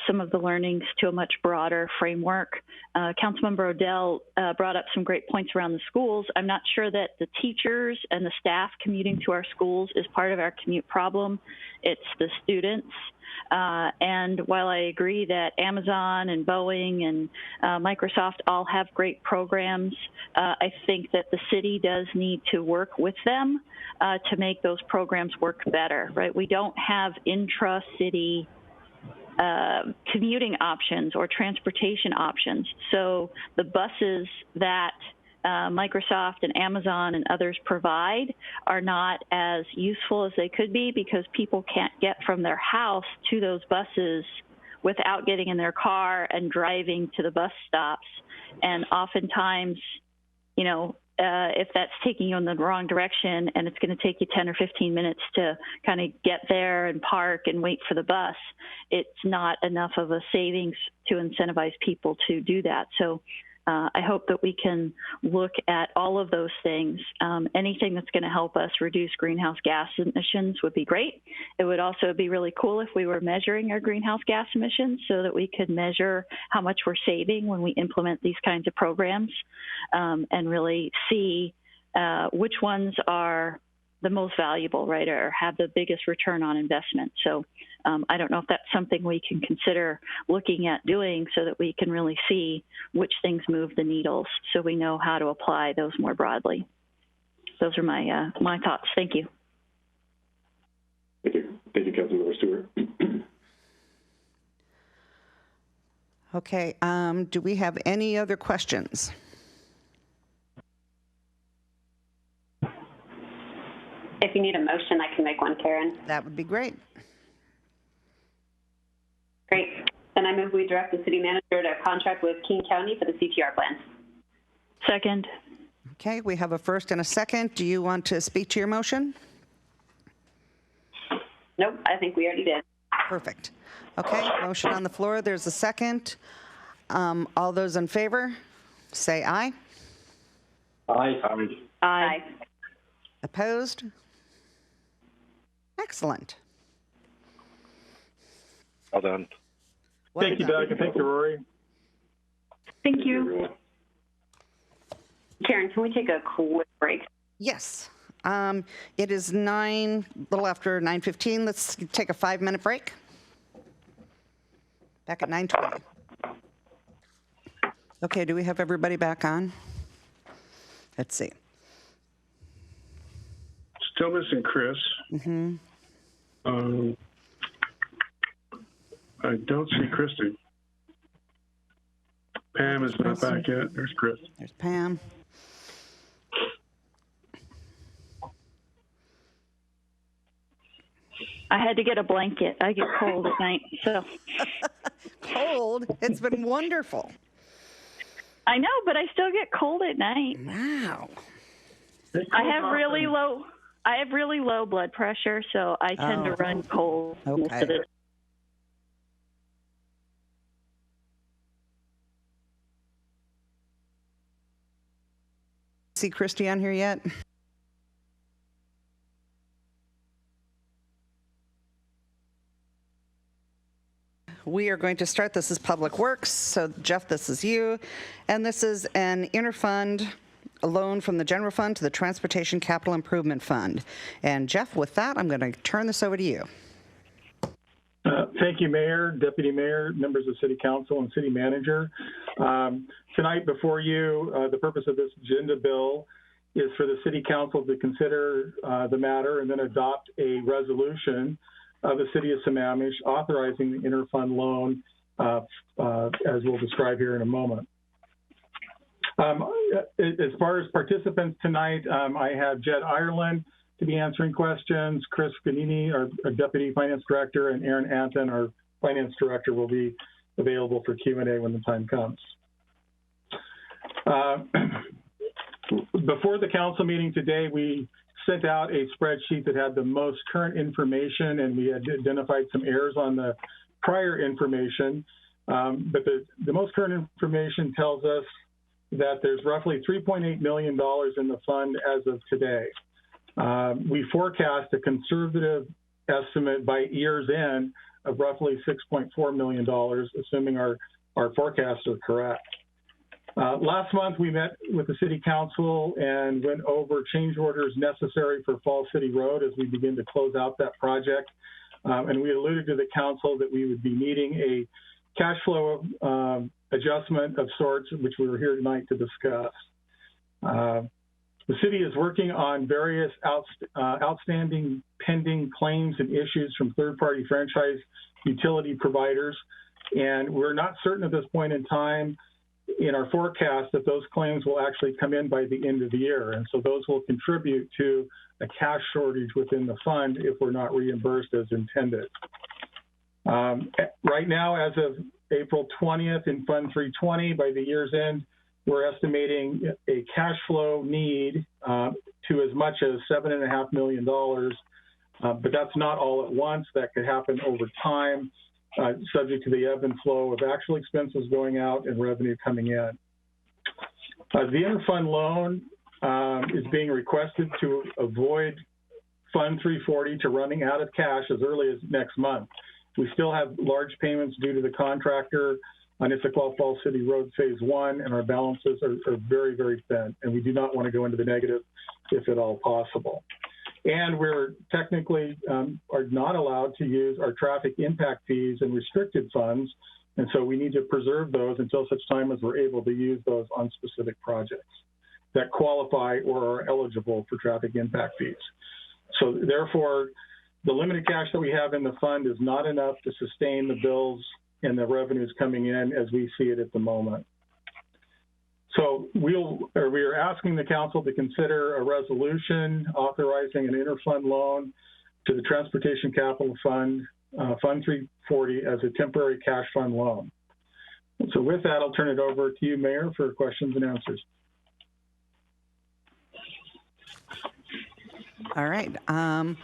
some of the learnings to a much broader framework. Councilmember Odell brought up some great points around the schools. I'm not sure that the teachers and the staff commuting to our schools is part of our commute problem. It's the students. And while I agree that Amazon and Boeing and Microsoft all have great programs, I think that the city does need to work with them to make those programs work better, right? We don't have intra-city commuting options or transportation options. So the buses that Microsoft and Amazon and others provide are not as useful as they could be because people can't get from their house to those buses without getting in their car and driving to the bus stops. And oftentimes, you know, if that's taking you in the wrong direction and it's going to take you 10 or 15 minutes to kind of get there and park and wait for the bus, it's not enough of a savings to incentivize people to do that. So I hope that we can look at all of those things. Anything that's going to help us reduce greenhouse gas emissions would be great. It would also be really cool if we were measuring our greenhouse gas emissions so that we could measure how much we're saving when we implement these kinds of programs, and really see which ones are the most valuable, right, or have the biggest return on investment. So I don't know if that's something we can consider looking at doing so that we can really see which things move the needles so we know how to apply those more broadly. Those are my my thoughts. Thank you. Thank you. Thank you, Councilmember Stewart. Okay, do we have any other questions? If you need a motion, I can make one, Karen. That would be great. Great. Then I move we direct the city manager to contract with King County for the CTR plan. Second. Okay, we have a first and a second. Do you want to speak to your motion? Nope, I think we already did. Perfect. Okay, motion on the floor. There's a second. All those in favor, say aye. Aye. Aye. Opposed? Excellent. Well done. Well Thank you, done. Doug, and thank you, Rory. Thank you. Karen, can we take a quick break? Yes. It is a little after 9:15. Let's take a 5-minute break. Back at 9:20. Okay, do we have everybody back on? Let's see. Still missing Chris. Mm-hmm. I don't see Christy. Pam is not back yet. There's Chris. There's Pam. I had to get a blanket. I get cold at night, so. Cold? It's been wonderful. I know, but I still get cold at night. Wow. I have really low blood pressure, so I tend to run cold most of the time. See Christy on here yet? We are going to start. This is Public Works. So Jeff, this is you. And this is an interfund loan from the general fund to the Transportation Capital Improvement Fund. And Jeff, with that, I'm going to turn this over to you. Thank you, Mayor, Deputy Mayor, members of City Council, and City Manager. Tonight before you, the purpose of this agenda bill is for the City Council to consider the matter and then adopt a resolution of the City of Sammamish authorizing the interfund loan, as we'll describe here in a moment. As far as participants tonight, I have Jed Ireland to be answering questions. Chris Ganini, our Deputy Finance Director, and Aaron Anton, our Finance Director, will be available for Q&A when the time comes. Before the council meeting today, we sent out a spreadsheet that had the most current information, and we had identified some errors on the prior information. But the most current information tells us that there's roughly $3.8 million in the fund as of today. We forecast a conservative estimate by year's end of roughly $6.4 million, assuming our forecasts are correct. Last month, we met with the City Council and went over change orders necessary for Fall City Road as we begin to close out that project. And we alluded to the Council that we would be needing a cash flow adjustment of sorts, which we were here tonight to discuss. The city is working on various outstanding pending claims and issues from third-party franchise utility providers, and we're not certain at this point in time in our forecast that those claims will actually come in by the end of the year, and so those will contribute to a cash shortage within the fund if we're not reimbursed as intended. Right now, as of April 20th in Fund 320, by the year's end, we're estimating a cash flow need to as much as $7.5 million, but that's not all at once. That could happen over time, subject to the ebb and flow of actual expenses going out and revenue coming in. The interfund loan is being requested to avoid Fund 340 to running out of cash as early as next month. We still have large payments due to the contractor on Issaquah Falls City Road Phase 1, and our balances are very, very thin, and we do not want to go into the negative if at all possible. And we're technically are not allowed to use our traffic impact fees and restricted funds, and so we need to preserve those until such time as we're able to use those on specific projects that qualify or are eligible for traffic impact fees. So therefore, the limited cash that we have in the fund is not enough to sustain the bills and the revenues coming in as we see it at the moment. So we are asking the council to consider a resolution authorizing an interfund loan to the Transportation Capital Fund, Fund 340, as a temporary cash fund loan. So with that, I'll turn it over to you, Mayor, for questions and answers. All right. I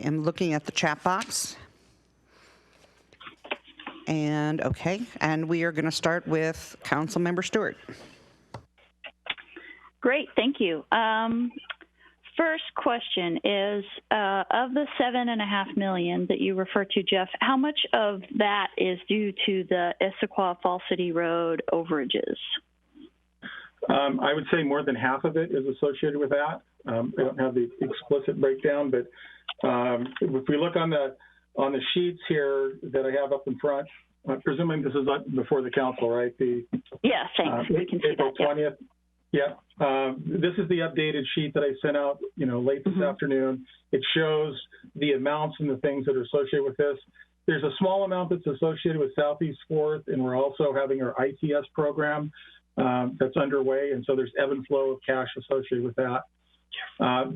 am looking at the chat box. And okay, and we are going to start with Councilmember Stewart. Great, thank you. First question is, of the $7.5 million that you referred to, Jeff, how much of that is due to the Issaquah Falls City Road overages? I would say more than half of it is associated with that. I don't have the explicit breakdown, but if we look on the sheets here that I have up in front, presuming this is before the council, right? Yeah, thanks. We can see April that, 20th. Yeah. This is the updated sheet that I sent out, late this afternoon. It shows the amounts and the things that are associated with this. There's a small amount that's associated with Southeast 4th, and we're also having our ITS program that's underway, and so there's ebb and flow of cash associated with that.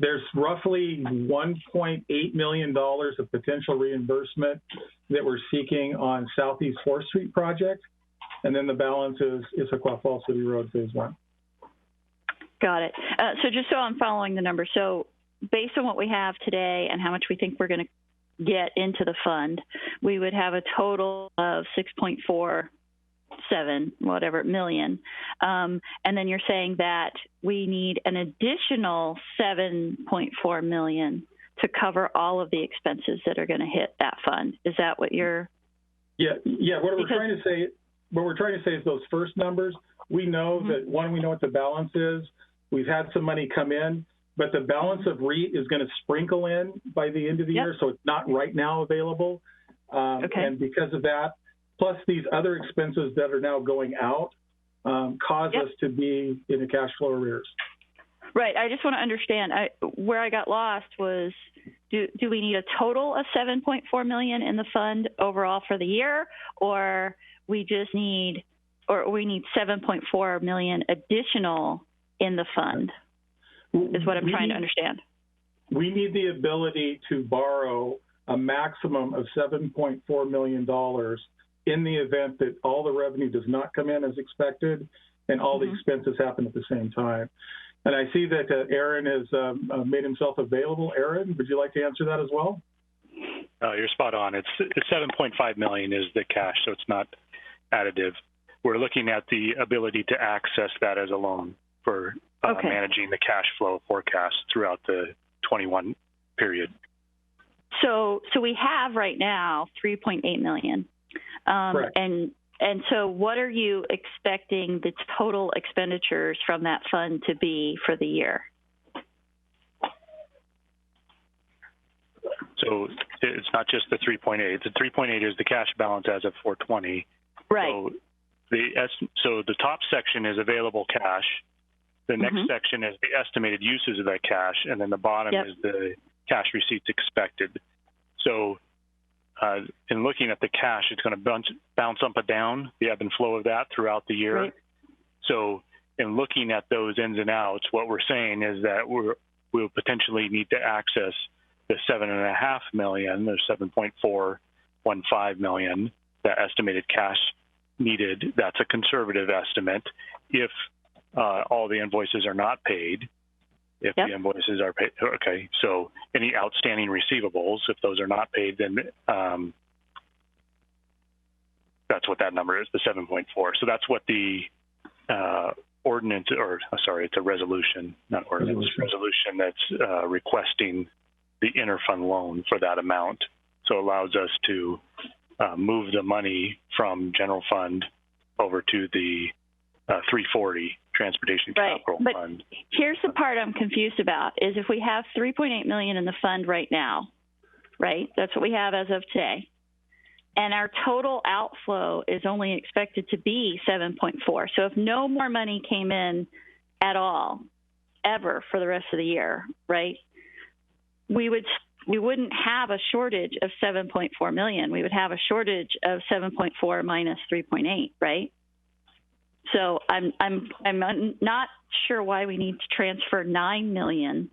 There's roughly $1.8 million of potential reimbursement that we're seeking on Southeast 4th Street project, and then the balance is Issaquah Falls City Road Phase 1. Got it. So just so I'm following the numbers, so based on what we have today and how much we think we're going to get into the fund, we would have a total of 6.47 whatever million, and then you're saying that we need an additional 7.4 million to cover all of the expenses that are going to hit that fund. Is that what you're? Yeah. What we're trying to say is those first numbers. We know that we know what the balance is. We've had some money come in, but the balance of REIT is going to sprinkle in by the end of the year, so it's not right now available. And because of that, plus these other expenses that are now going out, cause us to be in the cash flow arrears. Right. I just want to understand. Where I got lost was, do we need a total of 7.4 million in the fund overall for the year, or we need 7.4 million additional in the fund? Is what I'm trying to understand. We need the ability to borrow a maximum of $7.4 million in the event that all the revenue does not come in as expected and all the expenses happen at the same time. And I see that Aaron has made himself available. Aaron, would you like to answer that as well? You're spot on. It's 7.5 million is the cash, so it's not additive. We're looking at the ability to access that as a loan for managing the cash flow forecast throughout the 21 period. So we have right now 3.8 million. And so what are you expecting the total expenditures from that fund to be for the year? So it's not just the 3.8. The 3.8 is the cash balance as of 4/20. Right. So the top section is available cash. The next section is the estimated uses of that cash, and then the bottom is the cash receipts expected. So in looking at the cash, it's going to bounce up and down, the ebb and flow of that throughout the year. Right. So in looking at those ins and outs, what we're saying is that we'll potentially need to access the $7.5 million, or $7.415 million, that estimated cash needed. That's a conservative estimate. If all the invoices are not paid, if the invoices are paid, okay, so any outstanding receivables, if those are not paid, then that's what that number is, the 7.4. So that's what the ordinance, or sorry, it's a resolution, not ordinance, resolution that's requesting the interfund loan for that amount. So it allows us to move the money from general fund over to the 340 Transportation Capital Fund. Here's the part I'm confused about, is if we have $3.8 million in the fund right now, right? That's what we have as of today. And our total outflow is only expected to be 7.4. So if no more money came in at all, ever for the rest of the year, right? We wouldn't have a shortage of 7.4 million. We would have a shortage of 7.4 minus 3.8, right? So I'm not sure why we need to transfer 9 million,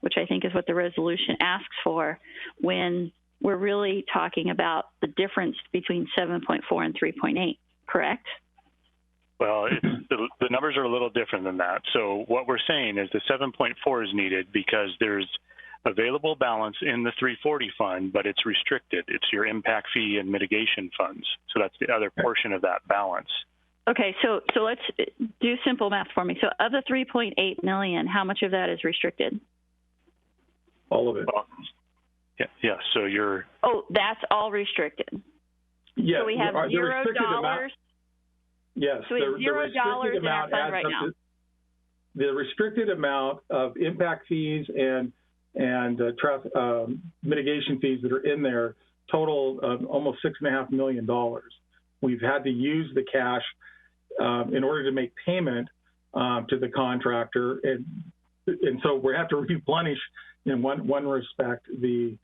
which I think is what the resolution asks for, when we're really talking about the difference between 7.4 and 3.8, correct? Well, the numbers are a little different than that. So what we're saying is the 7.4 is needed because there's available balance in the 340 fund, but it's restricted. It's your impact fee and mitigation funds. So that's the other portion of that balance. Okay, so let's do simple math for me. So of the 3.8 million, how much of that is restricted? All of it. Well, yeah. So you're. Oh, that's all restricted. Yeah. So we have $0. Yes. So we have $0 in our fund right now. The restricted amount of impact fees and mitigation fees that are in there total almost $6.5 million. We've had to use the cash in order to make payment to the contractor, and so we have to replenish in one respect the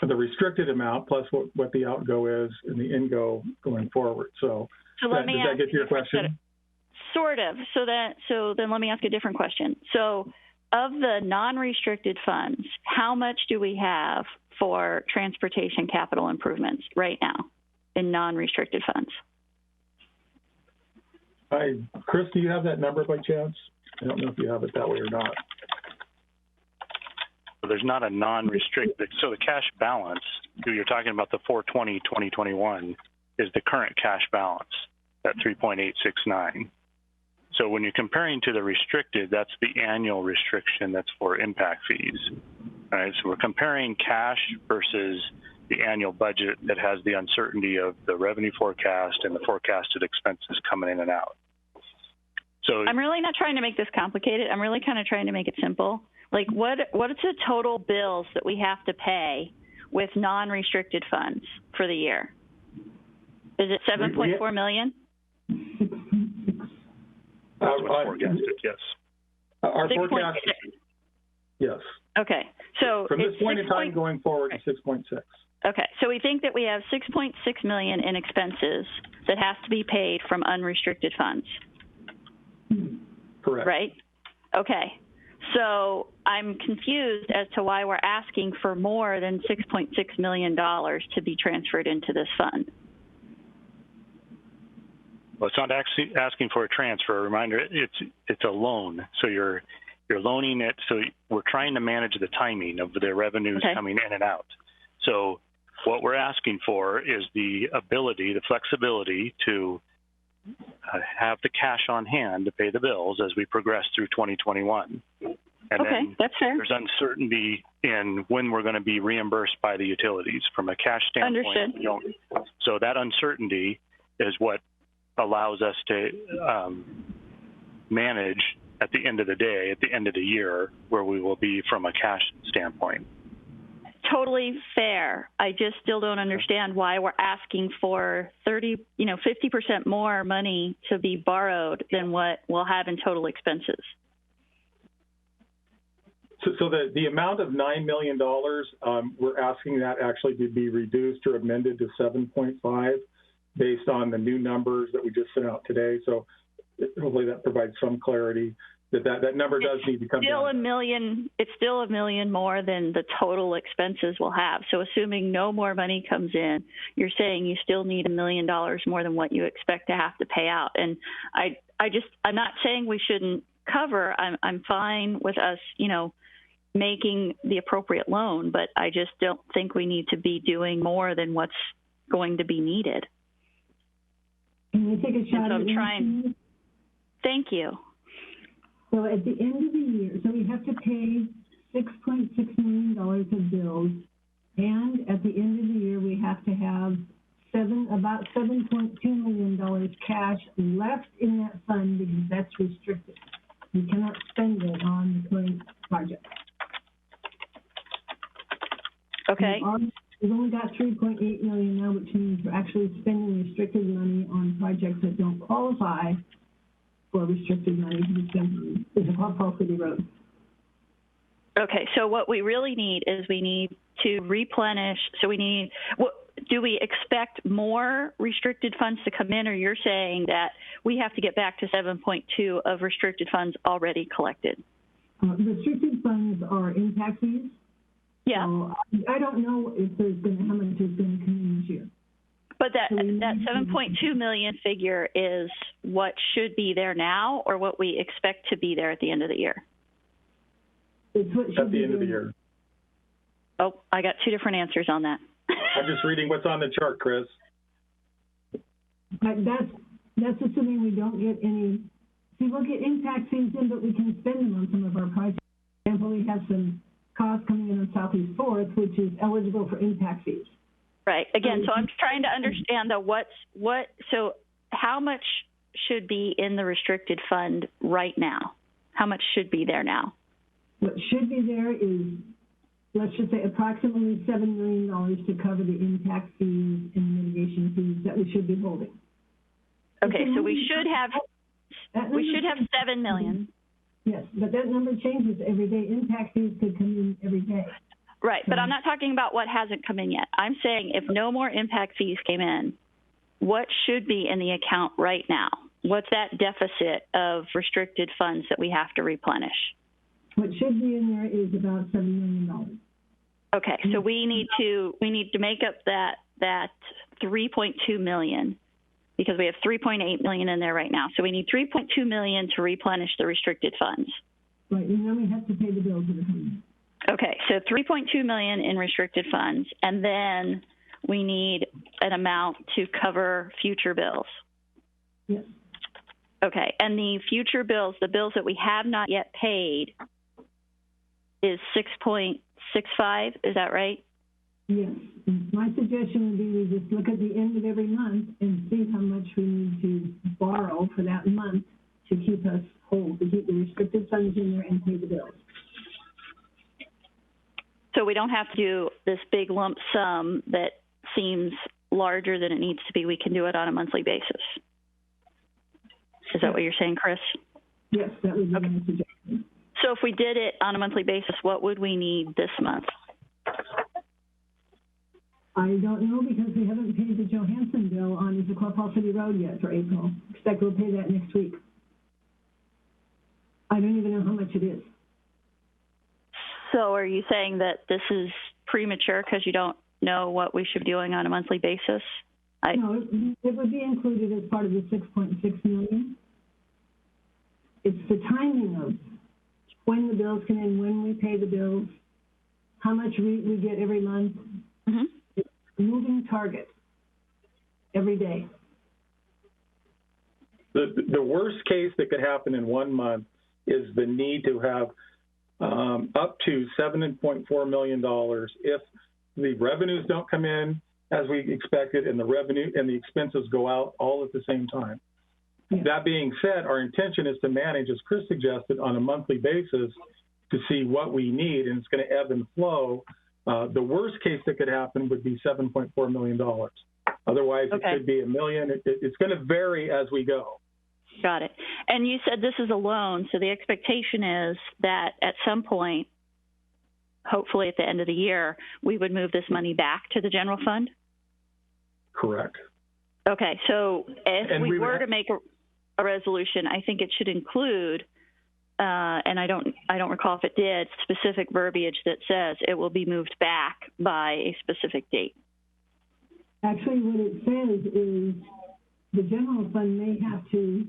restricted amount plus what the outgo is and the ingo going forward. So let me does that get to your question? Sort of. So then let me ask a different question. So of the non-restricted funds, how much do we have for transportation capital improvements right now in non-restricted funds? Chris, do you have that number by chance? I don't know if you have it that way or not. There's not a non-restricted. So the cash balance, you're talking about the 4/20/2021, is the current cash balance at 3.869. So when you're comparing to the restricted, that's the annual restriction that's for impact fees. All right, so we're comparing cash versus the annual budget that has the uncertainty of the revenue forecast and the forecasted expenses coming in and out. So I'm really not trying to make this complicated. I'm really kind of trying to make it simple. Like what is the total bills that we have to pay with non-restricted funds for the year? Is it 7.4 million? Forecasted, yes. Our forecast, yes. Okay, so from this point in time going forward, 6.6. Okay, so we think that we have 6.6 million in expenses that has to be paid from unrestricted funds. Correct. Right? Okay. So I'm confused as to why we're asking for more than $6.6 million to be transferred into this fund. Well, it's not actually asking for a transfer. A reminder, it's a loan. So you're loaning it. So we're trying to manage the timing of the revenues coming in and out. So what we're asking for is the ability, the flexibility to have the cash on hand to pay the bills as we progress through 2021. And then that's fair. There's uncertainty in when we're going to be reimbursed by the utilities from a cash standpoint. Understood. So that uncertainty is what allows us to manage at the end of the day, at the end of the year, where we will be from a cash standpoint. Totally fair. I just still don't understand why we're asking for 50% more money to be borrowed than what we'll have in total expenses. So the amount of $9 million, we're asking that actually to be reduced or amended to 7.5 based on the new numbers that we just sent out today. So hopefully that provides some clarity. that number does need to come down. It's still $1 million more than the total expenses we'll have. So assuming no more money comes in, you're saying you still need $1 million more than what you expect to have to pay out. And I'm not saying we shouldn't cover. I'm fine with us, making the appropriate loan, but I just don't think we need to be doing more than what's going to be needed. Can I take a shot at it? Thank you. So at the end of the year, so we have to pay $6.6 million of bills, and at the end of the year, we have to have about $7.2 million cash left in that fund because that's restricted. We cannot spend it on the current project. Okay. We've only got $3.8 million now, which means we're actually spending restricted money on projects that don't qualify for restricted money to be spent on. It's a Paul City Road. Okay, so what we really need is we need to replenish. So do we expect more restricted funds to come in, or you're saying that we have to get back to 7.2 of restricted funds already collected? Restricted funds are impact fees. Yeah. So I don't know if how much is going to come in this year. But that 7.2 million figure is what should be there now, or what we expect to be there at the end of the year? It's what should at the end of the year. Oh, I got two different answers on that. I'm just reading what's on the chart, Chris. But that's assuming we don't get any. See, we'll get impact fees in, but we can spend them on some of our projects. For example, we have some costs coming in on Southeast 4th, which is eligible for impact fees. Right. Again, so I'm trying to understand so how much should be in the restricted fund right now? How much should be there now? What should be there is, let's just say, approximately $7 million to cover the impact fees and mitigation fees that we should be holding. Okay, so we should have $7 million. Yes, but that number changes every day. Impact fees could come in every day. Right, but I'm not talking about what hasn't come in yet. I'm saying if no more impact fees came in, what should be in the account right now? What's that deficit of restricted funds that we have to replenish? What should be in there is about $7 million. Okay, so we need to make up that 3.2 million, because we have 3.8 million in there right now. So we need 3.2 million to replenish the restricted funds. Right, and then we have to pay the bills that are coming. Okay, so 3.2 million in restricted funds, and then we need an amount to cover future bills. Yes. Okay, and the future bills, the bills that we have not yet paid, is 6.65. Is that right? Yes. My suggestion would be we just look at the end of every month and see how much we need to borrow for that month to keep us whole, to keep the restricted funds in there and pay the bills. So we don't have to do this big lump sum that seems larger than it needs to be. We can do it on a monthly basis. Is that what you're saying, Chris? Yes, that would be my suggestion. So if we did it on a monthly basis, what would we need this month? I don't know, because we haven't paid the Johansson bill on Issaquah City Road yet for April. Expect we'll pay that next week. I don't even know how much it is. So are you saying that this is premature because you don't know what we should be doing on a monthly basis? No, it would be included as part of the $6.6 million. It's the timing of when the bills come in, when we pay the bills, how much we get every month. Mm-hmm. It's a moving target every day. The worst case that could happen in 1 month is the need to have up to $7.4 million if the revenues don't come in as we expected and the revenue and the expenses go out all at the same time. Yeah. That being said, our intention is to manage, as Chris suggested, on a monthly basis to see what we need, and it's going to ebb and flow. The worst case that could happen would be $7.4 million. Otherwise, It could be $1 million. It's going to vary as we go. Got it. And you said this is a loan, so the expectation is that at some point, hopefully at the end of the year, we would move this money back to the general fund? Correct. Okay, so if we were to make a resolution, I think it should include and I don't recall if it did, specific verbiage that says it will be moved back by a specific date. Actually, what it says is the general fund may have to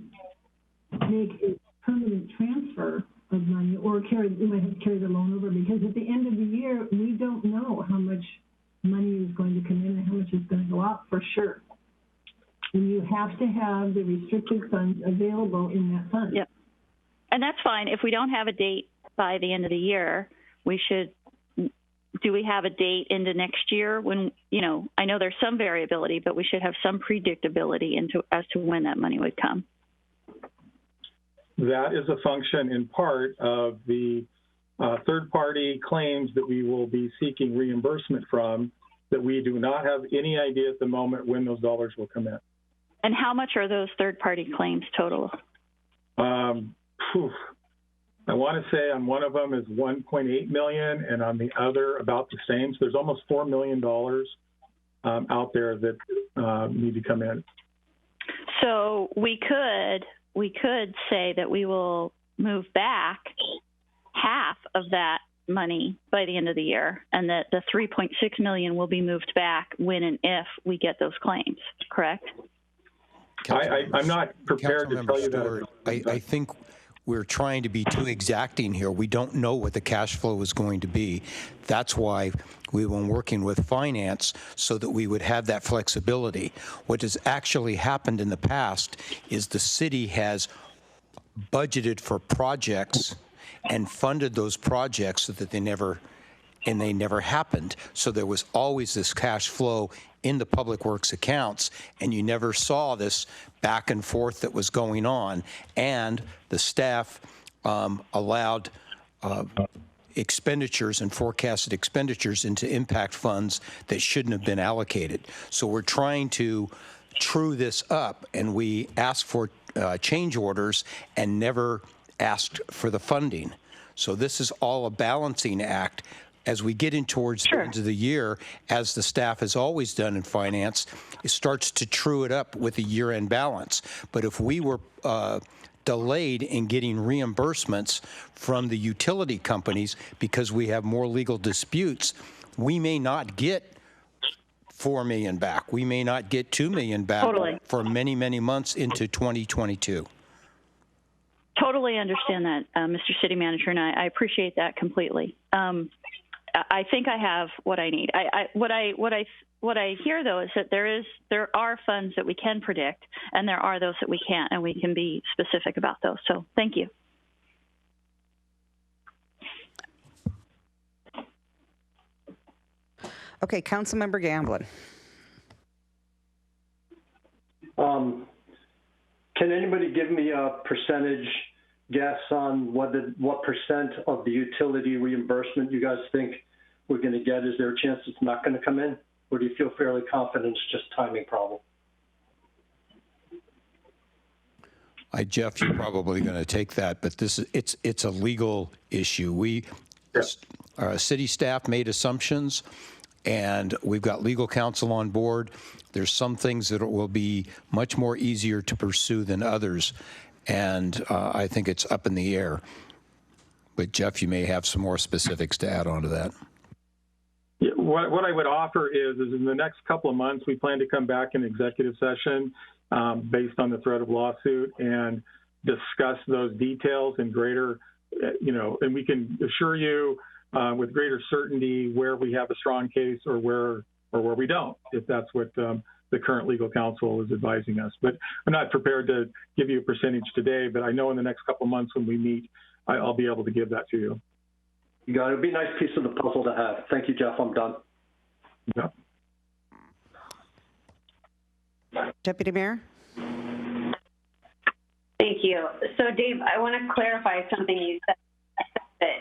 make a permanent transfer of money, or we might have to carry the loan over, because at the end of the year, we don't know how much money is going to come in and how much is going to go out for sure. And you have to have the restricted funds available in that fund. Yep. And that's fine. If we don't have a date by the end of the year, do we have a date into next year when, I know there's some variability, but we should have some predictability as to when that money would come. That is a function in part of the third-party claims that we will be seeking reimbursement from, that we do not have any idea at the moment when those dollars will come in. And how much are those third-party claims total? I want to say on one of them is 1.8 million, and on the other about the same. So there's almost $4 million out there that need to come in. So we could say that we will move back half of that money by the end of the year, and that the 3.6 million will be moved back when and if we get those claims. Correct? I'm not prepared to tell you that. I think we're trying to be too exacting here. We don't know what the cash flow is going to be. That's why we've been working with finance so that we would have that flexibility. What has actually happened in the past is the city has budgeted for projects and funded those projects so that they never happened. So there was always this cash flow in the public works accounts, and you never saw this back and forth that was going on. And the staff allowed expenditures and forecasted expenditures into impact funds that shouldn't have been allocated. So we're trying to true this up, and we asked for change orders and never asked for the funding. So this is all a balancing act. As we get in towards the end of the year, as the staff has always done in finance, it starts to true it up with a year-end balance. But if we were delayed in getting reimbursements from the utility companies because we have more legal disputes, we may not get $4 million back. We may not get $2 million back for many, many months into 2022. Totally understand that, Mr. City Manager, and I appreciate that completely. I think I have what I need. What I hear though is that there are funds that we can predict, and there are those that we can't, and we can be specific about those. So thank you. Okay, Councilmember Gamblin. Can anybody give me a percentage guess on what percent of the utility reimbursement you guys think we're going to get? Is there a chance it's not going to come in, or do you feel fairly confident it's just timing problem? Jeff, you're probably going to take that, but it's a legal issue. Our city staff made assumptions, and we've got legal counsel on board. There's some things that will be much more easier to pursue than others, and I think it's up in the air. But Jeff, you may have some more specifics to add on to that. Yeah, what I would offer is in the next couple of months, we plan to come back in executive session based on the threat of lawsuit and discuss those details in greater, and we can assure you with greater certainty where we have a strong case or where we don't, if that's what the current legal counsel is advising us. But I'm not prepared to give you a percentage today, but I know in the next couple of months when we meet, I'll be able to give that to you. You got it. It'd be a nice piece of the puzzle to have. Thank you, Jeff. I'm done. Yeah. Deputy Mayor? Thank you. So, Dave, I want to clarify something you said, that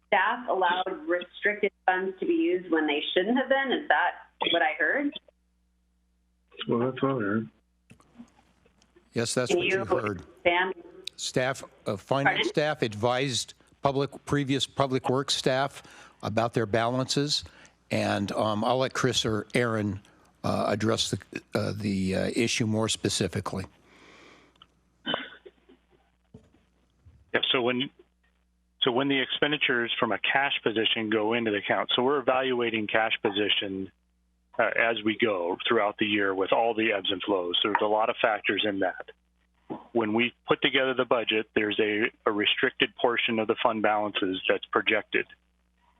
staff allowed restricted funds to be used when they shouldn't have been. Is that what I heard? Well, that's what I heard. Yes, that's what you heard. Staff, finance staff advised previous public works staff about their balances, and I'll let Chris or Aaron address the issue more specifically. Yeah, so when So when the expenditures from a cash position go into the account, so we're evaluating cash position as we go throughout the year with all the ebbs and flows. So there's a lot of factors in that. When we put together the budget, there's a restricted portion of the fund balances that's projected.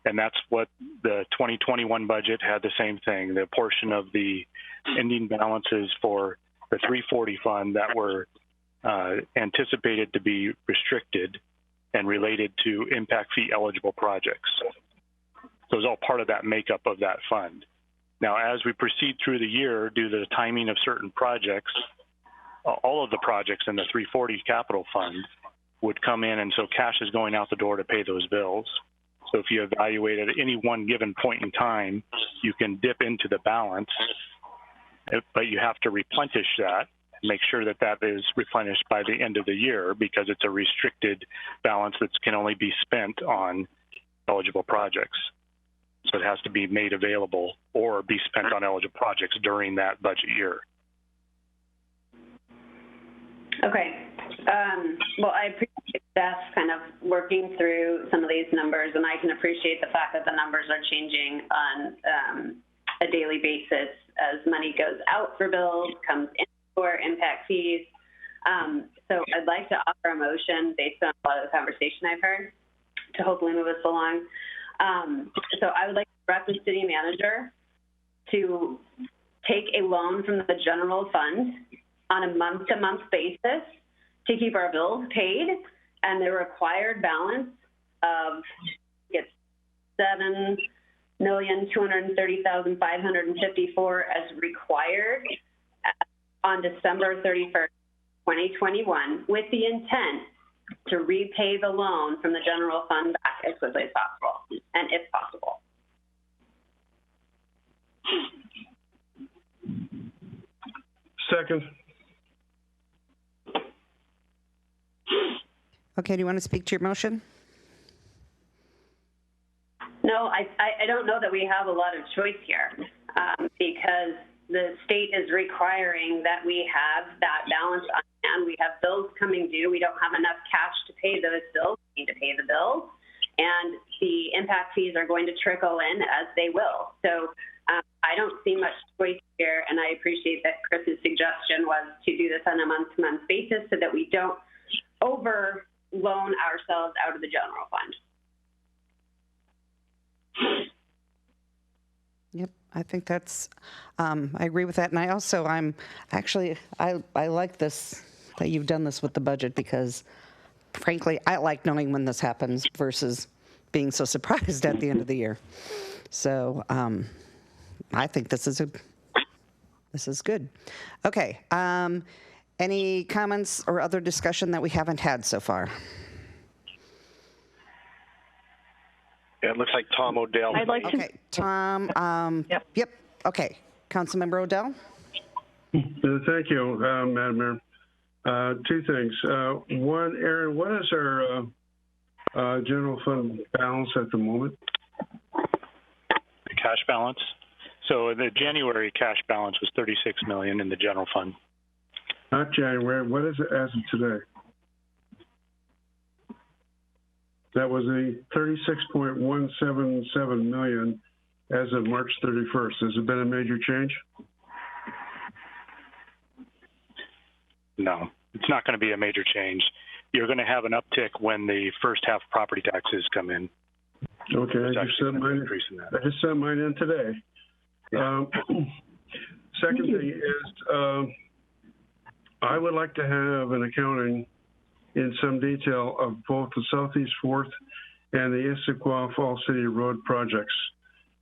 And that's what the 2021 budget had, the same thing. The portion of the ending balances for the 340 fund that were anticipated to be restricted and related to impact fee eligible projects. So it's all part of that makeup of that fund. Now, as we proceed through the year, due to the timing of certain projects, all of the projects in the 340 capital fund would come in, and so cash is going out the door to pay those bills. So if you evaluate at any one given point in time, you can dip into the balance, but you have to replenish that, make sure that that is replenished by the end of the year, because it's a restricted balance that can only be spent on eligible projects. So it has to be made available or be spent on eligible projects during that budget year. Okay. Well, I appreciate staff kind of working through some of these numbers, and I can appreciate the fact that the numbers are changing on a daily basis as money goes out for bills, comes in for impact fees. So I'd like to offer a motion based on a lot of the conversation I've heard to hopefully move us along. So I would like to direct the city manager to take a loan from the general fund on a month-to-month basis to keep our bills paid, and the required balance of it's $7,230,554 as required on December 31st, 2021, with the intent to repay the loan from the general fund back as quickly as possible, and if possible. Second. Okay, do you want to speak to your motion? No, I don't know that we have a lot of choice here because the state is requiring that we have that balance on hand. We have bills coming due. We don't have enough cash to pay those bills. We need to pay the bills. And the impact fees are going to trickle in as they will. So I don't see much choice here, and I appreciate that Chris's suggestion was to do this on a month-to-month basis so that we don't over-loan ourselves out of the general fund. Yep, I think that's, I agree with that. And I also, I like this, that you've done this with the budget, because frankly, I like knowing when this happens versus being so surprised at the end of the year. So I think this is good. Okay, any comments or other discussion that we haven't had so far? Yeah, it looks like Tom O'Dell. I'd like to. Okay, Tom. Yep. Okay, Councilmember O'Dell. Thank you, Madam Mayor. Two things. One, Aaron, what is our general fund balance at the moment? The cash balance. So the January cash balance was $36 million in the general fund. Not January. What is it as of today? That was a $36.177 million as of March 31st. Has it been a major change? No, it's not going to be a major change. You're going to have an uptick when the first half property taxes come in. Okay, I just sent mine in today. Yeah. Second thing is, I would like to have an accounting in some detail of both the Southeast 4th and the Issaquah Falls City Road projects,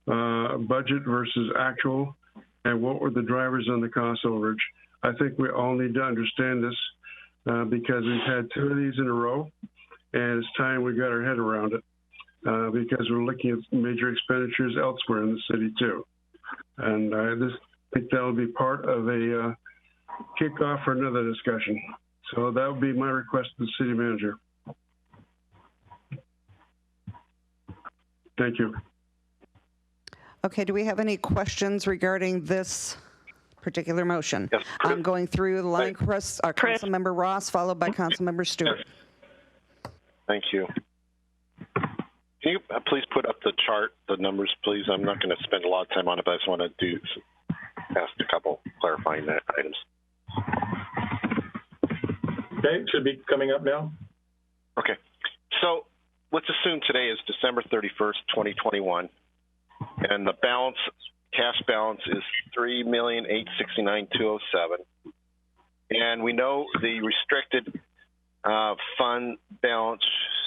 budget versus actual, and what were the drivers on the cost overage. I think we all need to understand this because we've had two of these in a row, and it's time we got our head around it because we're looking at major expenditures elsewhere in the city too. And I think that'll be part of a kickoff for another discussion. So that would be my request to the city manager. Thank you. Okay, do we have any questions regarding this particular motion? Yes, I'm going through the line. Councilmember Ross, followed by Councilmember Stewart. Thank you. Can you please put up the chart, the numbers, please? I'm not going to spend a lot of time on it, but I just want to ask a couple clarifying items. Okay, should be coming up now. Okay. So let's assume today is December 31st, 2021, and the balance, cash balance is $3,869,207, and we know the restricted fund balance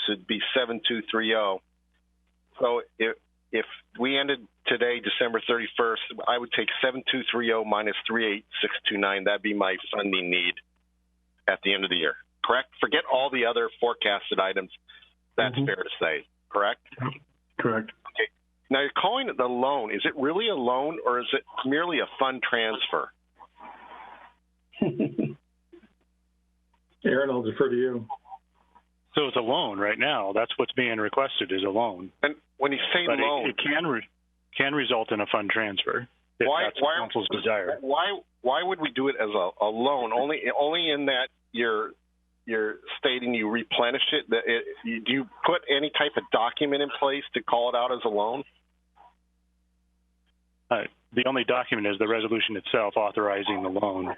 should be 7,230. So if we ended today, December 31st, I would take 7,230 minus 3,8629. That'd be my funding need at the end of the year. Correct? Forget all the other forecasted items. That's fair to say. Correct? Correct. Okay. Now you're calling it the loan. Is it really a loan, or is it merely a fund transfer? Aaron, I'll defer to you. So it's a loan right now. That's what's being requested is a loan. And when you say loan, it can result in a fund transfer if that's the council's desire. Why would we do it as a loan? Only in that you're stating you replenish it. Do you put any type of document in place to call it out as a loan? The only document is the resolution itself authorizing the loan.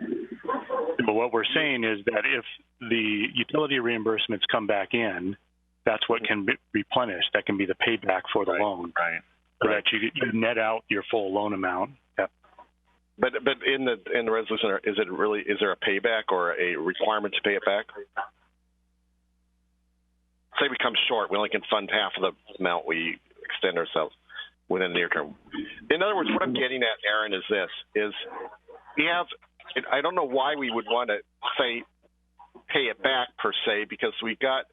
But what we're saying is that if the utility reimbursements come back in, that's what can be replenished. That can be the payback for the loan. Right. So that you net out your full loan amount. Yep. But in the resolution, is there a payback or a requirement to pay it back? Say we come short, we only can fund half of the amount we extend ourselves within the near term. In other words, what I'm getting at, Aaron, is this: we have. I don't know why we would want to say pay it back per se, because we got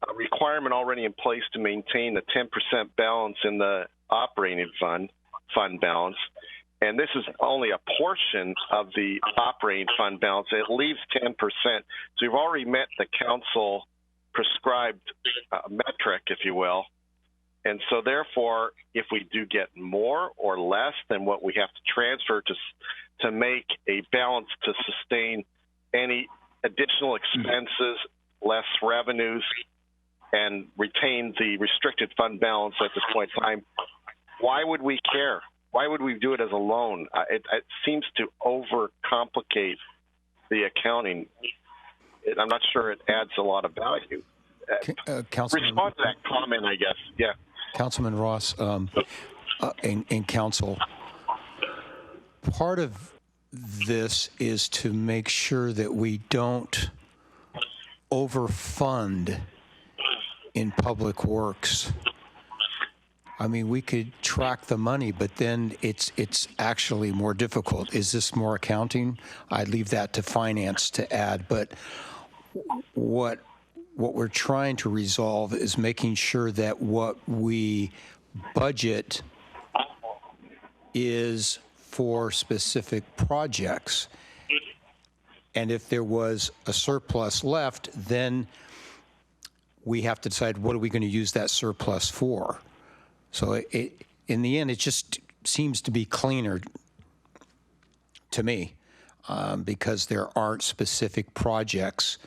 a requirement already in place to maintain the 10% balance in the operating fund balance. And this is only a portion of the operating fund balance. It leaves 10%. So you've already met the council prescribed metric, if you will. And so therefore, if we do get more or less than what we have to transfer to make a balance to sustain any additional expenses, less revenues, and retain the restricted fund balance at this point in time, why would we care? Why would we do it as a loan? It seems to overcomplicate the accounting. I'm not sure it adds a lot of value. Respond to that comment, I guess. Yeah. Councilman Ross and council, part of this is to make sure that we don't overfund in public works. I mean, we could track the money, but then it's actually more difficult. Is this more accounting? I'd leave that to finance to add. But what we're trying to resolve is making sure that what we budget is for specific projects. And if there was a surplus left, then we have to decide what are we going to use that surplus for. So in the end, it just seems to be cleaner to me because there aren't specific projects.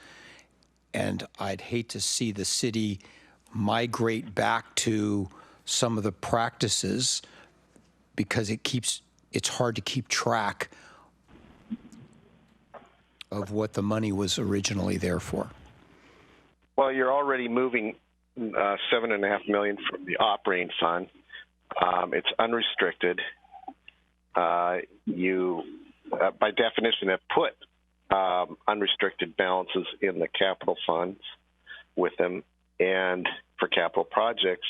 And I'd hate to see the city migrate back to some of the practices because it's hard to keep track of what the money was originally there for. Well, you're already moving $7.5 million from the operating fund. It's unrestricted. You, by definition, have put unrestricted balances in the capital funds with them and for capital projects.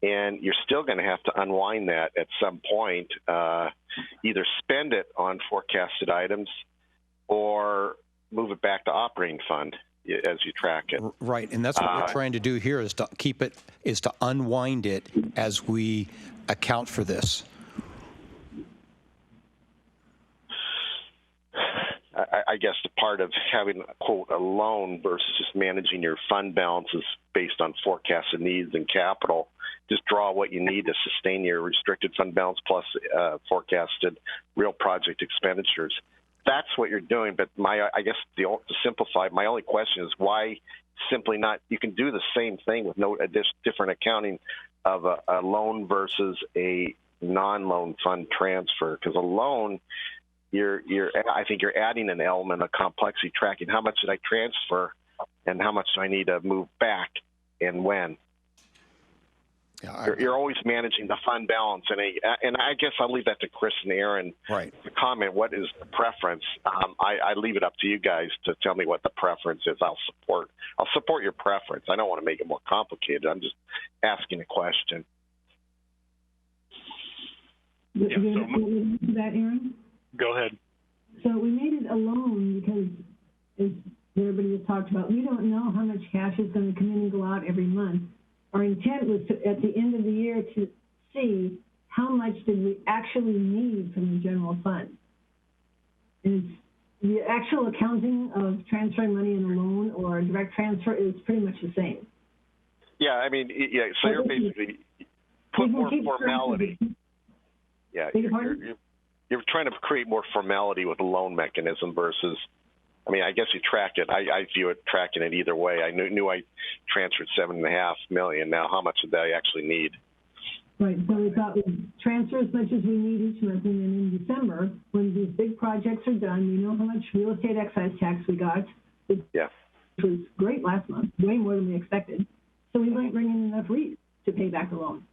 And you're still going to have to unwind that at some point, either spend it on forecasted items or move it back to operating fund as you track it. Right, and that's what we're trying to do here is to to unwind it as we account for this. I guess the part of having, quote, a loan versus just managing your fund balances based on forecasted needs and capital, just draw what you need to sustain your restricted fund balance plus forecasted real project expenditures. that's what you're doing, but I guess to simplify, my only question is why simply not? You can do the same thing with no different accounting of a loan versus a non-loan fund transfer. Because a loan, I think you're adding an element of complexity, tracking how much did I transfer, and how much do I need to move back, and when. Yeah, you're always managing the fund balance, and I guess I'll leave that to Chris and Aaron to comment. What is the preference? I leave it up to you guys to tell me what the preference is. I'll support your preference. I don't want to make it more complicated. I'm just asking a question. Yeah, that, Aaron? Go ahead. So we made it a loan because, as everybody has talked about, we don't know how much cash is going to come in and go out every month. Our intent was to, at the end of the year, to see how much did we actually need from the general fund. And the actual accounting of transferring money in a loan or a direct transfer is pretty much the same. Yeah, I mean, yeah. So you're basically put more formality. Yeah, you're trying to create more formality with a loan mechanism versus. I mean, I guess you track it. I view it tracking it either way. I knew I transferred $7.5 million. Now, how much did I actually need? Right. So we thought we'd transfer as much as we need each month, and then in December, when these big projects are done, we know how much real estate excise tax we got. Which was great last month, way more than we expected. So we might bring in enough REIT to pay back the loan.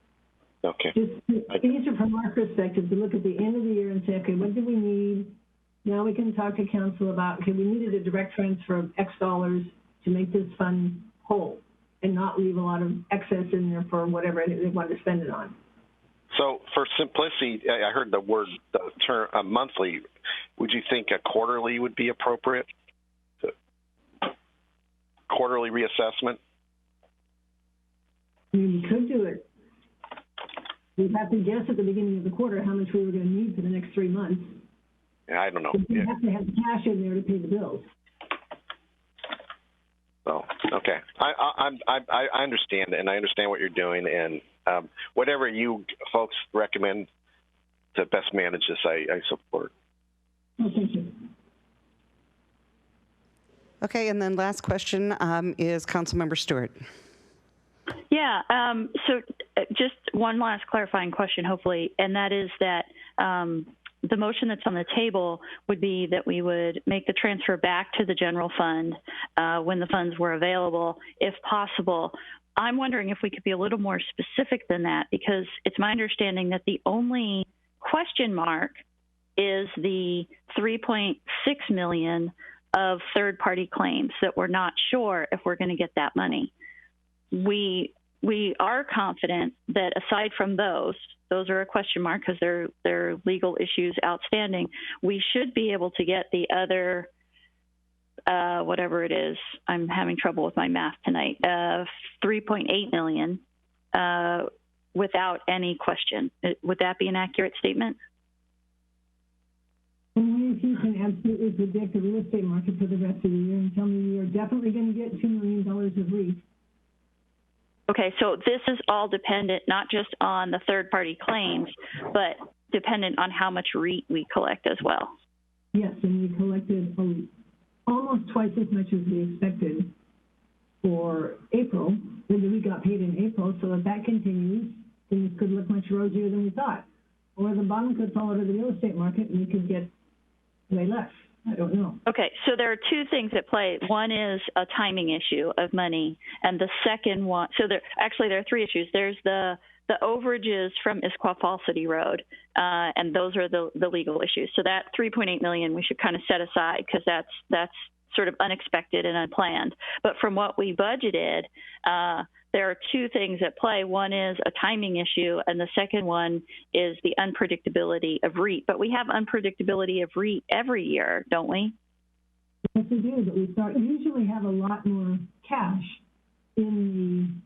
Okay. Just easier from our perspective to look at the end of the year and say, okay, what do we need? Now we can talk to council about, okay, we needed a direct transfer of X dollars to make this fund whole and not leave a lot of excess in there for whatever they want to spend it on. So for simplicity, I heard the term monthly. Would you think a quarterly would be appropriate? Quarterly reassessment? I mean, we could do it. We'd have to guess at the beginning of the quarter how much we were going to need for the next 3 months. I don't know. We have to have cash in there to pay the bills. So okay, I understand, and I understand what you're doing, and whatever you folks recommend to best manage this, I support. Oh, thank you. Okay, and then last question is Councilmember Stewart. Yeah. So just one last clarifying question, hopefully, and that is that. The motion that's on the table would be that we would make the transfer back to the general fund when the funds were available, if possible. I'm wondering if we could be a little more specific than that, because it's my understanding that the only question mark is the $3.6 million of third-party claims that we're not sure if we're going to get that money. We are confident that aside from those are a question mark because they're legal issues outstanding. We should be able to get the other, whatever it is, I'm having trouble with my math tonight, $3.8 million without any question. Would that be an accurate statement? Only if you can absolutely predict the real estate market for the rest of the year and tell me you're definitely going to get $2 million of REIT. Okay, so this is all dependent not just on the third-party claims, but dependent on how much REIT we collect as well. Yes, and we collected almost twice as much as we expected for April, and we got paid in April, so if that continues, things could look much rosier than we thought. Or the bottom could fall out of the real estate market and we could get way less. I don't know. Okay, so there are two things at play. One is a timing issue of money, and the second one, so there are three issues. There's the overages from Issaquah Falls City Road, and those are the legal issues. So that $3.8 million we should kind of set aside because that's sort of unexpected and unplanned. But from what we budgeted, there are two things at play. One is a timing issue, and the second one is the unpredictability of REIT. But we have unpredictability of REIT every year, don't we? Yes, we do, but we usually have a lot more cash in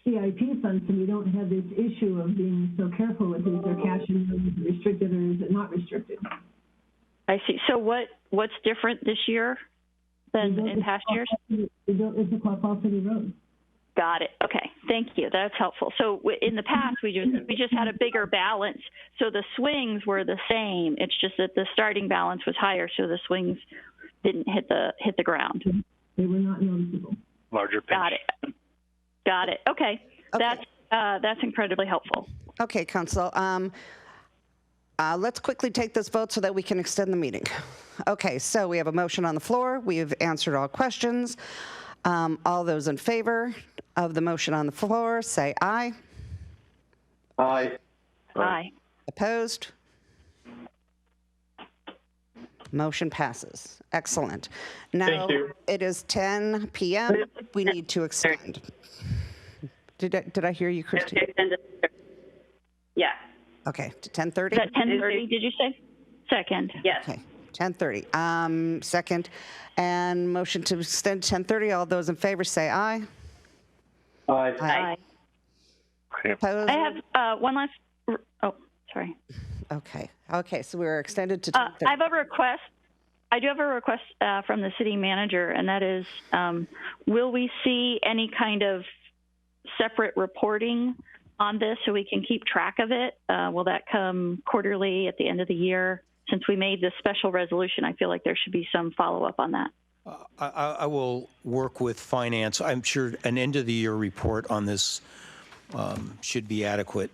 the CIP fund, so we don't have this issue of being so careful with is there cash in there, is it restricted or is it not restricted? I see. So what's different this year than in past years? We built Issaquah Falls City Road. Got it. Okay, thank you. That's helpful. So in the past, we just had a bigger balance, so the swings were the same. It's just that the starting balance was higher, so the swings didn't hit the ground. They were not noticeable. Larger pinch. Got it. Okay. That's incredibly helpful. Okay, Council. Let's quickly take this vote so that we can extend the meeting. Okay, so we have a motion on the floor. We have answered all questions. All those in favor of the motion on the floor, say aye. Aye. Aye. Opposed? Motion passes. Excellent. Now, Thank you. it is 10 p.m. We need to extend. Did I hear you, Christy? Yeah. Okay, to 10:30? Is that 10:30, did you say? Second. Yes. Okay, 10:30. Second, and motion to extend 10:30. All those in favor say aye. Aye. Aye. Opposed? I have one last. Oh, sorry. Okay, so we're extended to 10:30. I have a request. I do have a request from the city manager, and that is, will we see any kind of separate reporting on this so we can keep track of it? Will that come quarterly at the end of the year? Since we made this special resolution, I feel like there should be some follow-up on that. I will work with finance. I'm sure an end-of-the-year report on this should be adequate,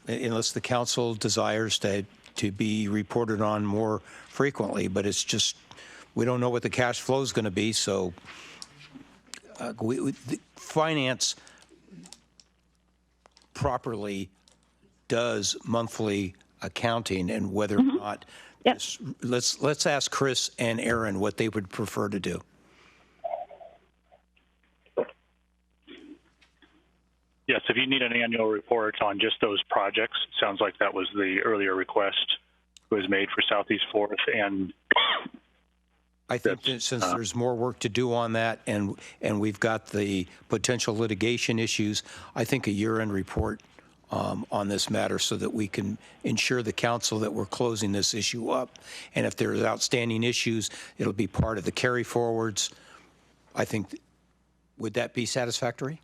unless the council desires to be reported on more frequently. But it's just, we don't know what the cash flow is going to be, so finance properly does monthly accounting, and whether or not let's ask Chris and Aaron what they would prefer to do. Yes, if you need an annual report on just those projects, sounds like that was the earlier request was made for Southeast 4th. And I think that since there's more work to do on that, and we've got the potential litigation issues, I think a year-end report on this matter, so that we can ensure the council that we're closing this issue up. And if there's outstanding issues, it'll be part of the carry forwards. I think, would that be satisfactory?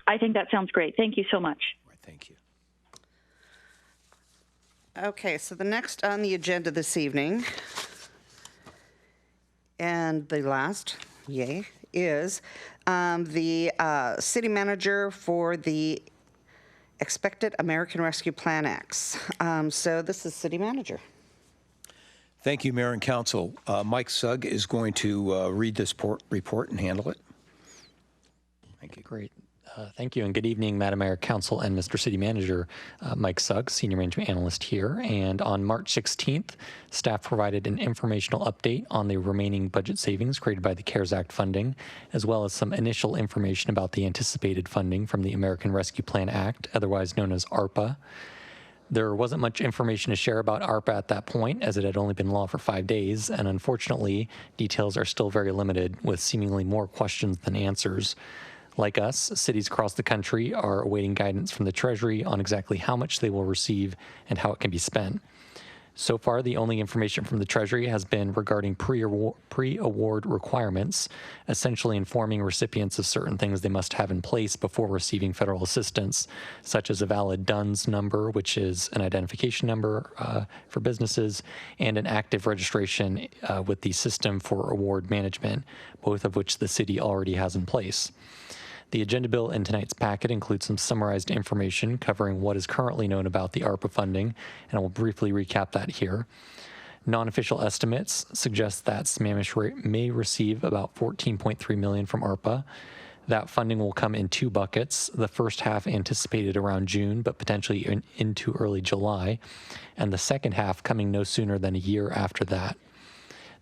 I think that sounds great. Thank you so much. Right, thank you. Okay, so the next on the agenda this evening, and the last, is the city manager for the Expected American Rescue Plan Acts. So this is city manager. Thank you, Mayor and Council. Mike Sugg is going to read this report and handle it. Thank you. Great. Thank you, and good evening, Madam Mayor, Council, and Mr. City Manager. Mike Sugg, Senior Management Analyst here. And on March 16th, staff provided an informational update on the remaining budget savings created by the CARES Act funding, as well as some initial information about the anticipated funding from the American Rescue Plan Act, otherwise known as ARPA. There wasn't much information to share about ARPA at that point, as it had only been law for 5 days, and unfortunately, details are still very limited, with seemingly more questions than answers. Like us, cities across the country are awaiting guidance from the Treasury on exactly how much they will receive and how it can be spent. So far, the only information from the Treasury has been regarding pre-award requirements, essentially informing recipients of certain things they must have in place before receiving federal assistance, such as a valid DUNS number, which is an identification number for businesses, and an active registration with the System for Award Management, both of which the city already has in place. The agenda bill in tonight's packet includes some summarized information covering what is currently known about the ARPA funding, and I will briefly recap that here. Non-official estimates suggest that Sammamish may receive about $14.3 million from ARPA. That funding will come in 2 buckets, the first half anticipated around June, but potentially into early July, and the second half coming no sooner than a year after that.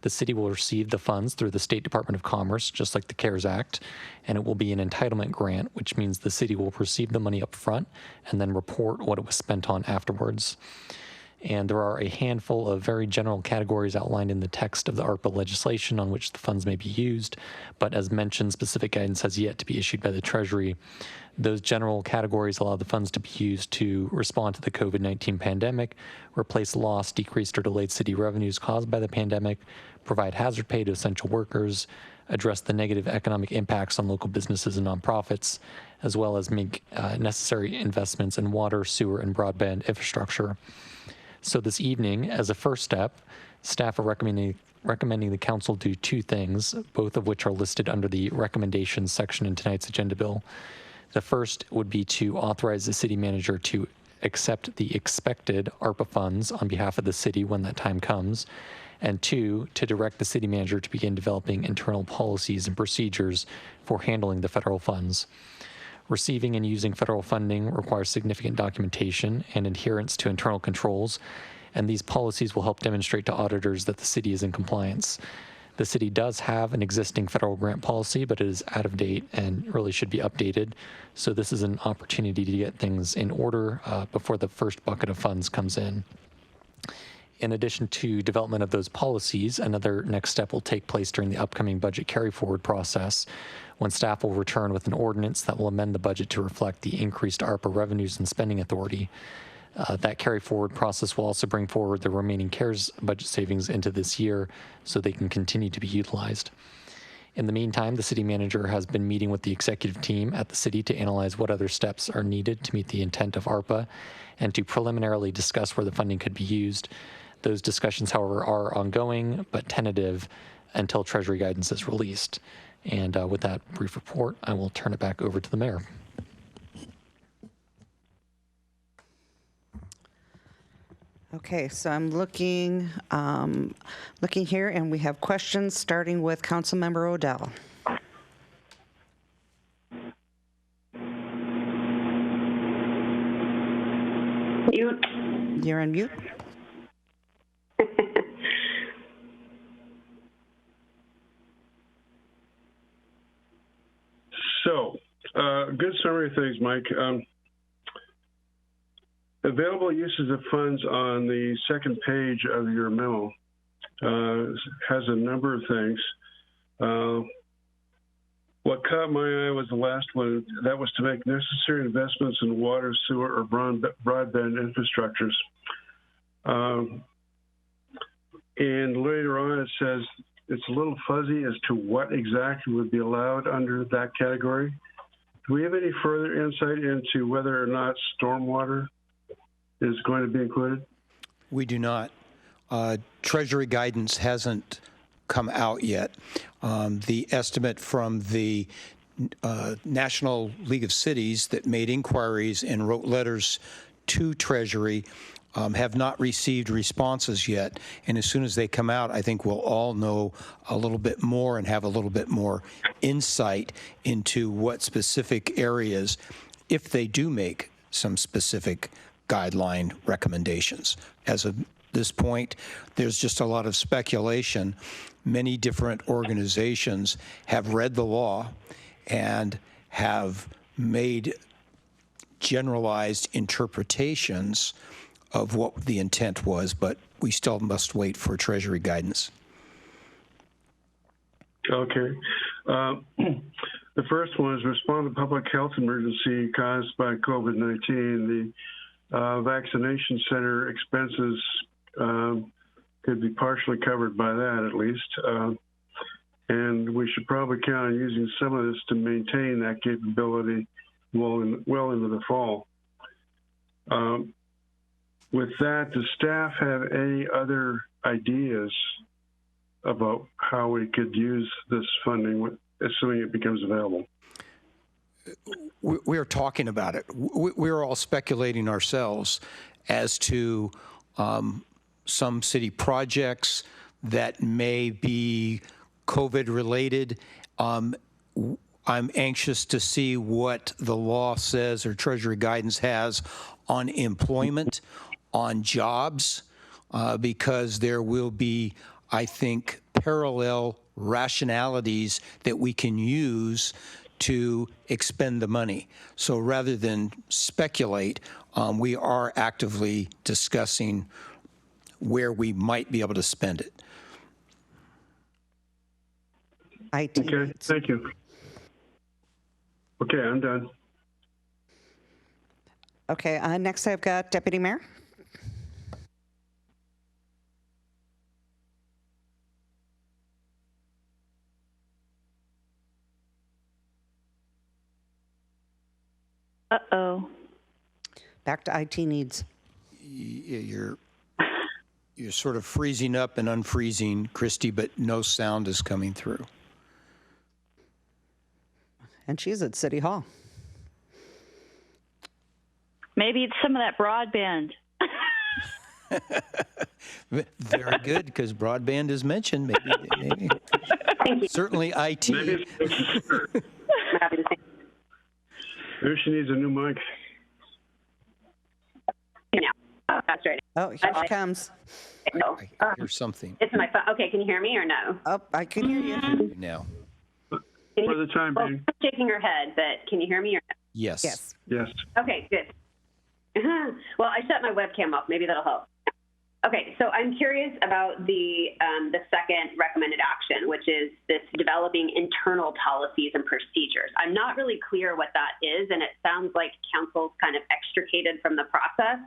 The city will receive the funds through the State Department of Commerce, just like the CARES Act, and it will be an entitlement grant, which means the city will receive the money up front and then report what it was spent on afterwards. And there are a handful of very general categories outlined in the text of the ARPA legislation on which the funds may be used, but as mentioned, specific guidance has yet to be issued by the Treasury. Those general categories allow the funds to be used to respond to the COVID-19 pandemic, replace lost, decreased, or delayed city revenues caused by the pandemic, provide hazard pay to essential workers, address the negative economic impacts on local businesses and nonprofits, as well as make necessary investments in water, sewer, and broadband infrastructure. So this evening, as a first step, staff are recommending the council do two things, both of which are listed under the recommendations section in tonight's agenda bill. The first would be to authorize the city manager to accept the expected ARPA funds on behalf of the city when that time comes, and two, to direct the city manager to begin developing internal policies and procedures for handling the federal funds. Receiving and using federal funding requires significant documentation and adherence to internal controls, and these policies will help demonstrate to auditors that the city is in compliance. The city does have an existing federal grant policy, but it is out of date and really should be updated. So this is an opportunity to get things in order before the first bucket of funds comes in. In addition to development of those policies, another next step will take place during the upcoming budget carry-forward process, when staff will return with an ordinance that will amend the budget to reflect the increased ARPA revenues and spending authority. That carry-forward process will also bring forward the remaining CARES budget savings into this year so they can continue to be utilized. In the meantime, the city manager has been meeting with the executive team at the city to analyze what other steps are needed to meet the intent of ARPA and to preliminarily discuss where the funding could be used. Those discussions, however, are ongoing but tentative until Treasury guidance is released. And with that brief report, I will turn it back over to the mayor. Okay, so I'm looking here, and we have questions starting with Councilmember Odell. Mute. You're on mute. So, good summary of things, Mike. Available uses of funds on the second page of your memo has a number of things. What caught my eye was the last one. That was to make necessary investments in water, sewer, or broadband infrastructures. And later on, it says it's a little fuzzy as to what exactly would be allowed under that category. Do we have any further insight into whether or not stormwater is going to be included? We do not. Treasury guidance hasn't come out yet. The estimate from the National League of Cities that made inquiries and wrote letters to Treasury have not received responses yet. And as soon as they come out, I think we'll all know a little bit more and have a little bit more insight into what specific areas, if they do make some specific guideline recommendations. As of this point, there's just a lot of speculation. Many different organizations have read the law and have made generalized interpretations of what the intent was, but we still must wait for Treasury guidance. Okay. The first one is respond to public health emergency caused by COVID-19. The vaccination center expenses could be partially covered by that, at least. And we should probably count on using some of this to maintain that capability well into the fall. With that, does staff have any other ideas about how we could use this funding, assuming it becomes available? We are talking about it. We're all speculating ourselves as to some city projects that may be COVID related. I'm anxious to see what the law says or Treasury guidance has on employment, on jobs, because there will be, I think, parallel rationalities that we can use to expend the money. So rather than speculate, we are actively discussing where we might be able to spend it. Okay, thank you. Okay, I'm done. Okay, next I've got Deputy Mayor. Uh-oh. Back to IT needs. You're sort of freezing up and unfreezing, Christy, but no sound is coming through. And she's at City Hall. Maybe it's some of that broadband. Very good, because broadband is mentioned. Maybe. Certainly IT. Maybe she needs a new mic. Oh, that's right. Oh, here she comes. No. I hear something It's my phone. Okay, can you hear me or no? Oh, I can hear you. now. For the time being. I'm shaking her head, but can you hear me or no? Yes. Yes. Yes. Okay, good. Well, I shut my webcam off. Maybe that'll help. Okay, so I'm curious about the second recommended action, which is this developing internal policies and procedures. I'm not really clear what that is, and it sounds like council's kind of extricated from the process.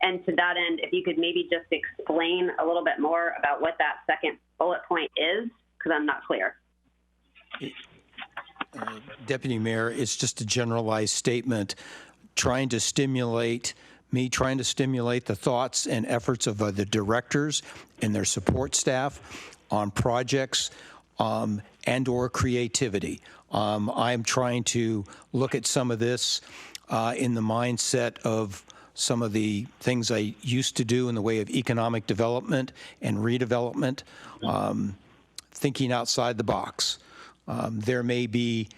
And to that end, if you could maybe just explain a little bit more about what that second bullet point is, because I'm not clear. Deputy Mayor, it's just a generalized statement trying to stimulate the thoughts and efforts of the directors and their support staff on projects and or creativity. I'm trying to look at some of this in the mindset of some of the things I used to do in the way of economic development and redevelopment, thinking outside the box. There may be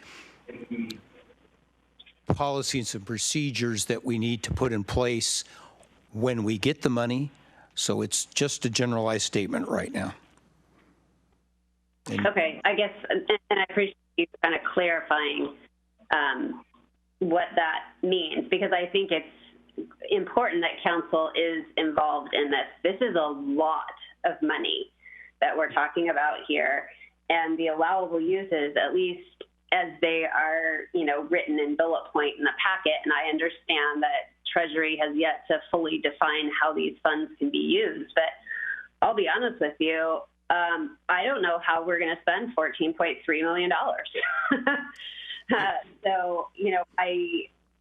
policies and procedures that we need to put in place when we get the money. So it's just a generalized statement right now. Okay, I guess, and I appreciate you kind of clarifying what that means, because I think it's important that council is involved in this. This is a lot of money that we're talking about here, and the allowable uses, at least as they are, written in bullet point in the packet, and I understand that Treasury has yet to fully define how these funds can be used, but I'll be honest with you, I don't know how we're going to spend $14.3 million. So,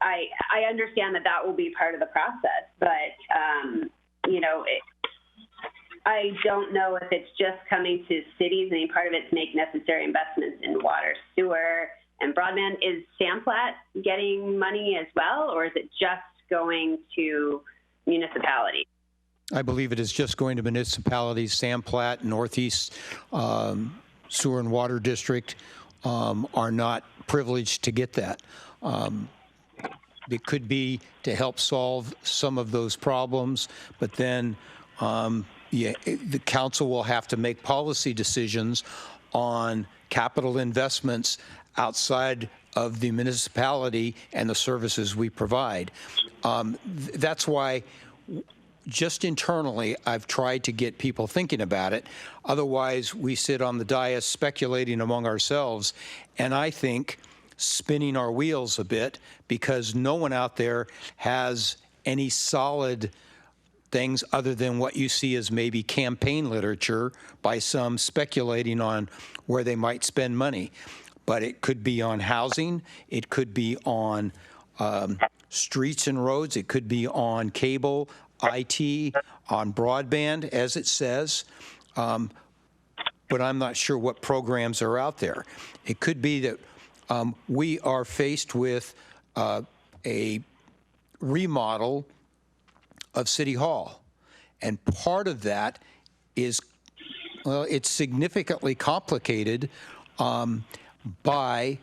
I understand that will be part of the process, but, I don't know if it's just coming to cities. I mean, part of it's make necessary investments in water, sewer, and broadband. Is SAMPLAT getting money as well, or is it just going to municipalities? I believe it is just going to municipalities. SAMPLAT, Northeast Sewer and Water District are not privileged to get that. It could be to help solve some of those problems, but then the council will have to make policy decisions on capital investments outside of the municipality and the services we provide. That's why just internally, I've tried to get people thinking about it. Otherwise, we sit on the dais speculating among ourselves, and I think spinning our wheels a bit, because no one out there has any solid things other than what you see as maybe campaign literature by some speculating on where they might spend money. But it could be on housing, it could be on streets and roads, it could be on cable, IT, on broadband, as it says. But I'm not sure what programs are out there. It could be that we are faced with a remodel of City Hall. And part of that is, well, it's significantly complicated by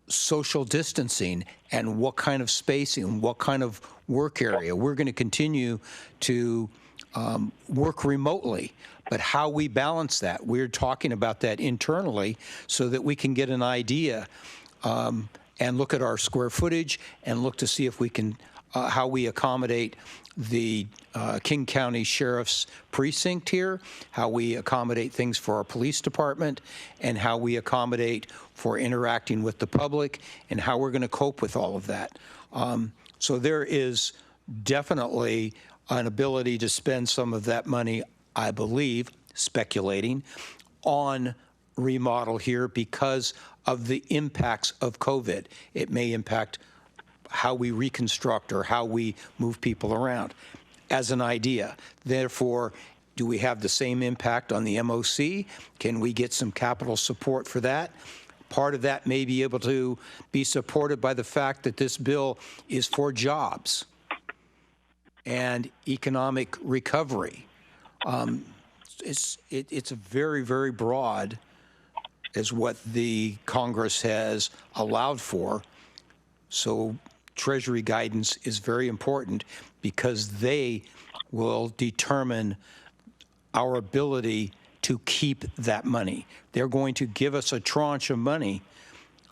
social distancing and what kind of spacing, what kind of work area. We're going to continue to work remotely, but how we balance that, we're talking about that internally so that we can get an idea and look at our square footage and look to see if we can, how we accommodate the King County Sheriff's Precinct here, how we accommodate things for our police department, and how we accommodate for interacting with the public, and how we're going to cope with all of that. So there is definitely an ability to spend some of that money, I believe, speculating, on remodel here because of the impacts of COVID. It may impact how we reconstruct or how we move people around as an idea. Therefore, do we have the same impact on the MOC? Can we get some capital support for that? Part of that may be able to be supported by the fact that this bill is for jobs and economic recovery. It's a very, very broad as what the Congress has allowed for. So Treasury guidance is very important because they will determine our ability to keep that money. They're going to give us a tranche of money,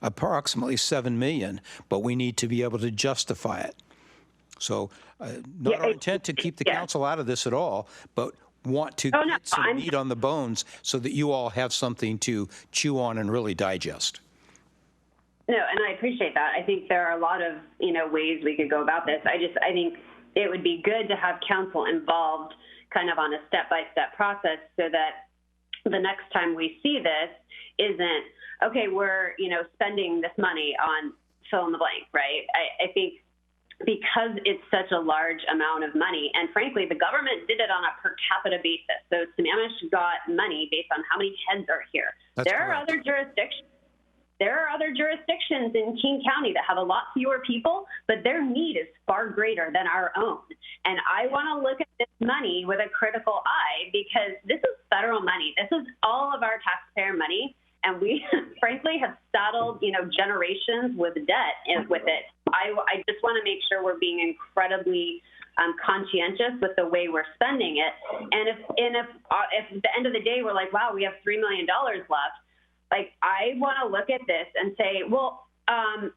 approximately $7 million, but we need to be able to justify it. So not our intent to keep the council out of this at all, but want to get some meat on the bones so that you all have something to chew on and really digest. No, and I appreciate that. I think there are a lot of, ways we could go about this. I think it would be good to have council involved kind of on a step-by-step process so that the next time we see this isn't, okay, we're, spending this money on fill in the blank, right? I think because it's such a large amount of money, and frankly, the government did it on a per capita basis. So Sammamish got money based on how many heads are here. There are other jurisdictions. There are other jurisdictions in King County that have a lot fewer people, but their need is far greater than our own. And I want to look at this money with a critical eye because this is federal money. This is all of our taxpayer money. And we, frankly, have saddled, generations with debt with it. I just want to make sure we're being incredibly conscientious with the way we're spending it. And if at the end of the day we're like, wow, we have $3 million left, like I want to look at this and say, well,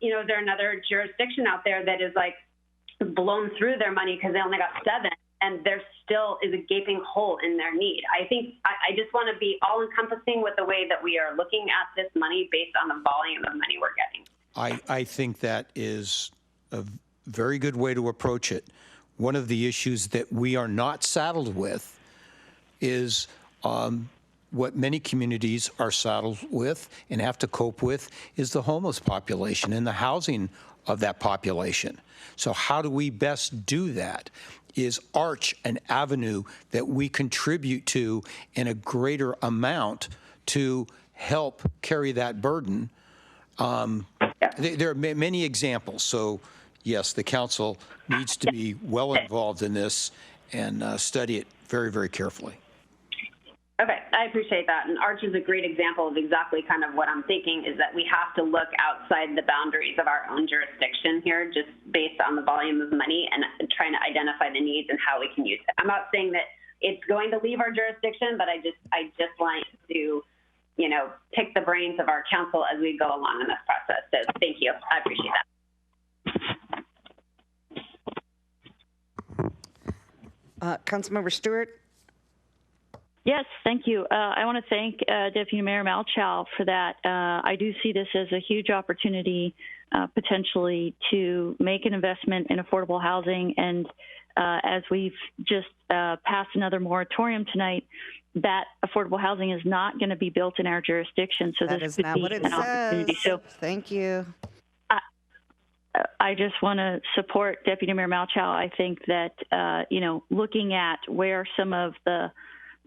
is there another jurisdiction out there that is like blown through their money because they only got 7? And there still is a gaping hole in their need. I think I just want to be all-encompassing with the way that we are looking at this money based on the volume of money we're getting. I think that is a very good way to approach it. One of the issues that we are not saddled with is what many communities are saddled with and have to cope with is the homeless population and the housing of that population. So how do we best do that? Is Arch an avenue that we contribute to in a greater amount to help carry that burden? There are many examples. So, yes, the council needs to be well involved in this and study it very, very carefully. Okay, I appreciate that. And Arch is a great example of exactly kind of what I'm thinking is that we have to look outside the boundaries of our own jurisdiction here, just based on the volume of money and trying to identify the needs and how we can use it. I'm not saying that it's going to leave our jurisdiction, but I just want to, pick the brains of our council as we go along in this process. So thank you. I appreciate that. Councilmember Stewart. Yes, thank you. I want to thank Deputy Mayor Malchow for that. I do see this as a huge opportunity potentially to make an investment in affordable housing. And as we've just passed another moratorium tonight, that affordable housing is not going to be built in our jurisdiction. So that this is could not be what it an opportunity. says. So thank you. I just want to support Deputy Mayor Malchow. I think that, looking at where some of the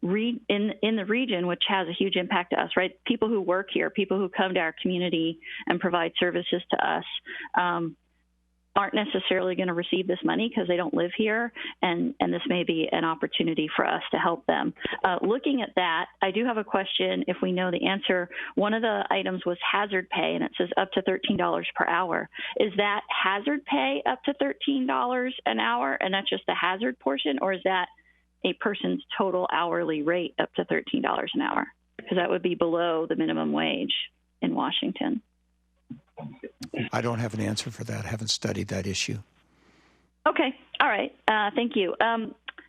in the region, which has a huge impact to us, right? People who work here, people who come to our community and provide services to us aren't necessarily going to receive this money because they don't live here, and this may be an opportunity for us to help them. Looking at that, I do have a question if we know the answer. One of the items was hazard pay, and it says up to $13 per hour. Is that hazard pay up to $13 an hour, and that's just the hazard portion, or is that a person's total hourly rate up to $13 an hour? Because that would be below the minimum wage in Washington. I don't have an answer for that. I haven't studied that issue. Okay. All right. Thank you. A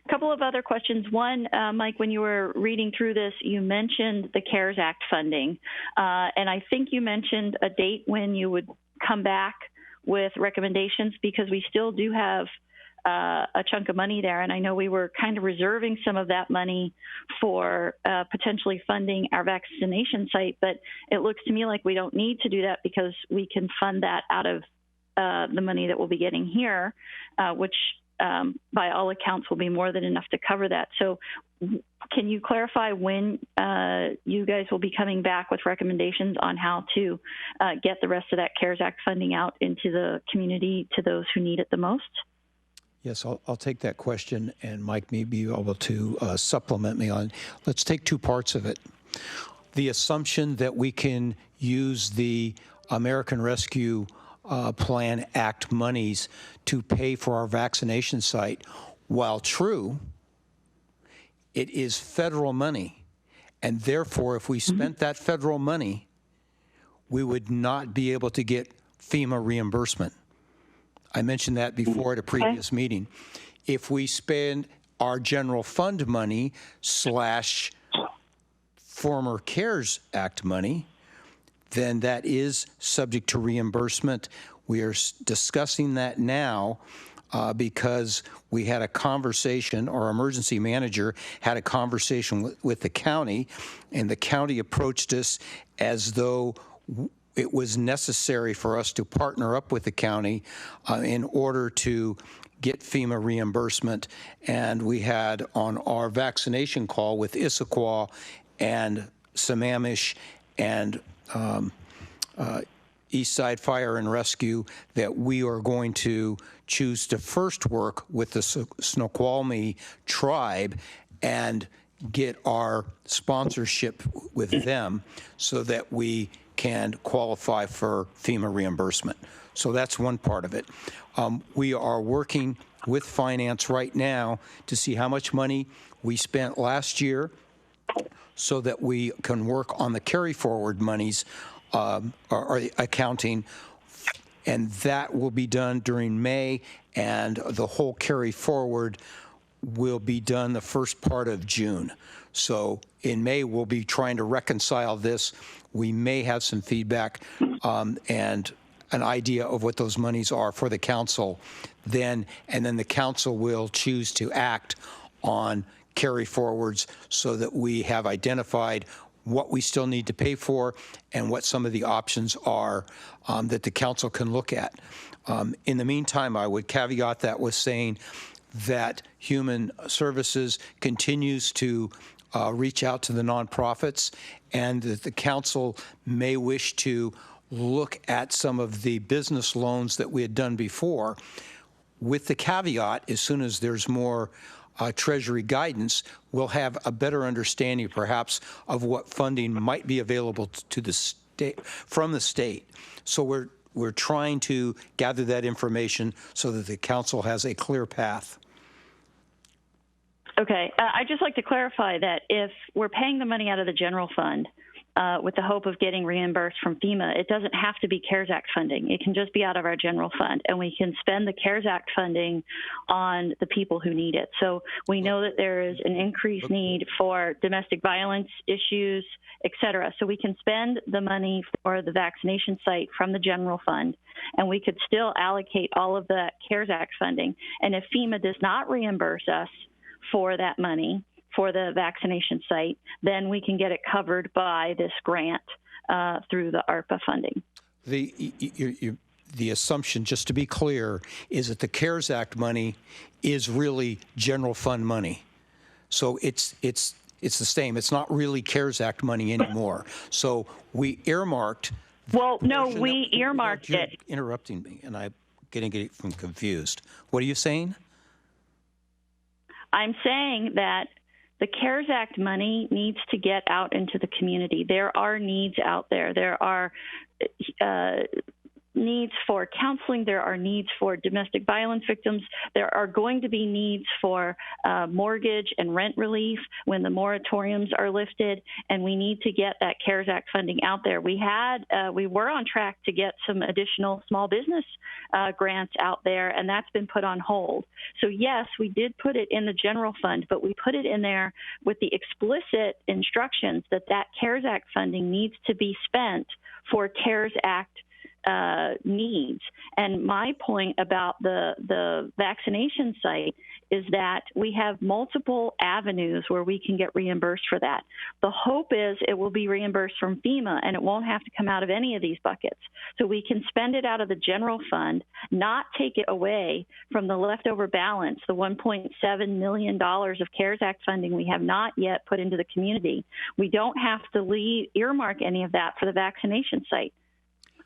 couple of other questions. One, Mike, when you were reading through this, you mentioned the CARES Act funding. And I think you mentioned a date when you would come back with recommendations, because we still do have a chunk of money there. And I know we were kind of reserving some of that money for potentially funding our vaccination site, but it looks to me like we don't need to do that because we can fund that out of the money that we'll be getting here, which by all accounts will be more than enough to cover that. So can you clarify when you guys will be coming back with recommendations on how to get the rest of that CARES Act funding out into the community to those who need it the most? Yes, I'll take that question, and Mike may be able to supplement me on. Let's take two parts of it. The assumption that we can use the American Rescue Plan Act monies to pay for our vaccination site, while true, it is federal money. And therefore, if we spent that federal money, we would not be able to get FEMA reimbursement. I mentioned that before at a previous meeting. If we spend our general fund money / former CARES Act money, then that is subject to reimbursement. We are discussing that now because we had a conversation, our emergency manager had a conversation with the county, and the county approached us as though it was necessary for us to partner up with the county in order to get FEMA reimbursement. And we had on our vaccination call with Issaquah and Sammamish and Eastside Fire and Rescue that we are going to choose to first work with the Snoqualmie tribe and get our sponsorship with them so that we can qualify for FEMA reimbursement. So that's one part of it. We are working with finance right now to see how much money we spent last year so that we can work on the carry forward monies or accounting, and that will be done during May, and the whole carry forward will be done the first part of June. So in May, we'll be trying to reconcile this. We may have some feedback and an idea of what those monies are for the council then, and then the council will choose to act on carry forwards so that we have identified what we still need to pay for and what some of the options are that the council can look at. In the meantime, I would caveat that with saying that Human Services continues to reach out to the nonprofits, and that the council may wish to look at some of the business loans that we had done before, with the caveat, as soon as there's more Treasury guidance, we'll have a better understanding perhaps of what funding might be available to the state, from the state. So we're trying to gather that information so that the council has a clear path. Okay, I'd just like to clarify that if we're paying the money out of the general fund with the hope of getting reimbursed from FEMA, it doesn't have to be CARES Act funding. It can just be out of our general fund, and we can spend the CARES Act funding on the people who need it. So we know that there is an increased need for domestic violence issues, et cetera. So we can spend the money for the vaccination site from the general fund, and we could still allocate all of that CARES Act funding. And if FEMA does not reimburse us for that money, for the vaccination site, then we can get it covered by this grant through the ARPA funding. The assumption, just to be clear, is that the CARES Act money is really general fund money. So it's the same. It's not really CARES Act money anymore. So we earmarked. Well, no, we earmarked it. You're interrupting me, and I'm getting confused. What are you saying? I'm saying that the CARES Act money needs to get out into the community. There are needs out there. There are needs for counseling. There are needs for domestic violence victims. There are going to be needs for mortgage and rent relief when the moratoriums are lifted, and we need to get that CARES Act funding out there. We were on track to get some additional small business grants out there, and that's been put on hold. So yes, we did put it in the general fund, but we put it in there with the explicit instructions that that CARES Act funding needs to be spent for CARES Act needs. And my point about the vaccination site is that we have multiple avenues where we can get reimbursed for that. The hope is it will be reimbursed from FEMA and it won't have to come out of any of these buckets. So we can spend it out of the general fund, not take it away from the leftover balance, the $1.7 million of CARES Act funding we have not yet put into the community. We don't have to earmark any of that for the vaccination site.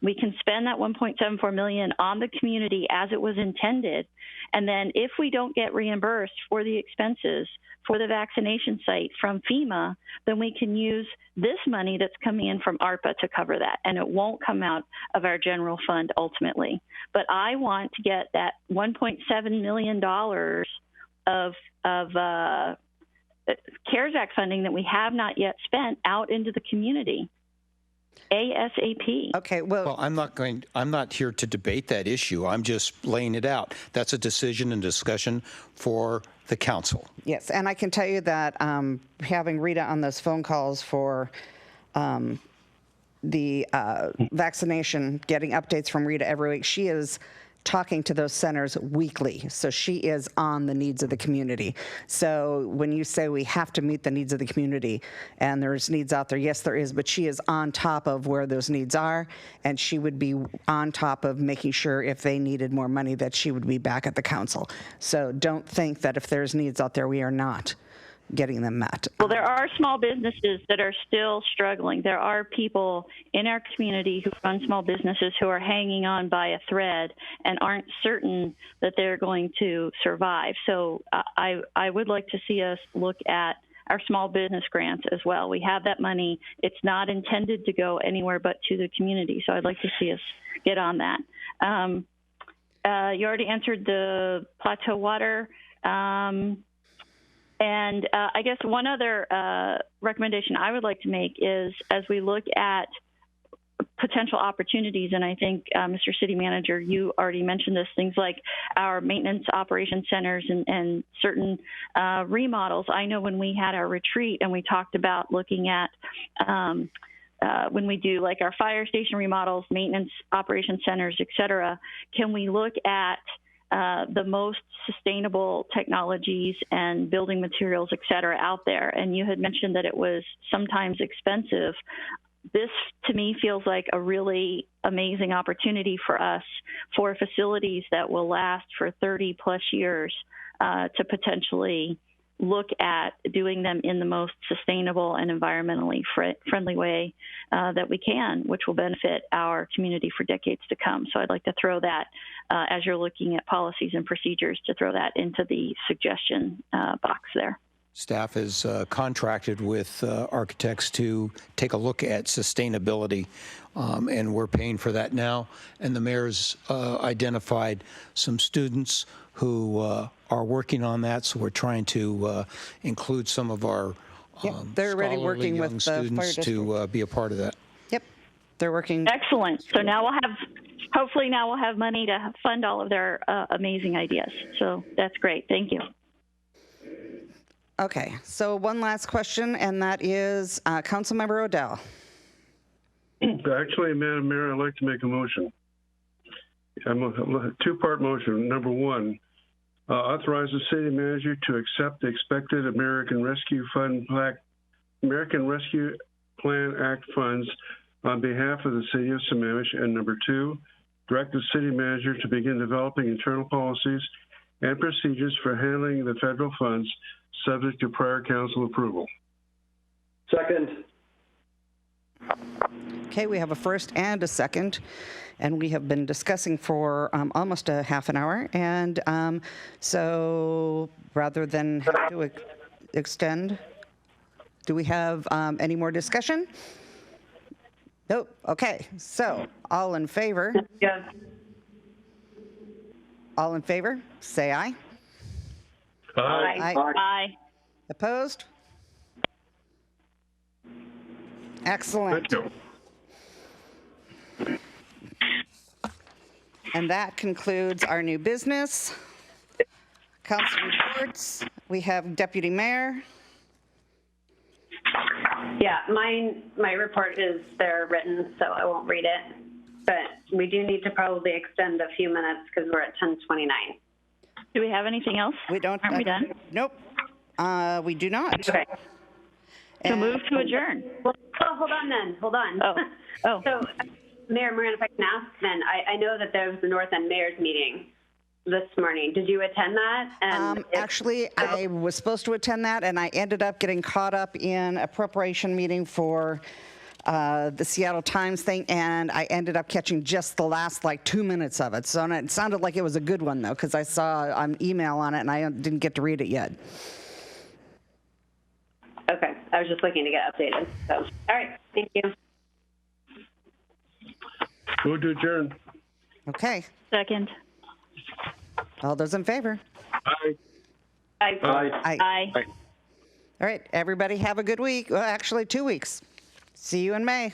We can spend that $1.74 million on the community as it was intended. And then if we don't get reimbursed for the expenses for the vaccination site from FEMA, then we can use this money that's coming in from ARPA to cover that. And it won't come out of our general fund ultimately. But I want to get that $1.7 million of CARES Act funding that we have not yet spent out into the community. ASAP. Okay, well, I'm not here to debate that issue. I'm just laying it out. That's a decision and discussion for the council. yes, and I can tell you that having Rita on those phone calls for the vaccination, getting updates from Rita every week, she is talking to those centers weekly. So she is on the needs of the community. So when you say we have to meet the needs of the community and there's needs out there, yes, there is, but she is on top of where those needs are. And she would be on top of making sure if they needed more money that she would be back at the council. So don't think that if there's needs out there, we are not getting them met. Well, there are small businesses that are still struggling. There are people in our community who run small businesses who are hanging on by a thread and aren't certain that they're going to survive. So I would like to see us look at our small business grants as well. We have that money. It's not intended to go anywhere but to the community. So I'd like to see us get on that. You already answered the plateau water. And I guess one other recommendation I would like to make is as we look at potential opportunities, and I think, Mr. City Manager, you already mentioned this, things like our maintenance operation centers and certain remodels. I know when we had our retreat and we talked about looking at when we do like our fire station remodels, maintenance operation centers, et cetera, can we look at the most sustainable technologies and building materials, et cetera, out there. And you had mentioned that it was sometimes expensive. This, to me, feels like a really amazing opportunity for us for facilities that will last for 30 plus years to potentially look at doing them in the most sustainable and environmentally friendly way that we can, which will benefit our community for decades to come. So I'd like to throw that, as you're looking at policies and procedures, to throw that into the suggestion box there. Staff is contracted with architects to take a look at sustainability, and we're paying for that now. And the mayor's identified some students who are working on that, so we're trying to include some of our they're already working with the fire students to be a part of that. Yep, they're working. Excellent. So now hopefully we'll have money to fund all of their amazing ideas. So that's great. Thank you. Okay, so one last question, and that is Councilmember Odell. Actually, Madam Mayor, I'd like to make a motion. A two-part motion. Number one, authorize the city manager to accept the expected American Rescue Plan Act funds on behalf of the city of Sammamish. And number two, direct the city manager to begin developing internal policies and procedures for handling the federal funds subject to prior council approval. Second. Okay, we have a first and a second, and we have been discussing for almost a half an hour. And so rather than have to extend, do we have any more discussion? Nope. Okay, so all in favor? Yes. All in favor, say aye. Aye. Aye. Aye. Opposed? Excellent. Thank you. And that concludes our new business. Council reports. We have Deputy Mayor. Yeah, my report is there written, so I won't read it. but we do need to probably extend a few minutes because we're at 10:29. Do we have anything else? We don't. Aren't we done? Nope. We do not. Okay. So move to adjourn. Well, hold on then. Hold on. Oh. So, Mayor Moran, if I can ask then, I know that there was the North End Mayor's meeting this morning. Did you attend that? And Actually, I was supposed to attend that, and I ended up getting caught up in a preparation meeting for the Seattle Times thing, and I ended up catching just the last 2 minutes of it. So it sounded like it was a good one, though, because I saw an email on it, and I didn't get to read it yet. Okay. I was just looking to get updated. So, all right. Thank you. Move to adjourn. Okay. Second. All those in favor? Aye. Aye. Aye. Aye. All right. Everybody have a good week. Well, actually, 2 weeks. See you in May.